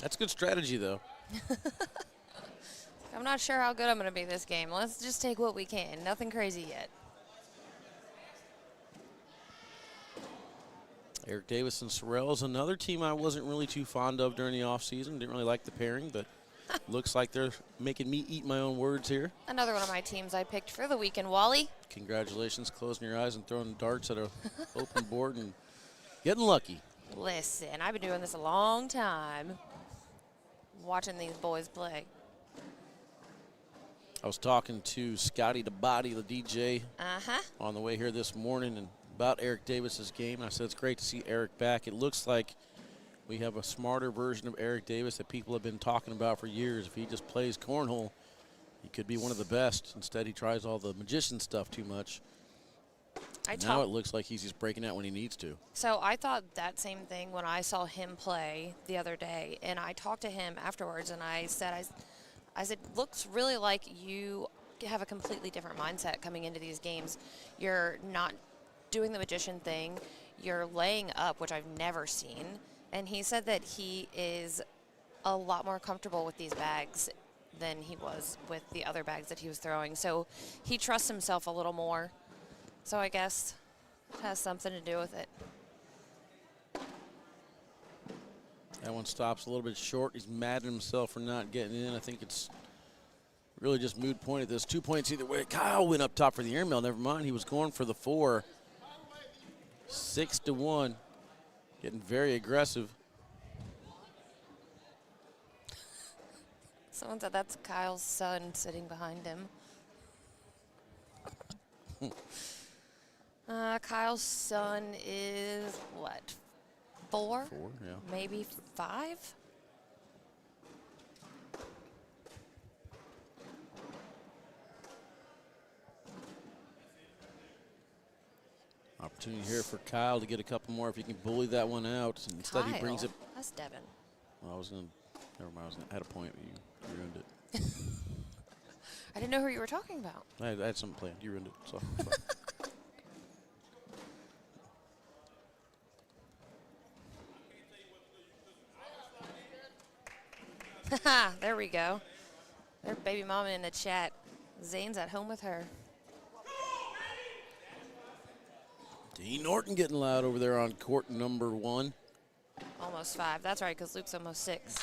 That's good strategy, though. I'm not sure how good I'm going to be this game. Let's just take what we can. Nothing crazy yet. Eric Davis and Sorrells, another team I wasn't really too fond of during the offseason. Didn't really like the pairing, but looks like they're making me eat my own words here. Another one of my teams I picked for the weekend, Wally. Congratulations, closing your eyes and throwing darts at an open board and getting lucky. Listen, I've been doing this a long time. watching these boys play. I was talking to Scotty the Body, the DJ, on the way here this morning, and about Eric Davis's game. I said it's great to see Eric back. It looks like we have a smarter version of Eric Davis that people have been talking about for years. If he just plays cornhole, he could be one of the best. Instead, he tries all the magician stuff too much. Now it looks like he's just breaking out when he needs to. So I thought that same thing when I saw him play the other day, and I talked to him afterwards, and I said, looks really like you have a completely different mindset coming into these games. You're not doing the magician thing. You're laying up, which I've never seen. And he said that he is a lot more comfortable with these bags than he was with the other bags that he was throwing. So he trusts himself a little more. So I guess it has something to do with it. That one stops a little bit short. He's mad at himself for not getting in. I think it's really just moot point at this. 2 points either way. Kyle went up top for the airmail. Never mind. He was going for the 4. 6-1. Getting very aggressive. Someone said that's Kyle's son sitting behind him. Kyle's son is, what, 4? 4, yeah. Maybe 5? Opportunity here for Kyle to get a couple more if he can bully that one out. And instead he brings it. That's Devin. Well, I was going to, never mind, I had a point, but you ruined it. I didn't know who you were talking about. I had something planned. You ruined it. So. There we go. Their baby mama in the chat. Zane's at home with her. D. Norton getting loud over there on court number 1. Almost 5. That's right, because Luke's almost 6.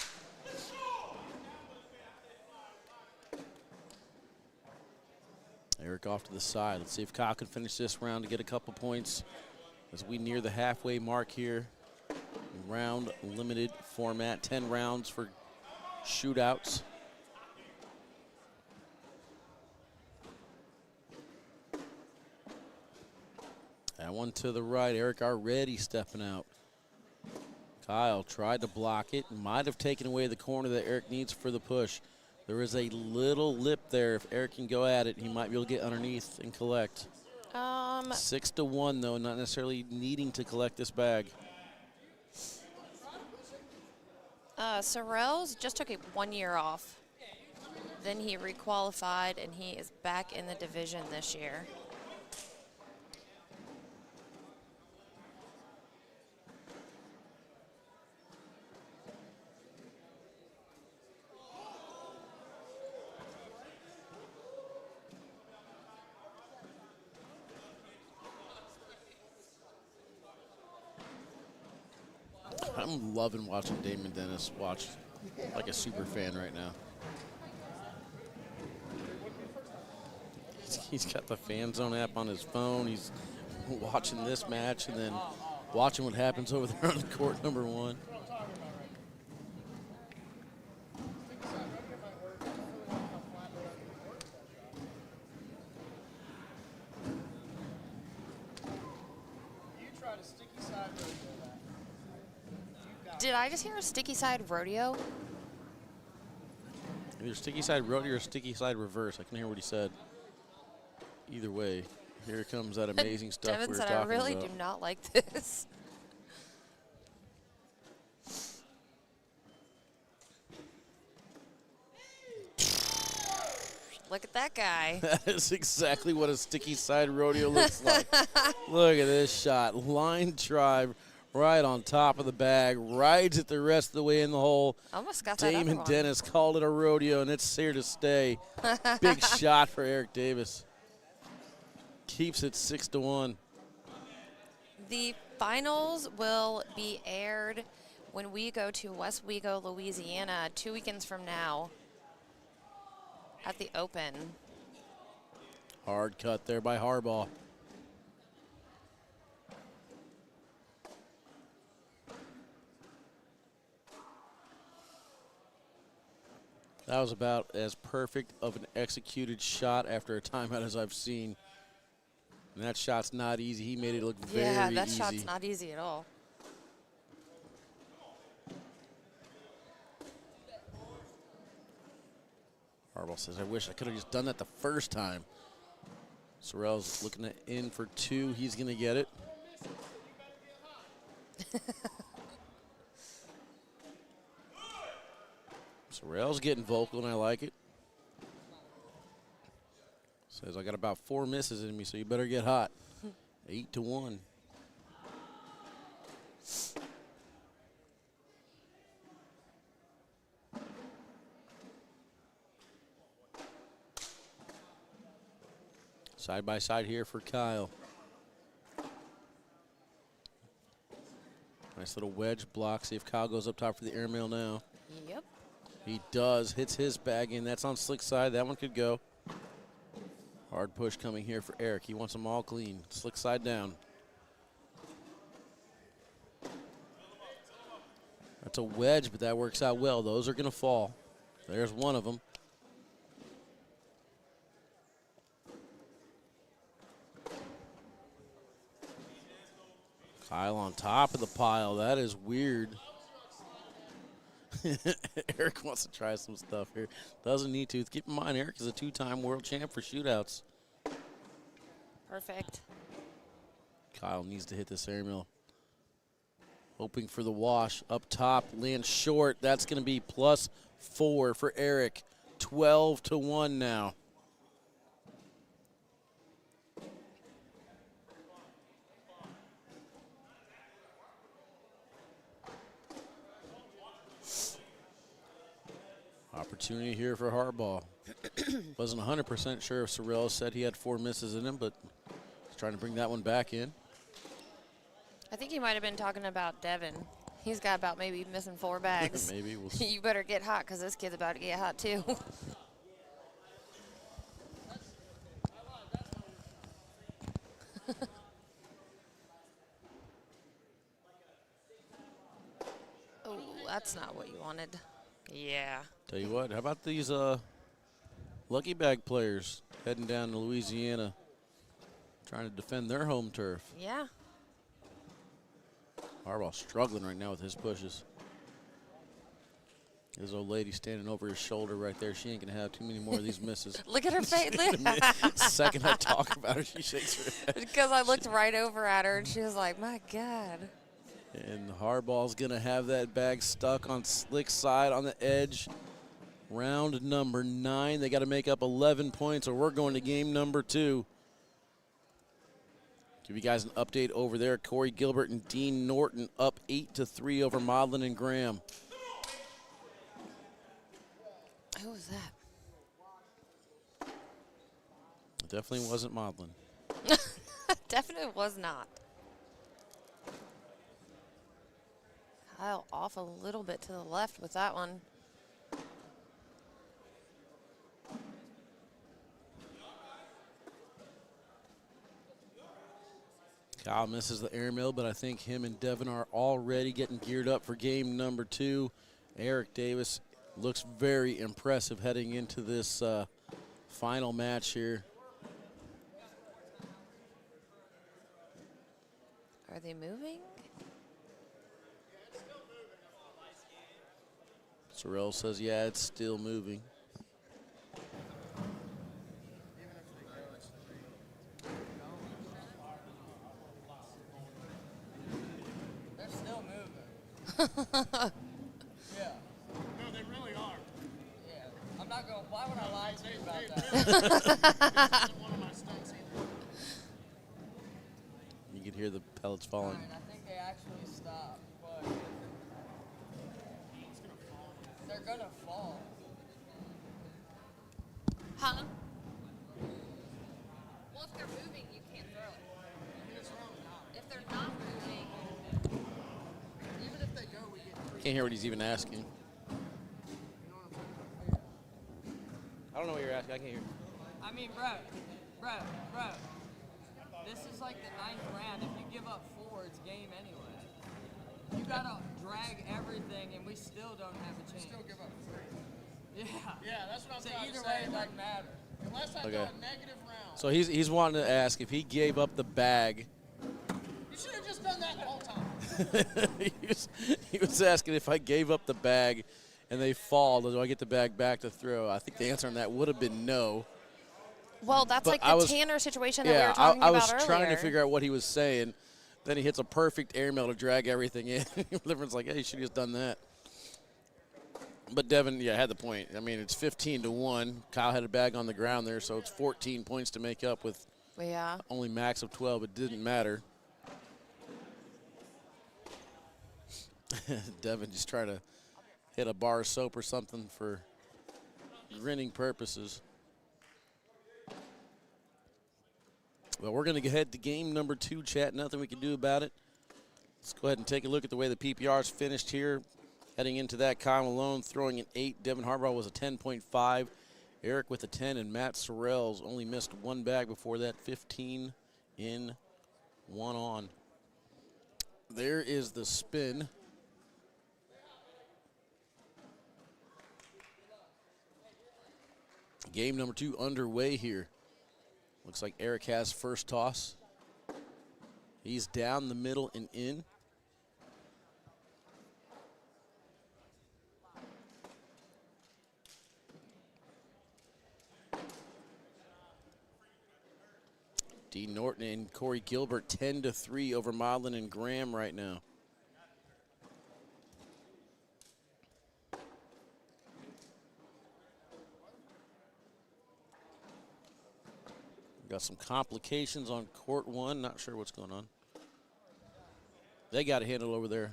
Eric off to the side. Let's see if Kyle can finish this round to get a couple points as we near the halfway mark here. Round limited format, 10 rounds for shootouts. That one to the right. Eric already stepping out. Kyle tried to block it. Might have taken away the corner that Eric needs for the push. There is a little lip there. If Eric can go at it, he might be able to get underneath and collect. 6-1, though, not necessarily needing to collect this bag. Sorrells just took 1 year off. Then he requalified, and he is back in the division this year. I'm loving watching Damon Dennis watch like a super fan right now. He's got the Fan Zone app on his phone. He's watching this match and then watching what happens over there on court number 1. Did I just hear a sticky side rodeo? Either sticky side rodeo or sticky side reverse. I can hear what he said. Either way, here comes that amazing stuff Devin we were said, talking I really about. do not like this. Look at that guy. That is exactly what a sticky side rodeo looks like. Look at this shot. Line drive right on top of the bag. Rides it the rest of the way in the hole. Almost got that other Damon one. Dennis called it a rodeo, and it's here to stay. Big shot for Eric Davis. Keeps it 6-1. The finals will be aired when we go to Westwego, Louisiana, 2 weekends from now at the Open. Hard cut there by Harbaugh. That was about as perfect of an executed shot after a timeout as I've seen. And that shot's not easy. He made it look very easy. Yeah, that shot's not easy at all. Harbaugh says, I wish I could have just done that the first time. Sorrell's looking at in for 2. He's going to get it. Sorrell's getting vocal, and I like it. Says, I got about 4 misses in me, so you better get hot. 8-1. Side by side here for Kyle. Nice little wedge block. See if Kyle goes up top for the airmail now. Yep. He does. Hits his bag in. That's on slick side. That one could go. Hard push coming here for Eric. He wants them all clean. Slick side down. That's a wedge, but that works out well. Those are going to fall. There's one of them. Kyle on top of the pile. That is weird. Eric wants to try some stuff here. Doesn't need to. Keep in mind, Eric is a 2-time world champ for shootouts. Perfect. Kyle needs to hit this airmail. Hoping for the wash. Up top, lands short. That's going to be +4 for Eric. 12-1 now. Opportunity here for Harbaugh. Wasn't 100% sure if Sorrell said he had 4 misses in him, but he's trying to bring that one back in. I think he might have been talking about Devin. He's got about maybe missing 4 bags. Maybe. We'll see. You better get hot because this kid's about to get hot too. Oh, that's not what you wanted. Yeah. Tell you what, how about these lucky bag players heading down to Louisiana, trying to defend their home turf? Yeah. Harbaugh struggling right now with his pushes. This old lady standing over his shoulder right there. She ain't going to have too many more of these misses. Look at her face. Second I talk about her, she shakes her head. Because I looked right over at her and she was like, my God. And Harbaugh's going to have that bag stuck on slick side on the edge. Round number 9. They got to make up 11 points or we're going to game number 2. Give you guys an update over there. Corey Gilbert and Dean Norton up 8-3 over Maudlin and Graham. Who was that? It definitely wasn't Maudlin. Definitely was not. Kyle off a little bit to the left with that one. Kyle misses the airmail, but I think him and Devin are already getting geared up for game number 2. Eric Davis looks very impressive heading into this final match here. Are they moving? Sorrell says, yeah, it's still moving. They're still moving. Yeah. No, they really are. Yeah. I'm not going, why would I lie to you about that? Wasn't one of my stunts either. You can hear the pellets falling. And I think they actually stopped, but they're gonna fall. Huh? Well, if they're moving, you can't throw it. If they're not moving, Even if they go, we get 3. Can't hear what he's even asking. I don't know what you're asking. I can't hear. I mean, bro. This is like the 9th round. If you give up 4, it's game anyway. You gotta drag everything, and we still don't have a chance. Still give up 3. Yeah. Yeah, that's what I'm So trying either to way, say. it doesn't matter. Unless I Okay. go a negative round. So he's wanting to ask if he gave up the bag. You should have just done that the whole time. he was asking if I gave up the bag and they fall, do I get the bag back to throw? I think the answer on that would have been no. Well, that's But like I the was- Tanner situation that we Yeah, were talking I about was earlier. trying to figure out what he was saying. Then he hits a perfect airmail to drag everything in. Everyone's like, hey, you should have just done that. But Devin, yeah, had the point. I mean, it's 15-1. Kyle had a bag on the ground there, so it's 14 points to make up with Yeah. only max of 12. It didn't matter. Devin just trying to hit a bar of soap or something for grinning purposes. Well, we're going to head to game number 2, chat. Nothing we can do about it. Let's go ahead and take a look at the way the PPR's finished here. Heading into that, Kyle Malone throwing an 8. Devin Harbaugh was a 10.5. Eric with a 10, and Matt Sorrells only missed one bag before that. 15 in, 1 on. There is the spin. Game number 2 underway here. Looks like Eric has first toss. He's down the middle and in. Dean Norton and Corey Gilbert 10-3 over Malone and Graham right now. Got some complications on court 1. Not sure what's going on. They got a handle over there.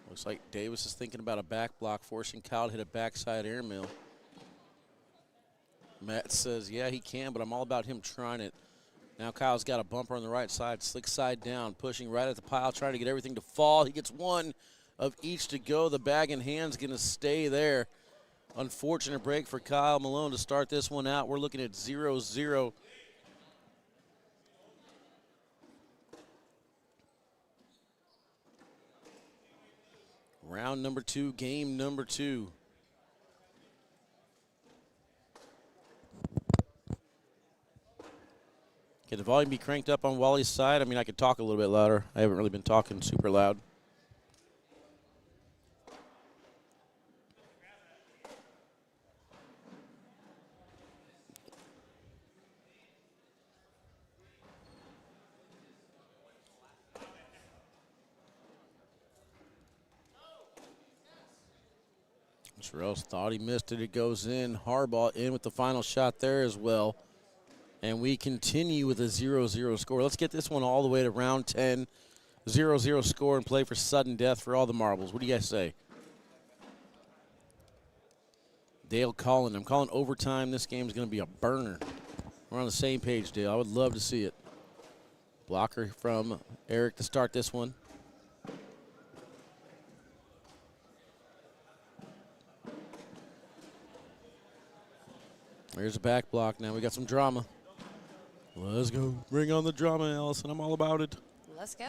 Looks like Davis is thinking about a back block, forcing Kyle to hit a backside airmail. Matt says, yeah, he can, but I'm all about him trying it. Now Kyle's got a bumper on the right side, slick side down, pushing right at the pile, trying to get everything to fall. He gets one of each to go. The bag in hand's going to stay there. Unfortunate break for Kyle Malone to start this one out. We're looking at 0-0. Round number 2, game number 2. Can the volume be cranked up on Wally's side? I mean, I could talk a little bit louder. I haven't really been talking super loud. Sorrells thought he missed it. It goes in. Harbaugh in with the final shot there as well. And we continue with a 0-0 score. Let's get this one all the way to round 10. 0-0 score and play for sudden death for all the marbles. What do you guys say? Dale calling. I'm calling overtime. This game's going to be a burner. We're on the same page, Dale. I would love to see it. Blocker from Eric to start this one. There's a back block. Now we got some drama. Let's go. Bring on the drama, Allison. I'm all about it. Let's go.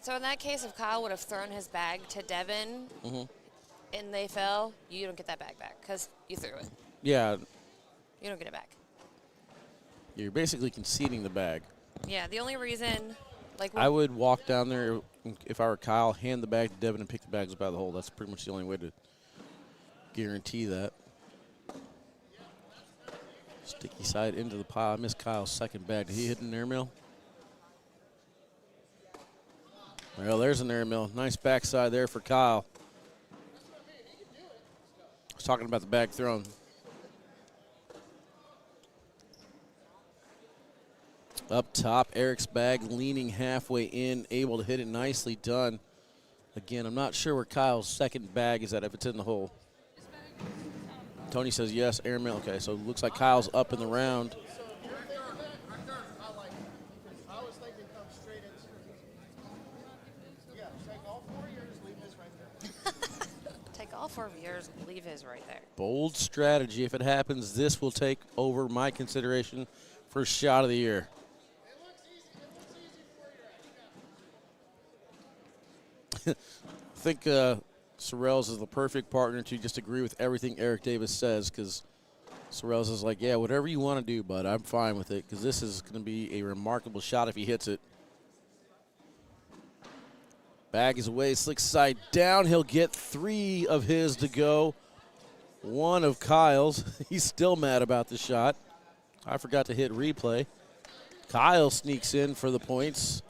So in that case, if Kyle would have thrown his bag to Devin and they fell, you don't get that bag back because you threw it. Yeah, You don't get it back. you're basically conceding the bag. Yeah, the only reason, like, I would walk down there if I were Kyle, hand the bag to Devin, and pick the bags up out of the hole. That's pretty much the only way to guarantee that. Sticky side into the pile. I missed Kyle's second bag. Did he hit an airmail? Well, there's an airmail. Nice backside there for Kyle. I was talking about the bag thrown. Up top, Eric's bag leaning halfway in, able to hit it. Nicely done. Again, I'm not sure where Kyle's second bag is at, if it's in the hole. Tony says yes, airmail. Okay, so it looks like Kyle's up in the round. So if you're third, I like it because I was thinking come straight into. Yeah, take all 4 years, leave his all 4 viewers, leave his right there. Bold strategy. If it happens, this will take over my consideration for shot of the year. I think Sorrells is the perfect partner to just agree with everything Eric Davis says, because Sorrells is like, yeah, whatever you want to do, bud, I'm fine with it, because this is going to be a remarkable shot if he hits it. Bag is away, slick side down. He'll get 3 of his to go. 1 of Kyle's. He's still mad about the shot. I forgot to hit replay. Kyle sneaks in for the points.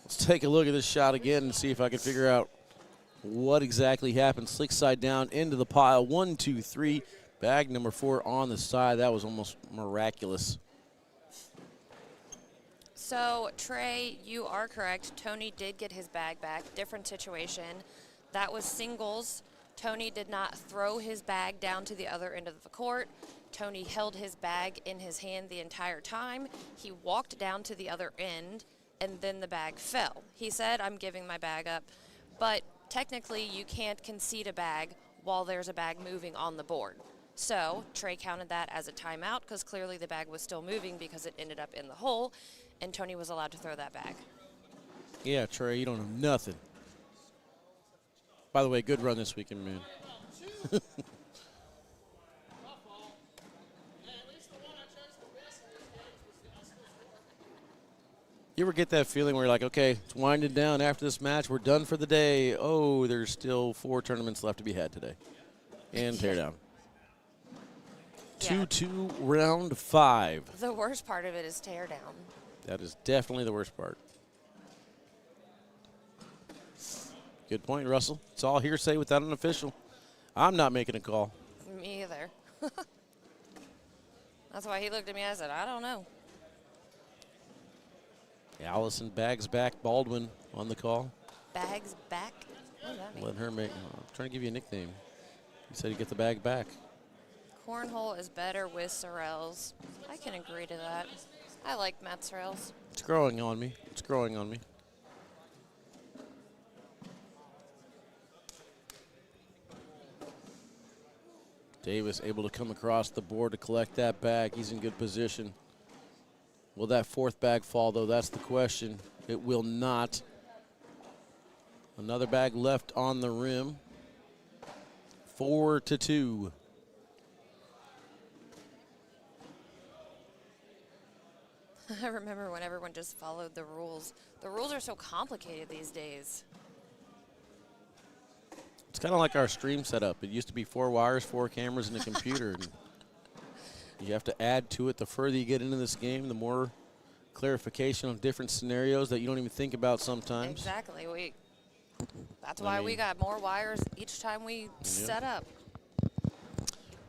Let's take a look at this shot again and see if I can figure out what exactly happened. Slick side down into the pile. 1, 2, 3. Bag number 4 on the side. That was almost miraculous. So, Trey, you are correct. Tony did get his bag back. Different situation. That was singles. Tony did not throw his bag down to the other end of the court. Tony held his bag in his hand the entire time. He walked down to the other end, and then the bag fell. He said, I'm giving my bag up. But technically, you can't concede a bag while there's a bag moving on the board. So Trey counted that as a timeout because clearly the bag was still moving because it ended up in the hole, and Tony was allowed to throw that bag. Yeah, Trey, you don't know nothing. By the way, good run this weekend, man. You ever get that feeling where you're like, okay, it's winding down after this match. We're done for the day. Oh, there's still 4 tournaments left to be had today. And tear down. Yeah. 2-2 round 5. The worst part of it is tear down. That is definitely the worst part. Good point, Russell. It's all hearsay without an official. I'm not making a call. Me either. That's why he looked at me and I said, I don't know. Allison bags back. Baldwin on the call. Bags back? What does that mean? Let her make. I'm trying to give you a nickname. You said you get the bag back. Cornhole is better with Sorrells. I can agree to that. I like Matt Sorrells. It's growing on me. It's growing on me. Davis able to come across the board to collect that bag. He's in good position. Will that 4th bag fall, though? That's the question. It will not. Another bag left on the rim. 4-2. I remember when everyone just followed the rules. The rules are so complicated these days. It's kind of like our stream setup. It used to be 4 wires, 4 cameras, and a computer. And you have to add to it. The further you get into this game, the more clarification on different scenarios that you don't even think about sometimes. Exactly. That's why we got more wires each time we set up.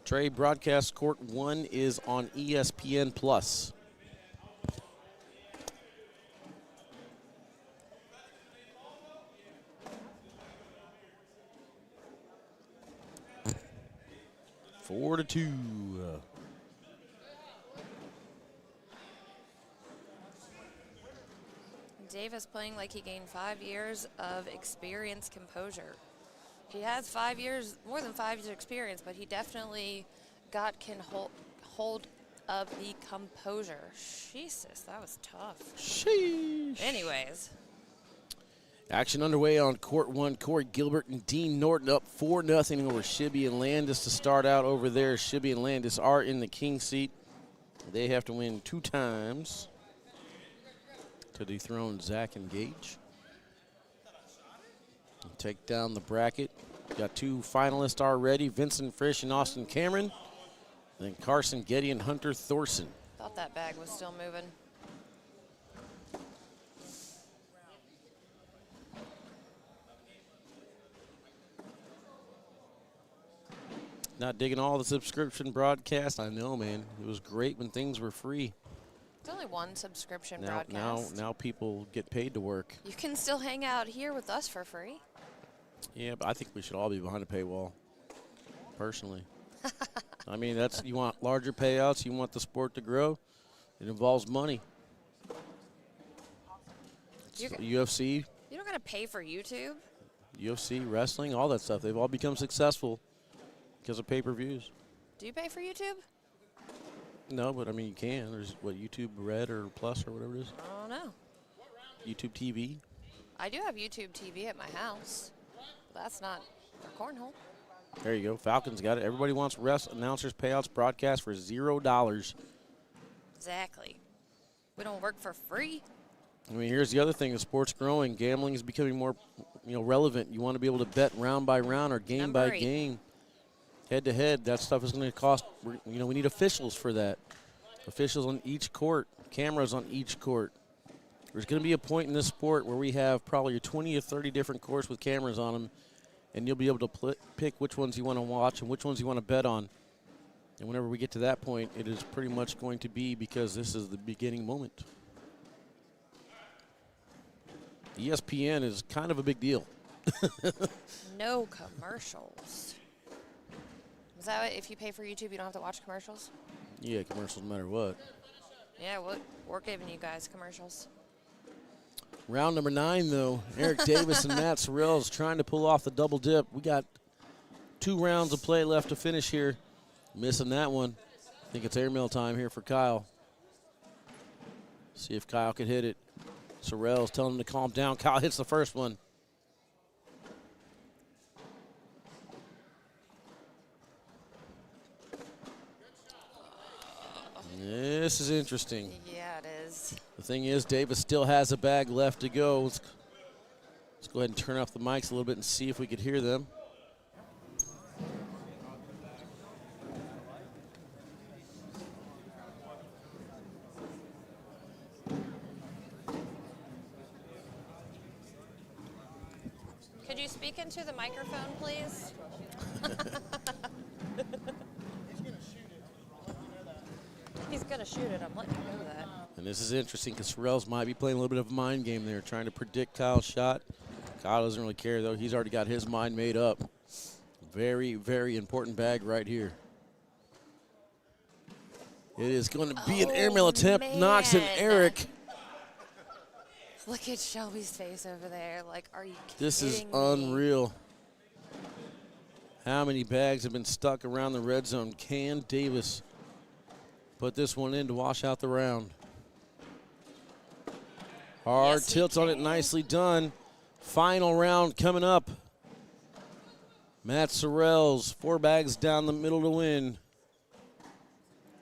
Trey, broadcast court 1 is on ESPN Plus. Four to 2. Davis playing like he gained 5 years of experience, composure. He has 5 years, more than 5 years experience, but he definitely got hold of the composure. Jesus, that was tough. Sheesh. Anyways. Action underway on court 1. Corey Gilbert and Dean Norton up 4-0 over Shibby and Landis to start out over there. Shibby and Landis are in the king seat. They have to win 2 times to dethrone Zach and Gage. Take down the bracket. Got 2 finalists already, Vincent Frisch and Austin Cameron. Then Carson Getty and Hunter Thorson. Thought that bag was still moving. Not digging all the subscription broadcasts. I know, man. It was great when things were free. It's only one subscription Now broadcast. people get paid to work. You can still hang out here with us for free. Yeah, but I think we should all be behind a paywall, personally. I mean, you want larger payouts. You want the sport to grow. It involves money. UFC. You don't got to pay for YouTube. UFC, wrestling, all that stuff. They've all become successful because of pay-per-views. Do you pay for YouTube? No, but I mean, you can. There's what, YouTube Red or Plus or whatever it is. I don't know. YouTube TV. I do have YouTube TV at my house. That's not for cornhole. There you go. Falcons got it. Everybody wants announcers, payouts, broadcast for $0. Exactly. We don't work for free. I mean, here's the other thing: the sport's growing. Gambling is becoming more, relevant. You want to be able to bet round by round or game by game, head to head. That stuff is going to cost. We need officials for that. Officials on each court, cameras on each court. There's going to be a point in this sport where we have probably 20 or 30 different courts with cameras on them, and you'll be able to pick which ones you want to watch and which ones you want to bet on. And whenever we get to that point, it is pretty much going to be because this is the beginning moment. ESPN is kind of a big deal. No commercials. Is that what, if you pay for YouTube, you don't have to watch commercials? Yeah, commercials no matter what. Yeah, we're giving you guys commercials. Round number 9, though. Eric Davis and Matt Sorrells trying to pull off the double dip. We got 2 rounds of play left to finish here. Missing that one. I think it's airmail time here for Kyle. See if Kyle can hit it. Sorrells telling him to calm down. Kyle hits the first one. This is interesting. Yeah, it is. The thing is, Davis still has a bag left to go. Let's go ahead and turn off the mics a little bit and see if we could hear them. Could you speak into the microphone, please? He's going to shoot it. I'm letting you know that. And this is interesting because Sorrells might be playing a little bit of a mind game there, trying to predict Kyle's shot. Kyle doesn't really care, though. He's already got his mind made up. Very, very important bag right here. It is going to be an airmail attempt. Man. Knocks in Eric. Look at Shelby's face over there. Like, are you kidding This is me? unreal. How many bags have been stuck around the red zone? Can Davis put this one in to wash out the round? Hard Yes, he tilts on it, can. nicely done. Final round coming up. Matt Sorrells, 4 bags down the middle to win.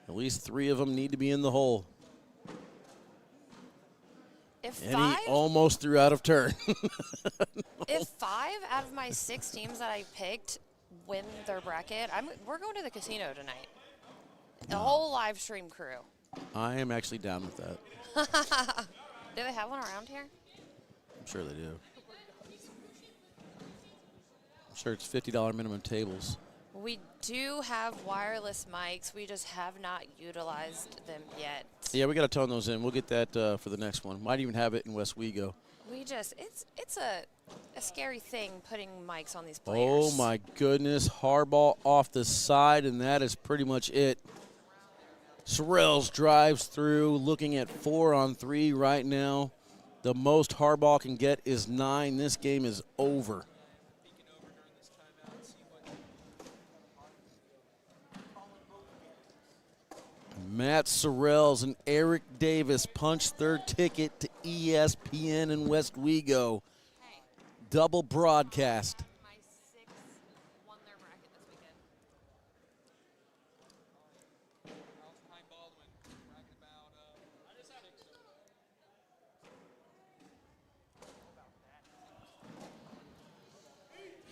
At least 3 of them need to be in the hole. If And five, he almost threw out of turn. if 5 out of my 6 teams that I picked win their bracket, we're going to the casino tonight. The whole live stream crew. I am actually down with that. Do they have one around here? I'm sure they do. I'm sure it's $50 minimum tables. We do have wireless mics. We just have not utilized them yet. Yeah, we got to tone those in. We'll get that for the next one. Might even have it in Westwego. We just, it's a scary thing putting mics on these players. Oh, my goodness. Hardball off the side, and that is pretty much it. Sorrells drives through, looking at 4-on-3 right now. The most hardball can get is 9. This game is over. Matt Sorrells and Eric Davis punched their ticket to ESPN in Westwego. Double broadcast. My 6 won their bracket this weekend.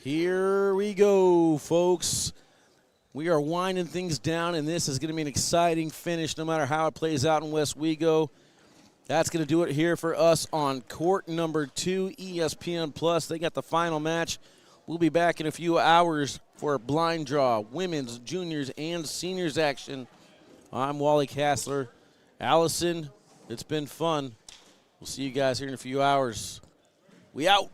Here we go, folks. We are winding things down, and this is going to be an exciting finish no matter how it plays out in Westwego. That's going to do it here for us on court number 2, ESPN Plus. They got the final match. We'll be back in a few hours for a blind draw, women's, juniors, and seniors action. I'm Wally Kassler. Allison, it's been fun. We'll see you guys here in a few hours. We out.